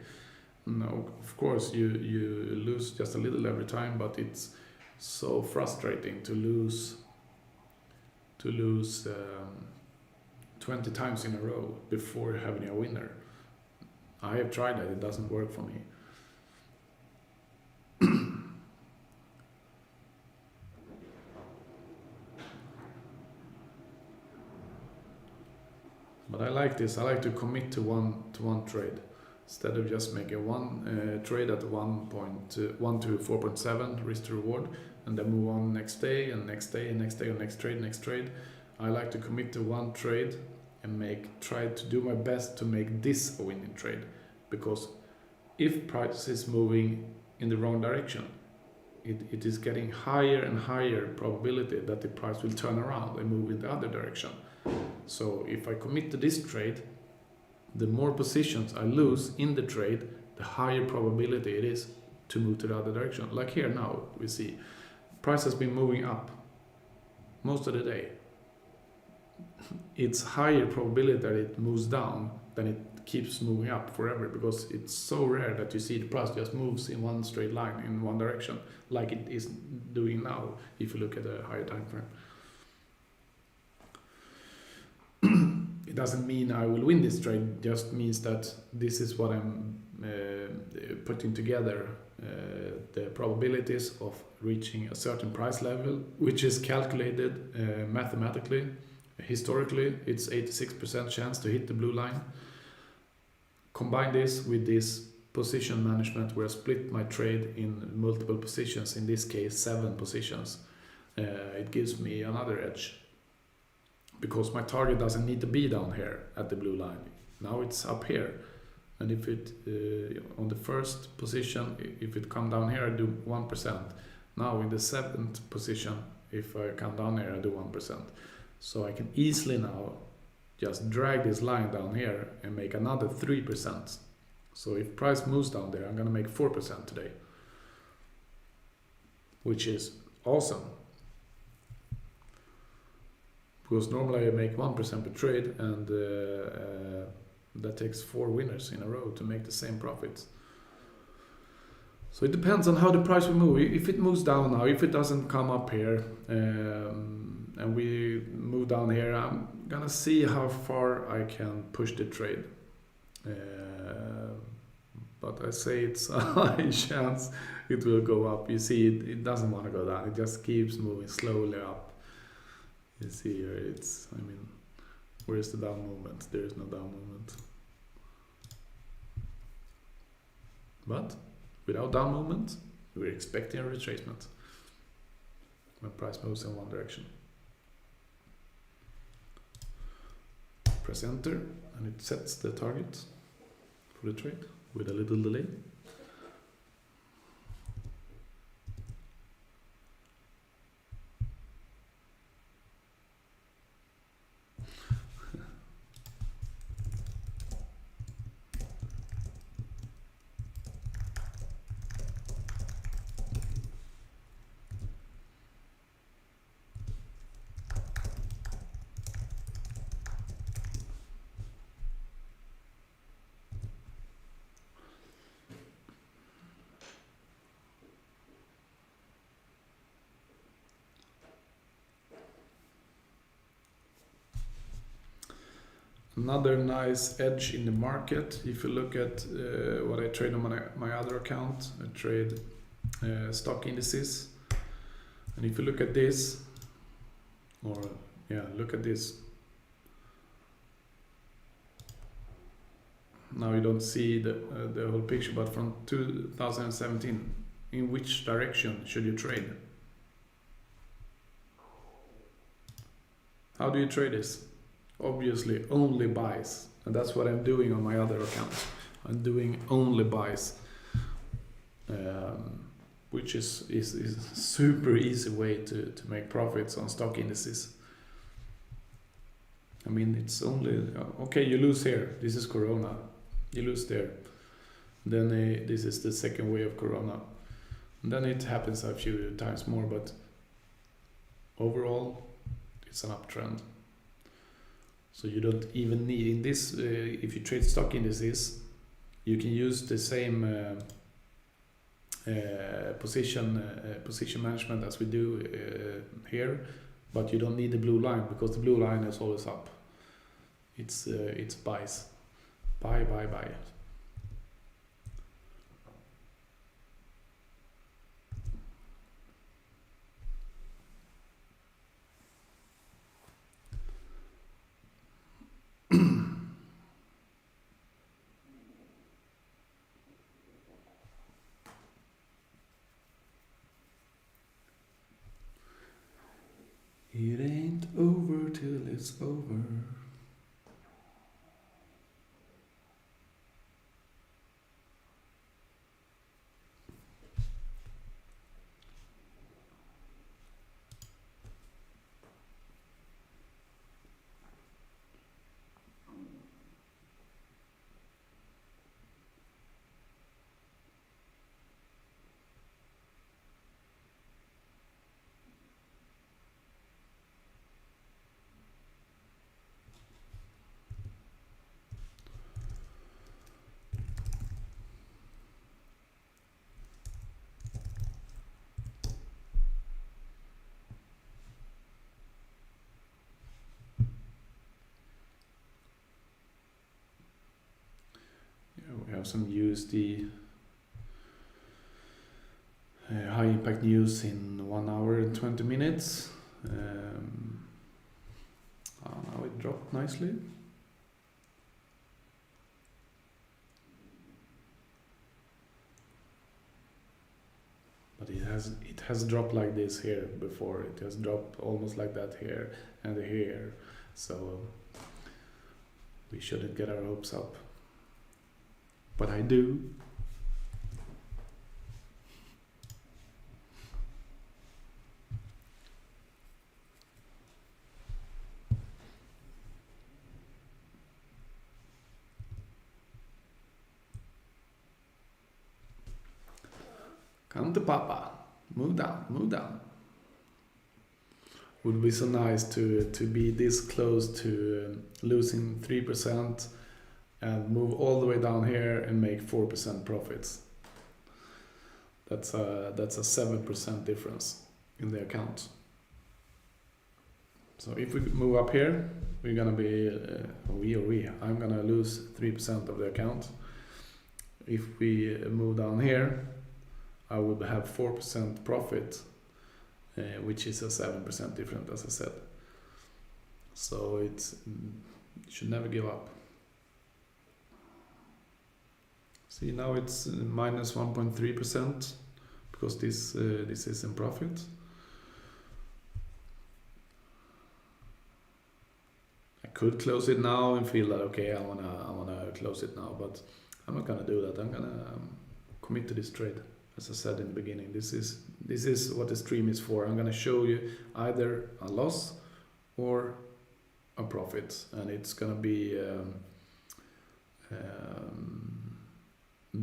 No, of course you lose just a little every time, but it's so frustrating to lose 20 times in a row before having a winner. I have tried that, it doesn't work for me. But I like this. I like to commit to one trade instead of just making one trade at 1 to 4.7 risk to reward and then move on next day and next day and next day and next trade. I like to commit to one trade and try to do my best to make this a winning trade, because if price is moving in the wrong direction, it is getting higher and higher probability that the price will turn around and move in the other direction. So if I commit to this trade, the more positions I lose in the trade, the higher probability it is to move to the other direction. Like here now, we see price has been moving up most of the day. It's higher probability that it moves down than it keeps moving up forever, because it's so rare that you see the price just moves in one straight line in one direction like it is doing now if you look at a higher time frame. It doesn't mean I will win this trade, it just means that this is what I'm putting together, the probabilities of reaching a certain price level, which is calculated mathematically. Historically, it's 86% chance to hit the blue line. Combine this with this position management where I split my trade in multiple positions, in this case 7 positions. It gives me another edge, because my target doesn't need to be down here at the blue line. Now it's up here, and if it on the first position, if it come down here, I do 1%. Now in the 7th position, if I come down here, I do 1%. So I can easily now just drag this line down here and make another 3%. So if price moves down there, I'm gonna make 4% today, which is awesome. Because normally I make 1% per trade, and that takes 4 winners in a row to make the same profits. So it depends on how the price will move. If it moves down now, if it doesn't come up here, and we move down here, I'm gonna see how far I can push the trade. But I say it's a high chance it will go up. You see, it doesn't want to go down. It just keeps moving slowly up. You see here, I mean, where is the down movement? There is no down movement. But without down movement, we're expecting a retracement when price moves in one direction. Press enter and it sets the target for the trade with a little delay. Another nice edge in the market. If you look at what I trade on my other account, I trade stock indices. And if you look at this, look at this. Now you don't see the whole picture, but from 2017, in which direction should you trade? How do you trade this? Obviously only buys, and that's what I'm doing on my other account. I'm doing only buys, which is a super easy way to make profits on stock indices. I mean, it's only okay, you lose here, this is Corona, you lose there, then this is the second wave of Corona, and then it happens a few times more, but overall it's an uptrend. So you don't even need, in this, if you trade stock indices, you can use the same position management as we do here, but you don't need the blue line, because the blue line is always up. It's buys, buy. It ain't over till it's over. We have some USD high impact news in 1 hour and 20 minutes. Now it dropped nicely. But it has dropped like this here before. It has dropped almost like that here and here. So we shouldn't get our hopes up. But I do. Come to Papa. Move down, move down. Would be so nice to be this close to losing 3% and move all the way down here and make 4% profits. That's a 7% difference in the account. So if we move up here, we're gonna be I'm gonna lose 3% of the account. If we move down here, I will have 4% profit, which is a 7% difference, as I said. So you should never give up. See, now it's minus 1.3% because this is in profit. I could close it now and feel that okay, I wanna close it now, but I'm not gonna do that. I'm gonna commit to this trade. As I said in the beginning, this is what the stream is for. I'm gonna show you either a loss or a profit, and it's gonna be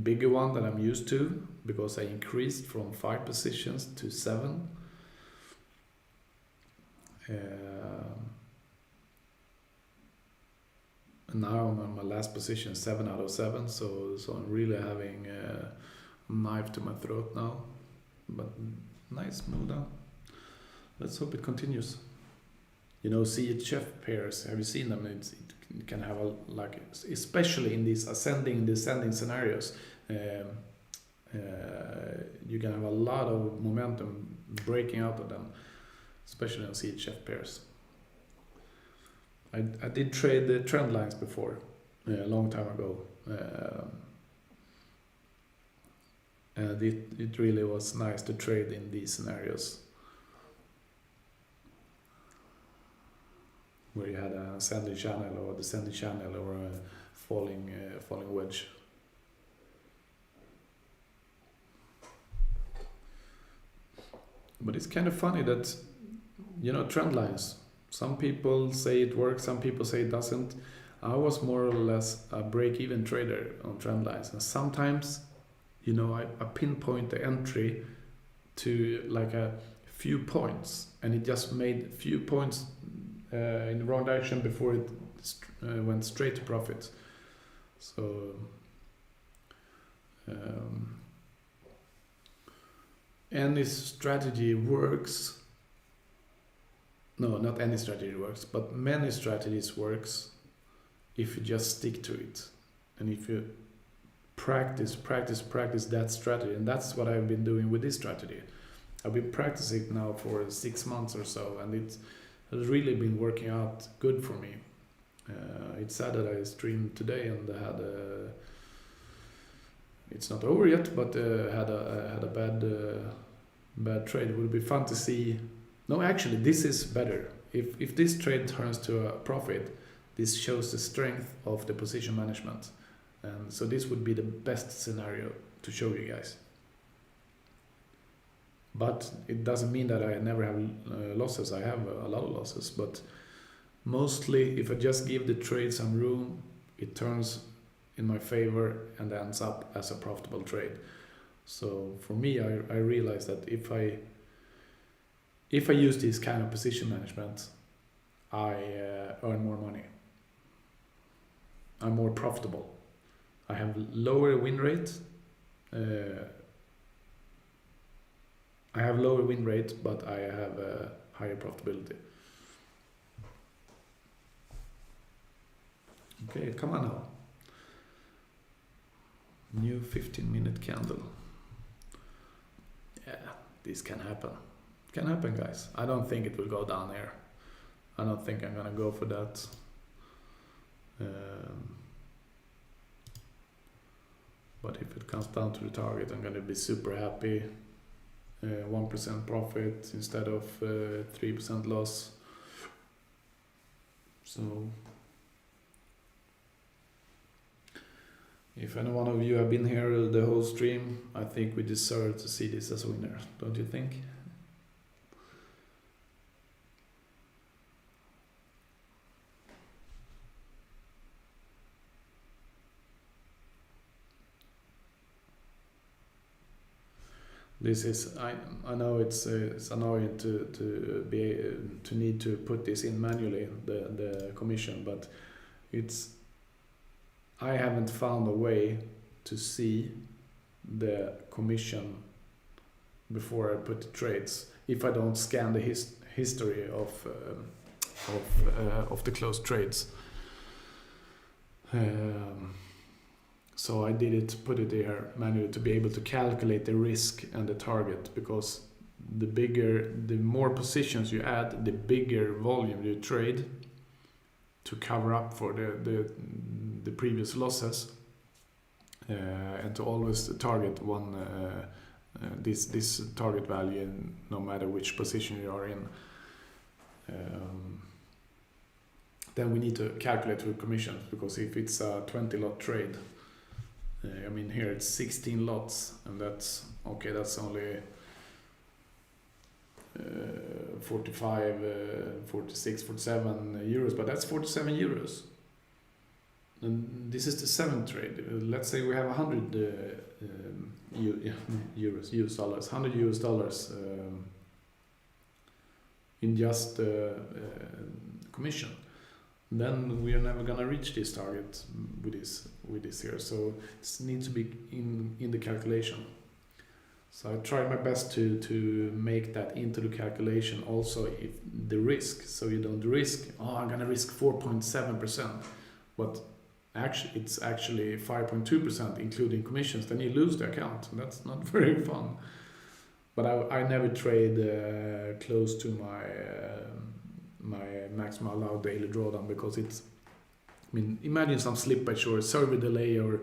bigger one than I'm used to because I increased from 5 positions to 7. And now I'm on my last position, 7 out of 7. So I'm really having a knife to my throat now. But nice move down. Let's hope it continues. You know, CHF pairs. Have you seen them? It can have especially in these ascending and descending scenarios. You can have a lot of momentum breaking out of them, especially on CHF pairs. I did trade the trend lines before, a long time ago, and it really was nice to trade in these scenarios where you had a ascending channel or descending channel or a falling wedge. But it's kind of funny that, you know, trend lines. Some people say it works, some people say it doesn't. I was more or less a break-even trader on trend lines, and sometimes, you know, I pinpoint the entry to like a few points, and it just made a few points in the wrong direction before it went straight to profit. So any strategy works. No, not any strategy works, but many strategies works if you just stick to it. And if you practice that strategy. And that's what I've been doing with this strategy. I've been practicing now for 6 months or so, and it has really been working out good for me. It's sad that I streamed today and had it's not over yet, but had a bad trade. It would be fun to see. No, actually, this is better. If this trade turns to a profit, this shows the strength of the position management. And so this would be the best scenario to show you guys. But it doesn't mean that I never have losses. I have a lot of losses, but mostly if I just give the trade some room, it turns in my favor and ends up as a profitable trade. So for me, I realize that if I use this kind of position management, I earn more money. I'm more profitable. I have lower win rate. But I have a higher profitability. Okay, come on now. New 15-minute candle. Yeah, this can happen. Can happen, guys. I don't think it will go down here. I don't think I'm gonna go for that. But if it comes down to the target, I'm gonna be super happy. 1% profit instead of 3% loss. So if any one of you have been here the whole stream, I think we deserve to see this as a winner, don't you think? This is I know it's annoying to need to put this in manually, the commission, but I haven't found a way to see the commission before I put the trades. If I don't scan the history of the closed trades. So I did it, put it there manually to be able to calculate the risk and the target, because the more positions you add, the bigger volume you trade to cover up for the previous losses, and to always target this target value, no matter which position you are in. Then we need to calculate with commissions, because if it's a 20 lot trade, I mean here it's 16 lots, and that's only 45, 46, 47 euros, but that's 47 euros. And this is the seventh trade. Let's say we have 100 euros, US dollars, 100 US dollars in just commission. Then we are never gonna reach this target with this here. So it needs to be in the calculation. So I try my best to make that into the calculation. Also, if the risk, so you don't risk. Oh, I'm gonna risk 4.7%, but actually it's actually 5.2% including commissions. Then you lose the account. That's not very fun. But I never trade close to my maximum allowed daily drawdown, because it's, I mean, imagine some slippage or server delay, or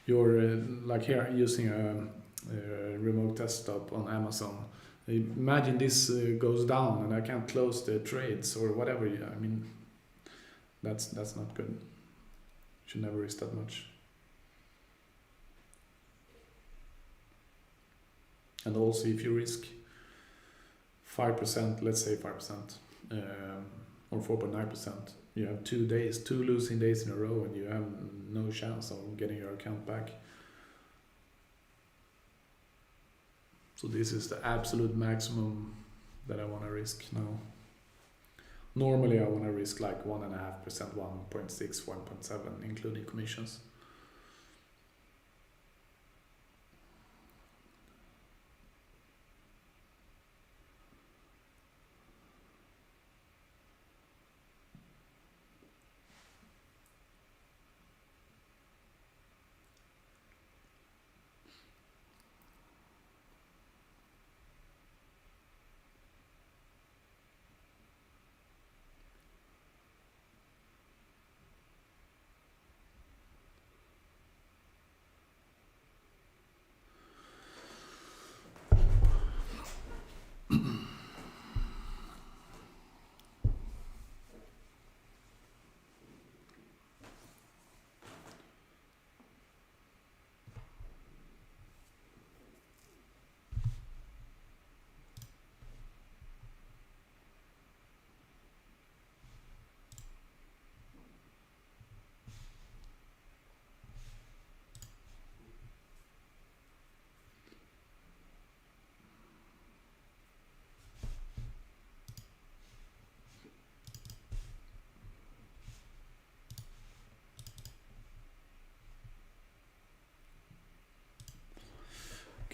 you're like here using a remote desktop on Amazon. Imagine this goes down and I can't close the trades or whatever. I mean, that's not good. You should never risk that much. And also, if you risk 5%, let's say 5%, or 4.9%, you have 2 losing days in a row, and you have no chance of getting your account back. So this is the absolute maximum that I want to risk now. Normally I want to risk like 1.5%, 1.6, 1.7, including commissions.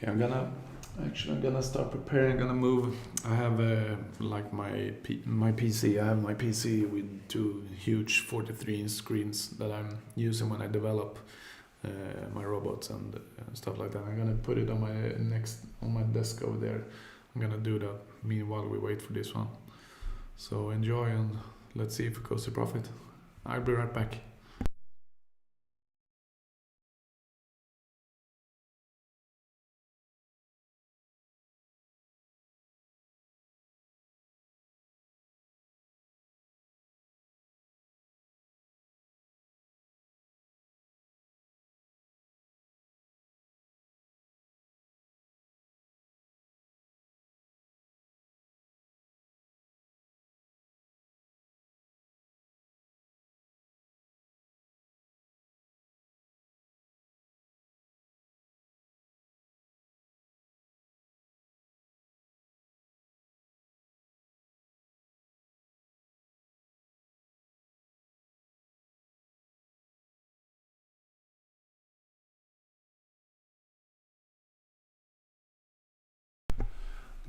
Okay, I'm gonna start preparing. I'm gonna move. I have like my PC. I have my PC with 2 huge 43-inch screens that I'm using when I develop my robots and stuff like that. I'm gonna put it on my desk over there. I'm gonna do that. Meanwhile, we wait for this one. So enjoy, and let's see if it goes to profit. I'll be right back.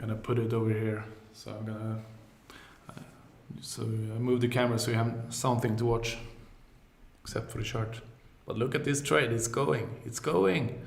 gonna put it over here. So I'm gonna so I move the camera so you have something to watch, except for the chart. But look at this trade, it's going, it's going.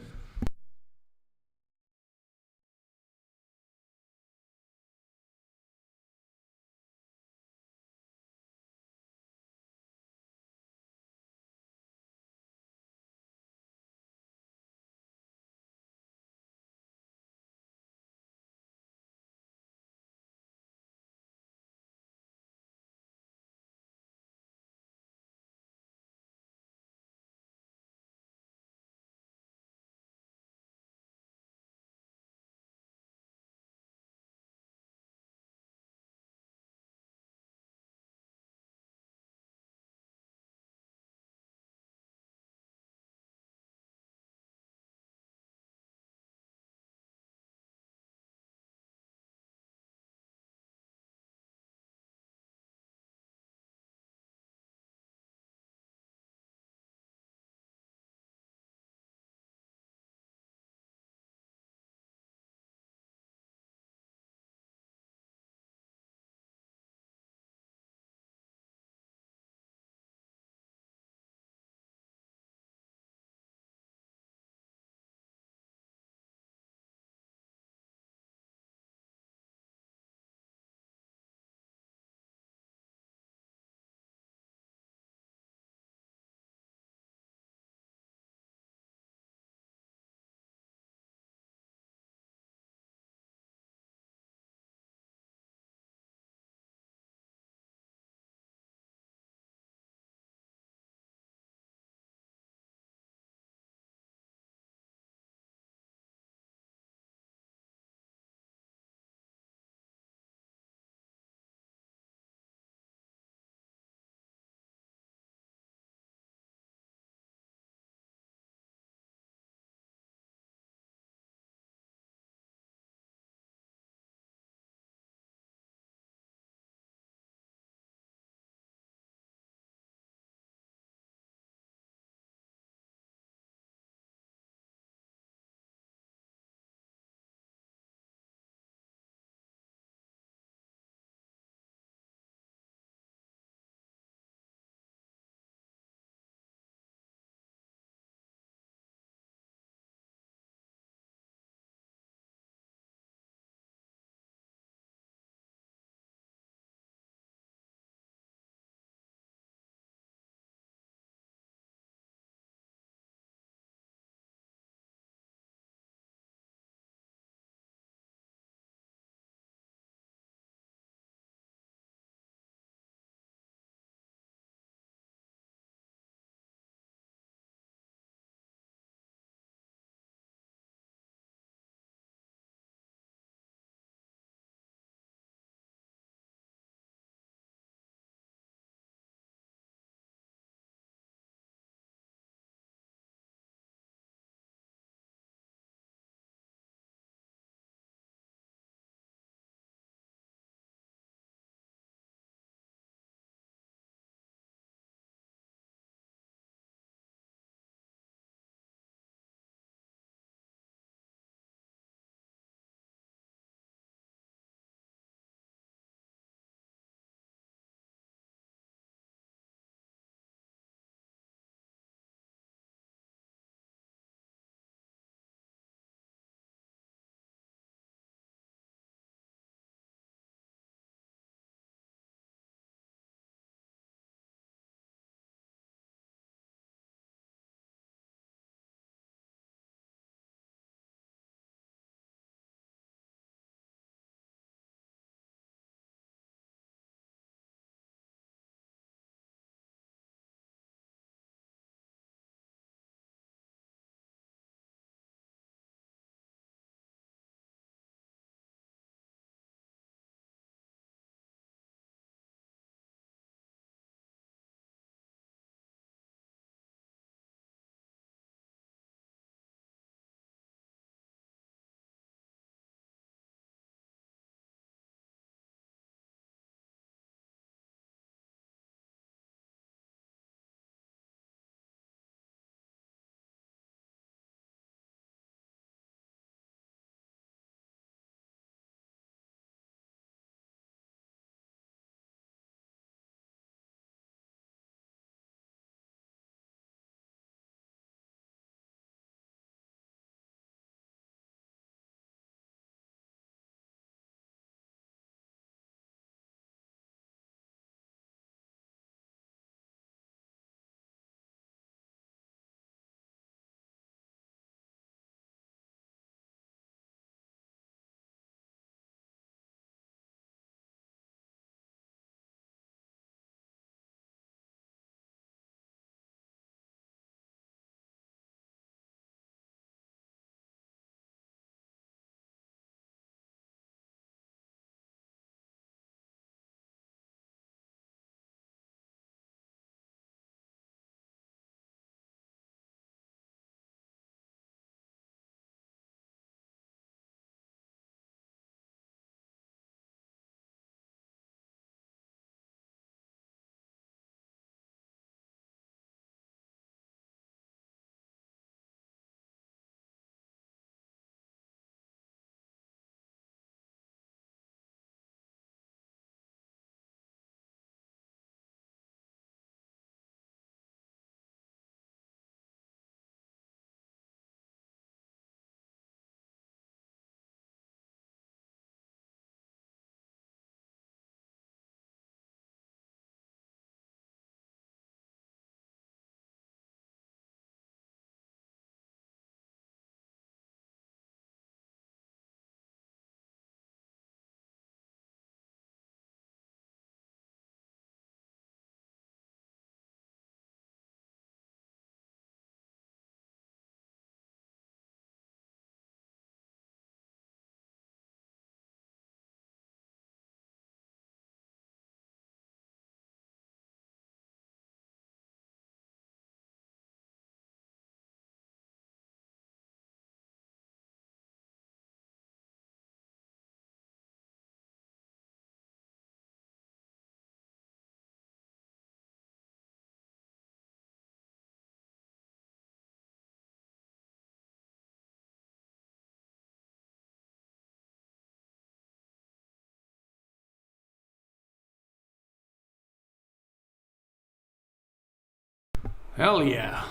Hell yeah.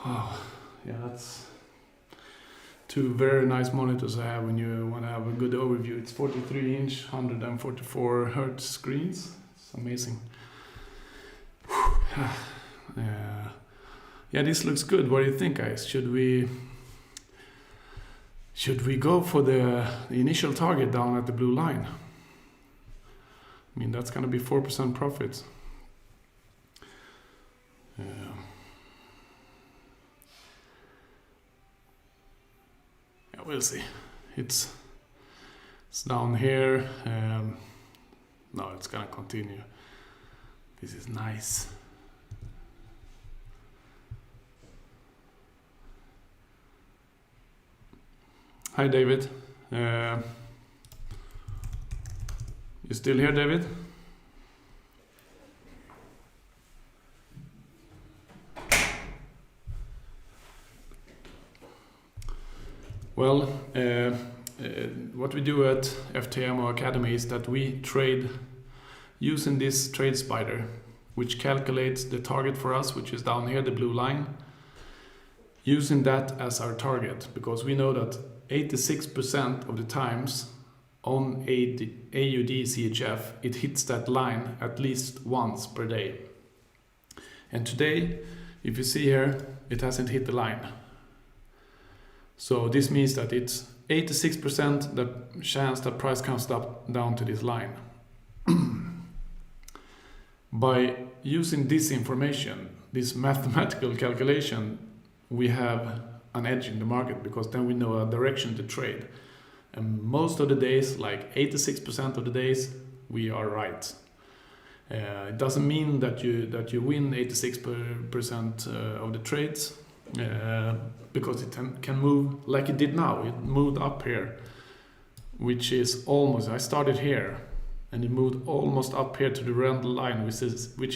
Oh, yeah, that's two very nice monitors I have when you want to have a good overview. It's 43-inch, 144 hertz screens. It's amazing. Yeah, this looks good. What do you think, guys? Should we go for the initial target down at the blue line? I mean, that's going to be 4% profit. Yeah, we'll see. It's down here. No, it's going to continue. This is nice. Hi, David. You still here, David? Well, what we do at FTMO Academy is that we trade using this trade spider, which calculates the target for us, which is down here, the blue line, using that as our target, because we know that 86% of the times on AUD CHF, it hits that line at least once per day. And today, if you see here, it hasn't hit the line. So this means that it's 86% the chance that price comes down to this line. By using this information, this mathematical calculation, we have an edge in the market, because then we know a direction to trade. And most of the days, like 86% of the days, we are right. It doesn't mean that you win 86% of the trades, because it can move like it did now. It moved up here, which is almost, I started here, and it moved almost up here to the red line, which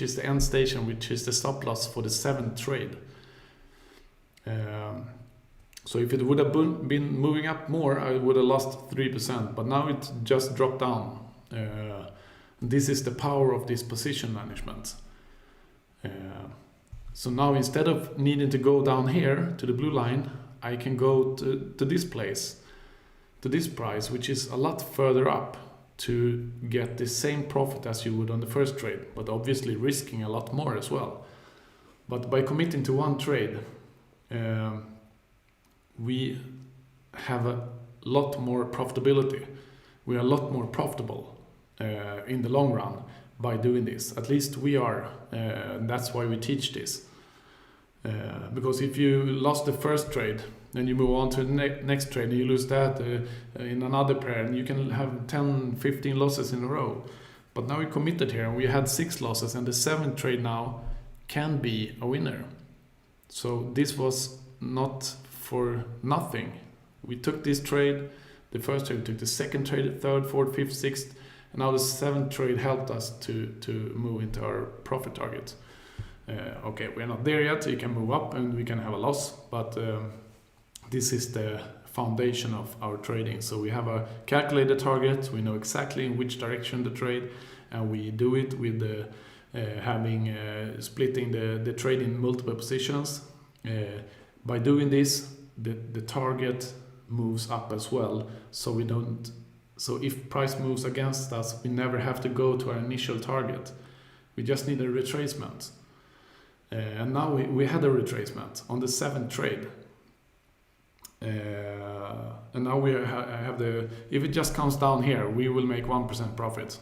is the end station, which is the stop loss for the 7th trade. So if it would have been moving up more, I would have lost 3%, but now it just dropped down. This is the power of this position management. So now, instead of needing to go down here to the blue line, I can go to this place, to this price, which is a lot further up, to get the same profit as you would on the first trade, but obviously risking a lot more as well. But by committing to one trade, we have a lot more profitability. We are a lot more profitable in the long run by doing this. At least we are. That's why we teach this. Because if you lost the first trade, then you move on to the next trade, and you lose that in another pair, and you can have 10, 15 losses in a row. But now we committed here, and we had 6 losses, and the 7th trade now can be a winner. So this was not for nothing. We took this trade, the first trade, we took the second trade, the third, fourth, fifth, sixth, and now the 7th trade helped us to move into our profit target. Okay, we're not there yet. You can move up and we can have a loss, but this is the foundation of our trading. So we have a calculated target. We know exactly in which direction to trade, and we do it with the splitting the trade in multiple positions. By doing this, the target moves up as well. So we don't. So if price moves against us, we never have to go to our initial target. We just need a retracement. And now we had a retracement on the 7th trade. And now we have if it just comes down here, we will make 1% profit.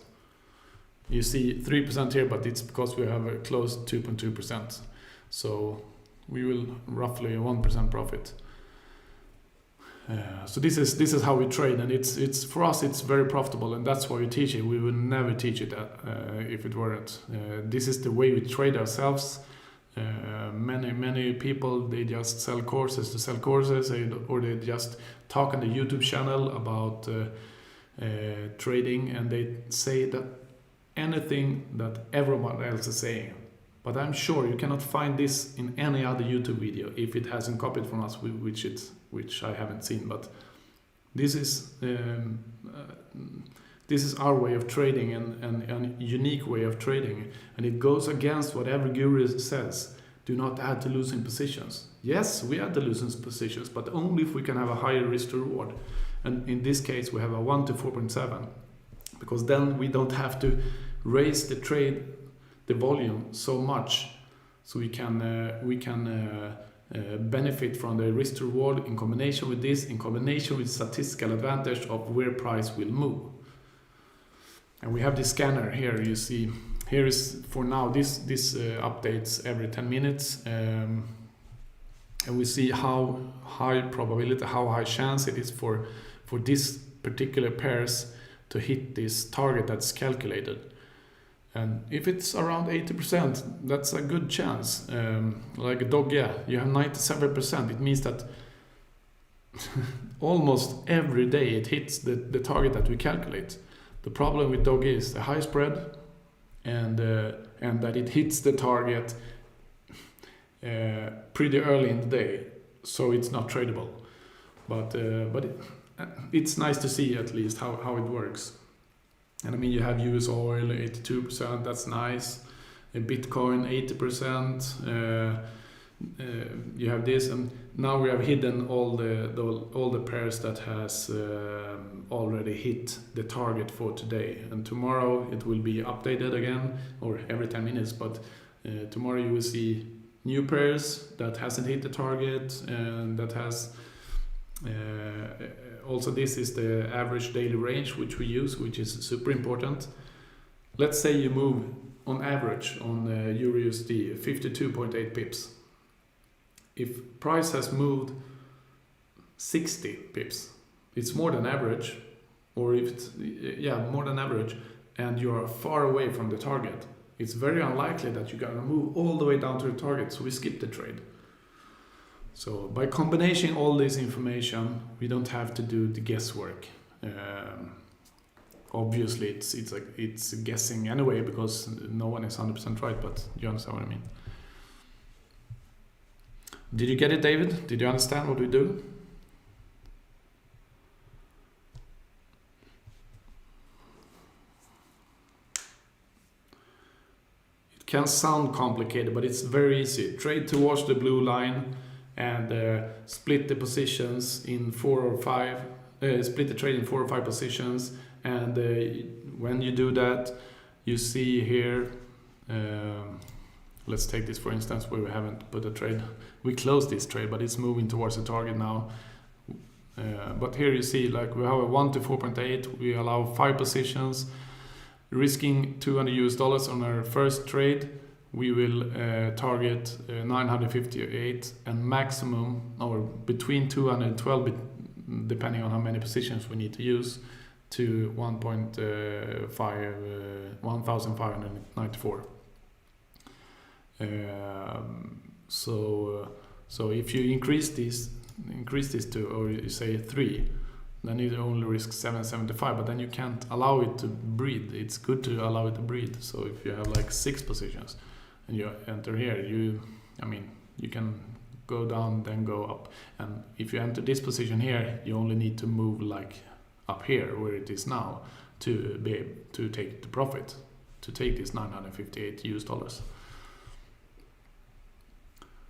You see 3% here, but it's because we have a close 2.2%. So we will roughly 1% profit. So this is how we trade, and it's for us it's very profitable, and that's why we teach it. We would never teach it if it weren't. This is the way we trade ourselves. Many people, they just sell courses to sell courses, or they just talk on the YouTube channel about trading, and they say that anything that everyone else is saying. But I'm sure you cannot find this in any other YouTube video if it hasn't copied from us, which I haven't seen. But this is this is our way of trading and a unique way of trading, and it goes against what every guru says. Do not add to losing positions. Yes, we add to losing positions, but only if we can have a higher risk to reward. And in this case, we have a 1 to 4.7, because then we don't have to raise the volume so much, so we can benefit from the risk to reward in combination with this, in combination with statistical advantage of where price will move. And we have this scanner here. You see, here is for now this updates every 10 minutes, and we see how high probability, how high chance it is for this particular pairs to hit this target that's calculated. And if it's around 80%, that's a good chance. Like a dog, yeah, you have 97%. It means that almost every day it hits the target that we calculate. The problem with dog is the high spread, and that it hits the target pretty early in the day, so it's not tradable. But it's nice to see at least how it works. And I mean, you have US oil 82%, that's nice. Bitcoin 80%. You have this, and now we have hidden all the pairs that has already hit the target for today. And tomorrow it will be updated again, or every 10 minutes. But tomorrow you will see new pairs that hasn't hit the target, and that has. Also, this is the average daily range which we use, which is super important. Let's say you move on average on EURUSD 52.8 pips. If price has moved 60 pips, it's more than average, or if it's more than average, and you are far away from the target, it's very unlikely that you're gonna move all the way down to the target, so we skip the trade. So by combining all this information, we don't have to do the guesswork. Obviously, it's guessing anyway, because no one is 100% right. But you understand what I mean. Did you get it, David? Did you understand what we do? It can sound complicated, but it's very easy. Trade towards the blue line. And split the positions in 4 or 5. Split the trade in 4 or 5 positions. And when you do that, you see here. Let's take this for instance, where we haven't put a trade. We closed this trade, but it's moving towards the target now. But here you see, like, we have a 1 to 4.8. We allow 5 positions, risking $200 on our first trade. We will target 958 and maximum, or between 212, depending on how many positions we need to use, to 1,594. So if you increase this to, or you say 3, then you only risk 775, but then you can't allow it to breathe. It's good to allow it to breathe. So if you have like 6 positions, and you enter here, you can go down, then go up. And if you enter this position here, you only need to move like up here where it is now to be able to take the profit, to take this $958.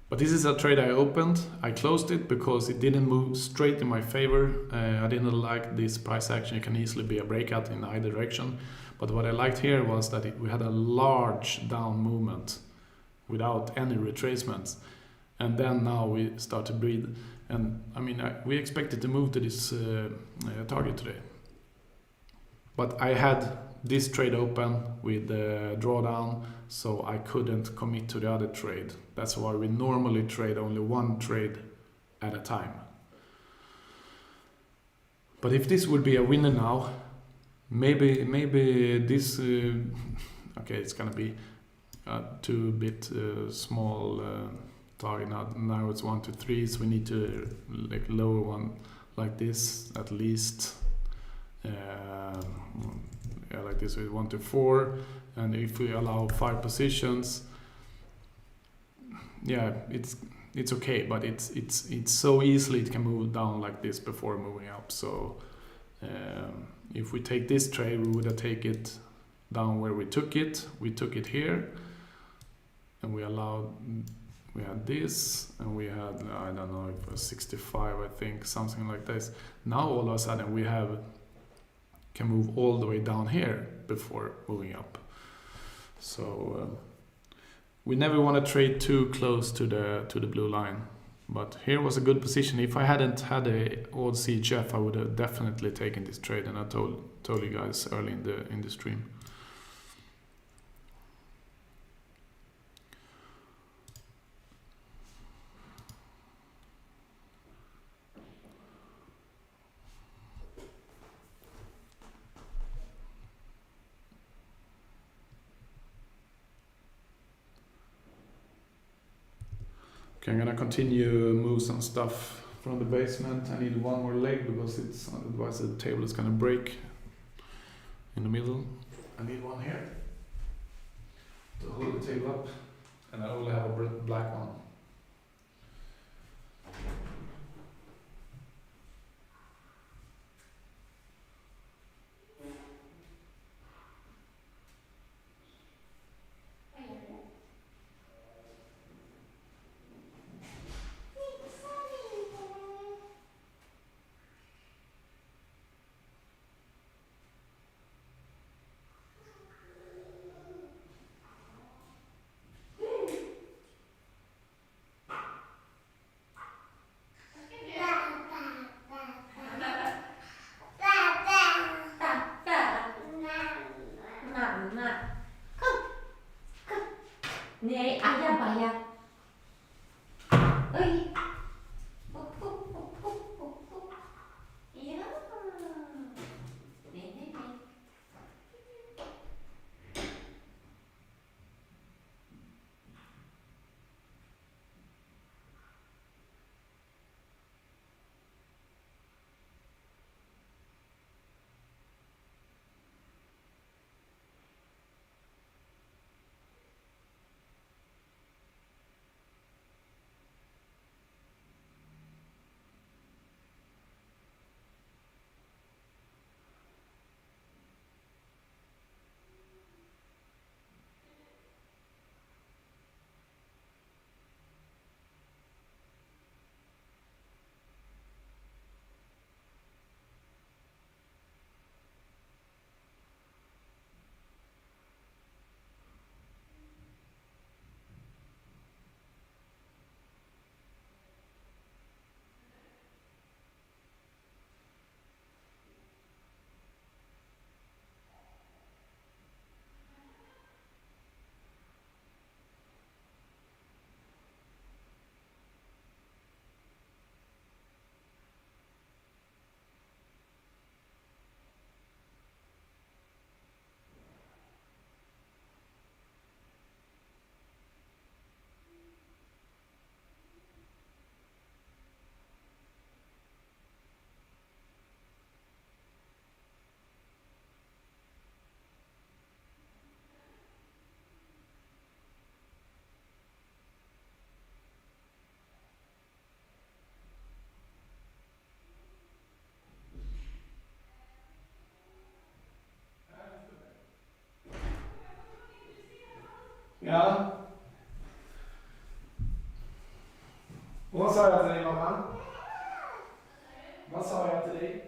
But this is a trade I opened. I closed it because it didn't move straight in my favor. I didn't like this price action. It can easily be a breakout in either direction. But what I liked here was that we had a large down movement without any retracements, and then now we start to breathe. And I mean, we expected to move to this target today, but I had this trade open with the drawdown, so I couldn't commit to the other trade. That's why we normally trade only one trade at a time. But if this would be a winner now, maybe this okay, it's gonna be a 2-bit small target. Now it's 1 to 3, so we need to like lower one like this at least. Like this with 1 to 4, and if we allow 5 positions, it's okay, but it's so easily it can move down like this before moving up. So if we take this trade, we would have taken it down where we took it. We took it here, and we allowed, we had this, and we had, I don't know, it was 65, I think, something like this. Now all of a sudden we can move all the way down here before moving up. So we never want to trade too close to the blue line. But here was a good position. If I hadn't had a old CHF, I would have definitely taken this trade, and I told you guys early in the stream. Okay, I'm gonna continue move some stuff from the basement. I need one more leg because otherwise the table is gonna break in the middle. I need one here to hold the table up, and I only have a black one. Nee, ayah bayar. Oi. Iya. Nih. Ja. Vad sa jag till dig, mamma? Vad sa jag till dig?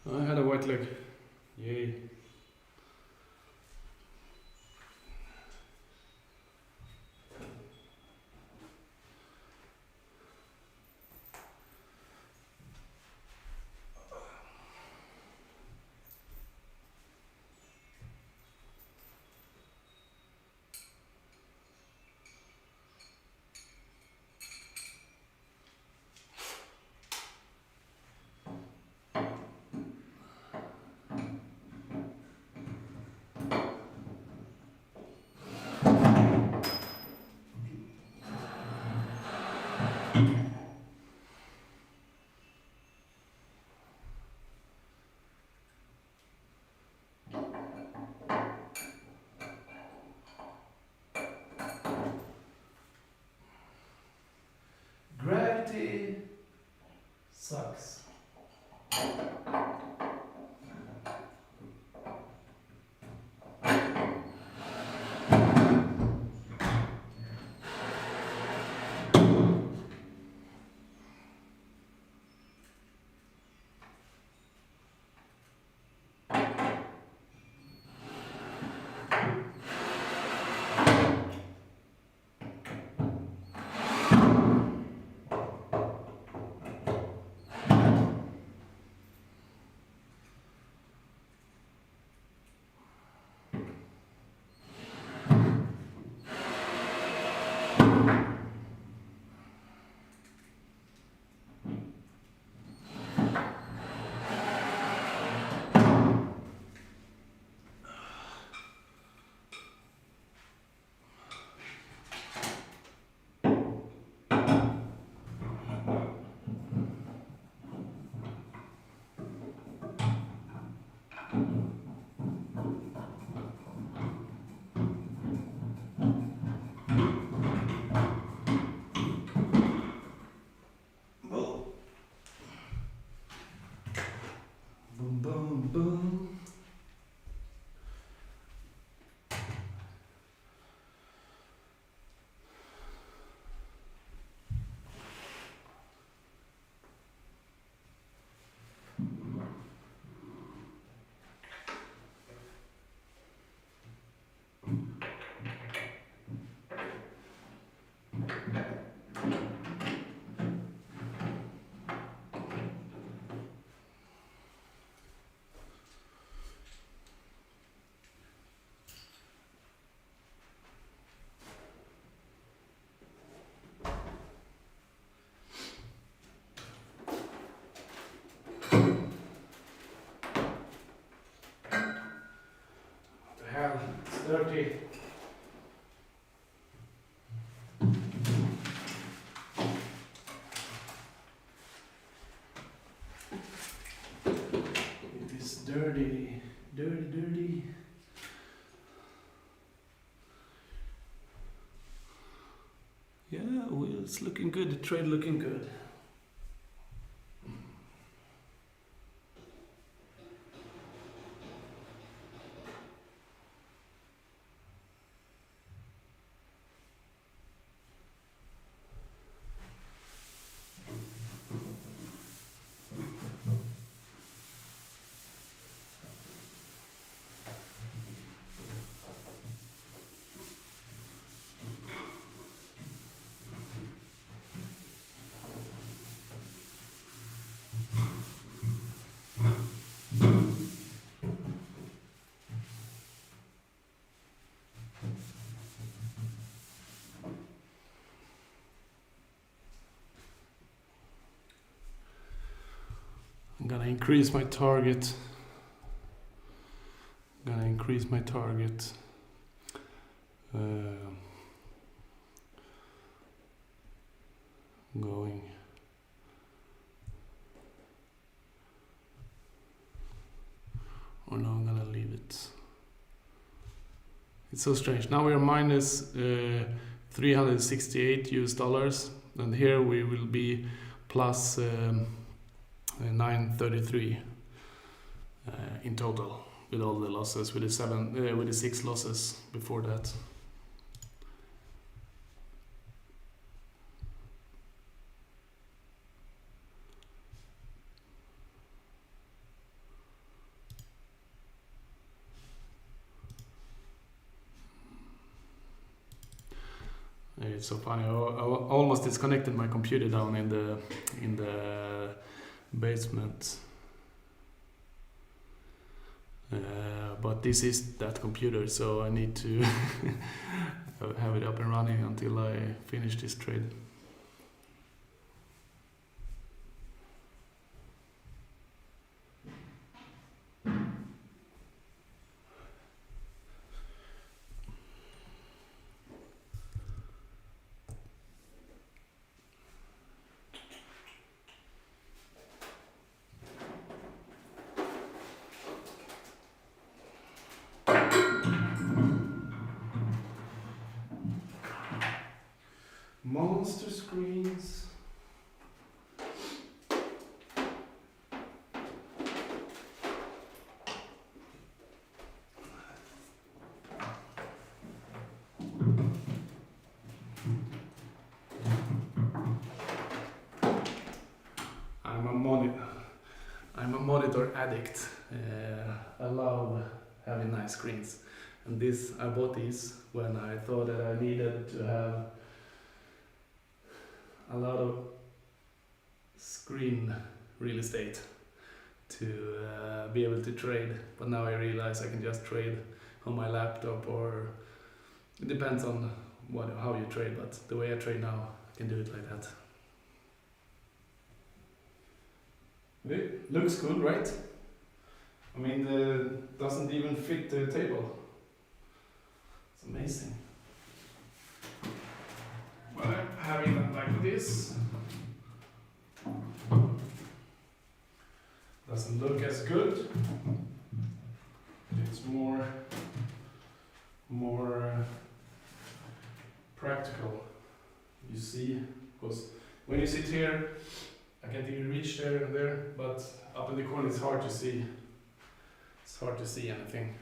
I had a white leg. Yay. Gravity sucks. Boom, boom, boom. What the hell? It's dirty. It is dirty. Dirty, dirty. Yeah, well, it's looking good. The trade looking good. I'm gonna increase my target. Going. Or no, I'm gonna leave it. It's so strange. Now we're minus 368 US dollars, and here we will be plus 933 in total with all the losses, with the 6 losses before that. It's so funny. I almost disconnected my computer down in the basement. But this is that computer, so I need to have it up and running until I finish this trade. Monster screens. I'm a monitor addict. I love having nice screens, and I bought these when I thought that I needed to have a lot of screen real estate to be able to trade. But now I realize I can just trade on my laptop, or it depends on how you trade. But the way I trade now, I can do it like that. It looks good, right? I mean, it doesn't even fit the table. It's amazing. But I'm having it like this. Doesn't look as good. It's more practical. You see, because when you sit here, I can't even reach there and there, but up in the corner it's hard to see. It's hard to see anything.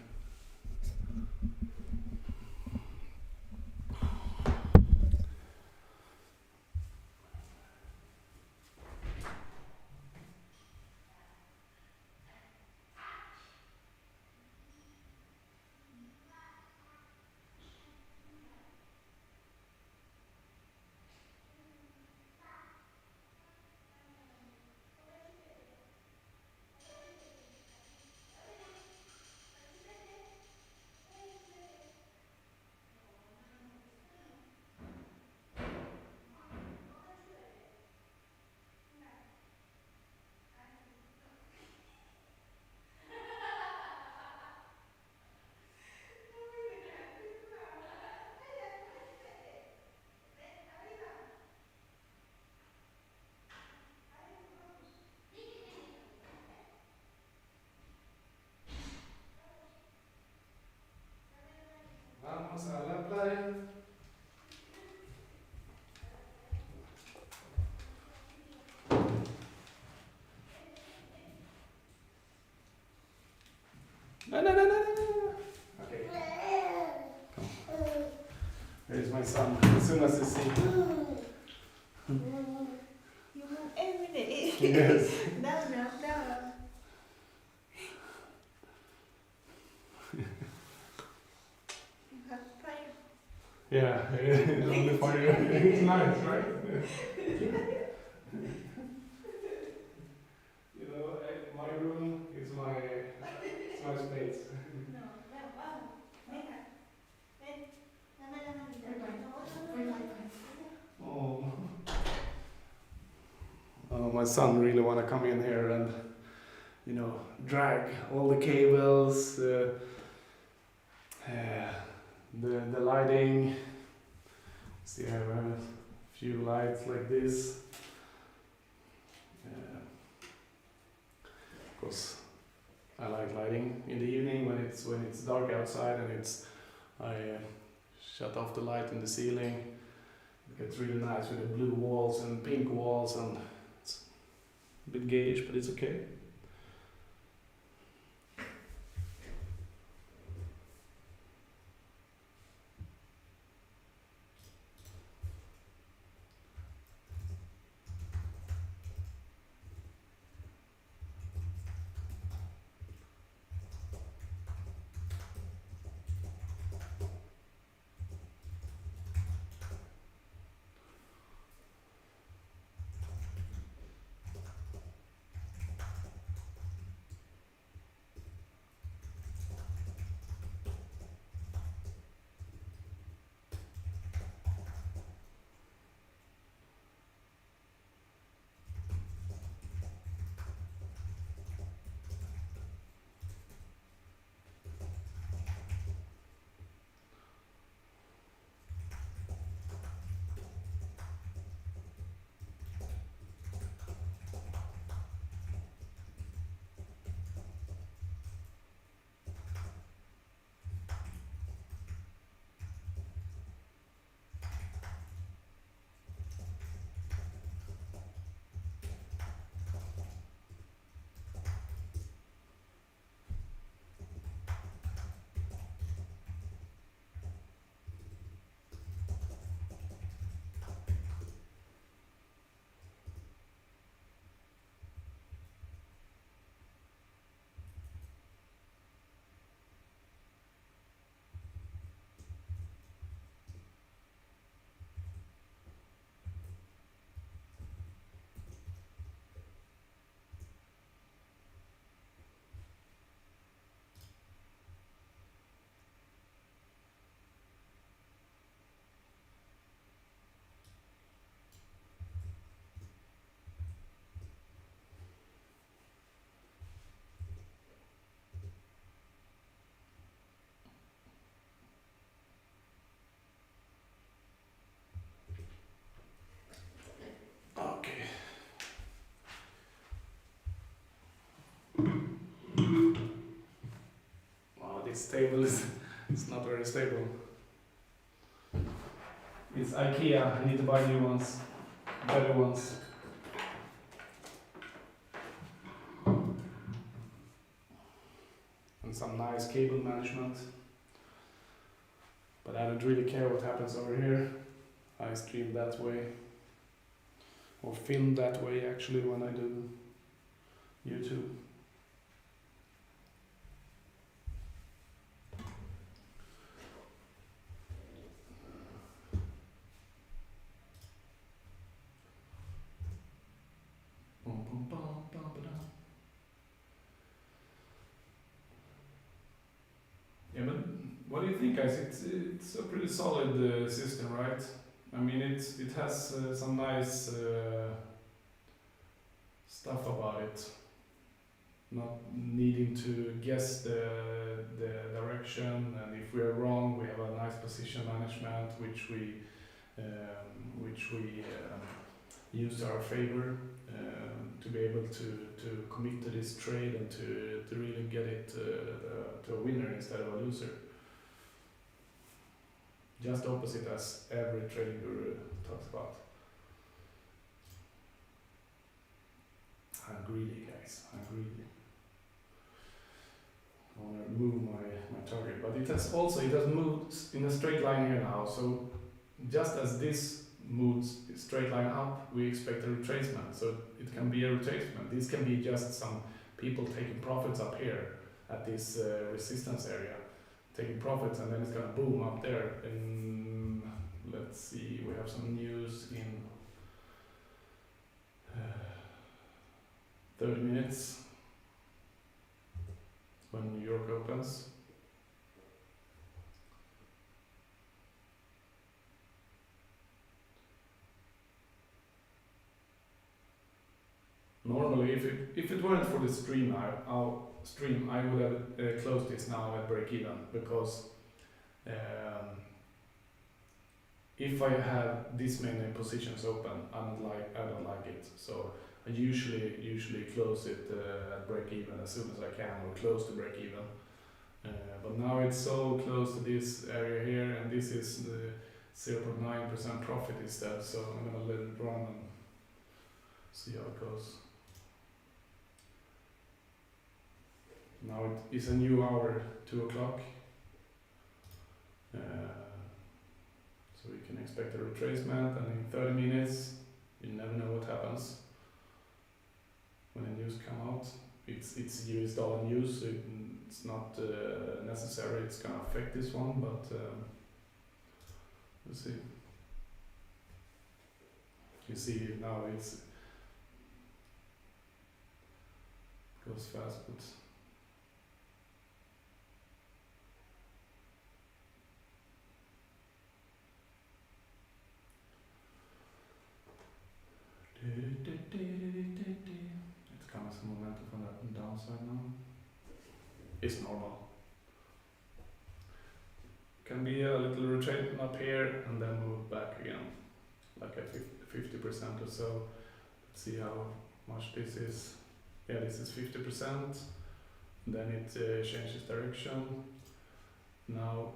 Vamos a la playa. No. Okay. Come. Here's my son. As soon as he sees me. You move every day. Yes. No. You have fire. Yeah, on the fire. It's nice, right? You know, my room is my space. No, vamos. Venga. Ven. Dame la manita. Oh. My son really want to come in here and, drag all the cables, the lighting. See, I have a few lights like this. Of course, I like lighting in the evening when it's dark outside, and I shut off the light in the ceiling. It gets really nice with the blue walls and pink walls, and it's a bit gayish, but it's okay. This table is it's not very stable. It's IKEA. I need to buy new ones, better ones. And some nice cable management. But I don't really care what happens over here. I stream that way. Or film that way actually when I do YouTube. Bum, bum, bum, bum, ba-dum. Yeah, but what do you think, guys? It's a pretty solid system, right? I mean, it has some nice stuff about it. Not needing to guess the direction, and if we are wrong, we have a nice position management, which we use to our favor to be able to commit to this trade and to really get it to a winner instead of a loser. Just opposite as every trading guru talks about. I'm greedy, guys. I'm greedy. I want to move my target, but it has moved in a straight line here now. So just as this moves straight line up, we expect a retracement. So it can be a retracement. This can be just some people taking profits up here at this resistance area, taking profits, and then it's gonna boom up there. And let's see, we have some news in 30 minutes when New York opens. Normally, if it weren't for the stream, I would have closed this now at break even, because if I have this many positions open, I don't like it. So I usually close it at break even as soon as I can, or close to break even. But now it's so close to this area here, and this is the 0.9% profit instead. So I'm gonna let it run and see how it goes. Now it is a new hour, 2 o'clock. So we can expect a retracement, and in 30 minutes, you never know what happens when the news come out. It's US dollar news, so it's not necessary it's gonna affect this one, but we'll see. You see now it goes fast, but it's kind of some momentum from the downside now. It's normal. Can be a little retracement up here and then move back again, like at 50% or so. Let's see how much this is. Yeah, this is 50%. Then it changes direction. Now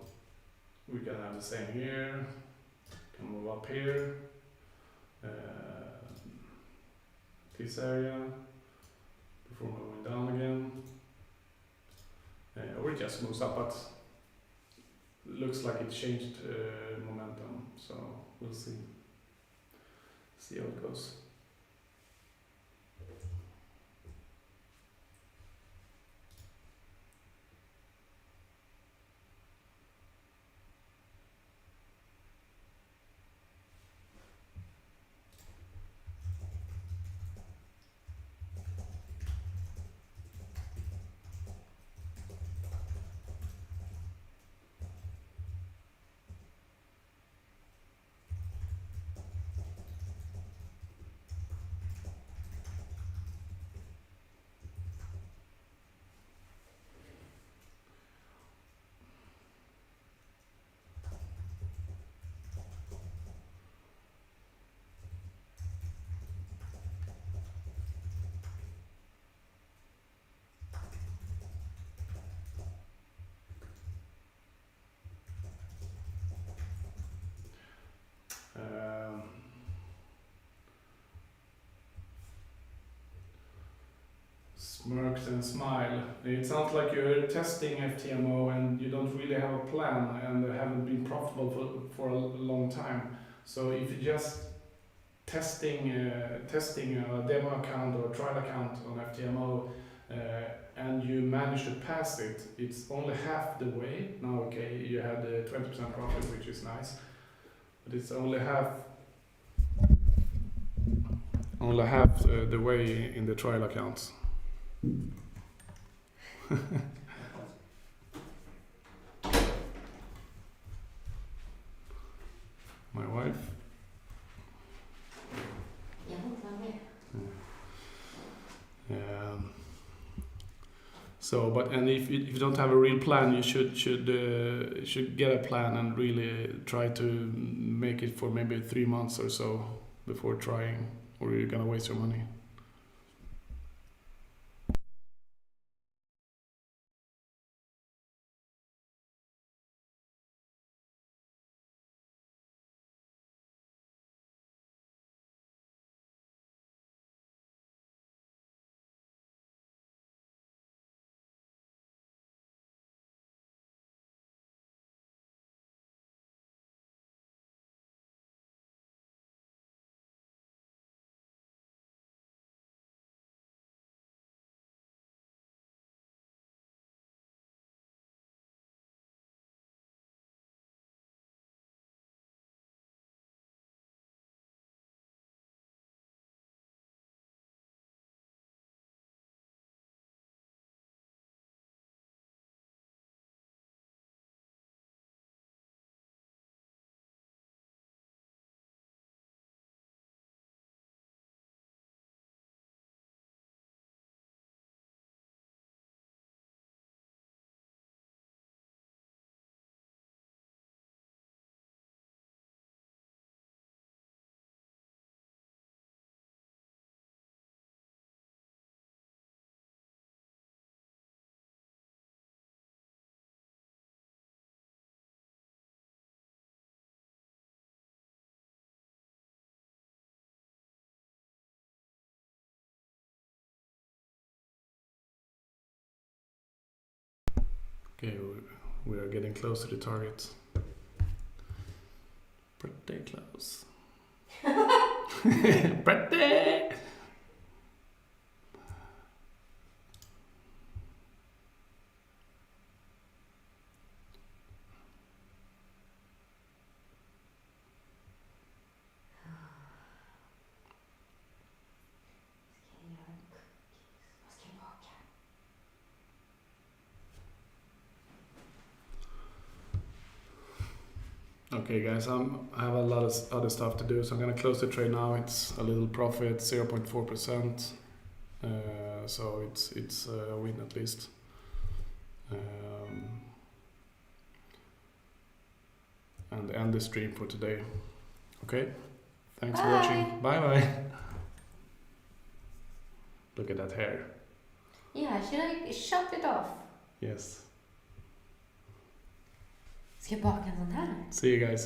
we can have the same here. Can move up here. This area before moving down again, or it just moves up, but looks like it changed momentum, so we'll see how it goes. honest and smile. It sounds like you're testing FTMO and you don't really have a plan and haven't been profitable for a long time. So if you just testing a demo account or a trial account on FTMO and you manage to pass it, it's only half the way. Now, okay, you had 20% profit, which is nice, but it's only half the way in the trial accounts. My wife. Jag får inte vara med. So, but and if you don't have a real plan, you should get a plan and really try to make it for maybe 3 months or so before trying, or you're gonna waste your money. Okay, we are getting close to the target. Pretty close. Pretty! Vad ska jag baka? Okay, guys, I have a lot of other stuff to do, so I'm gonna close the trade now. It's a little profit, 0.4%. So it's a win at least. And end the stream for today. Okay, thanks for watching. Bye bye. Look at that hair. Yeah, should I shut it off? Yes. Ska jag baka en sån här? See you guys.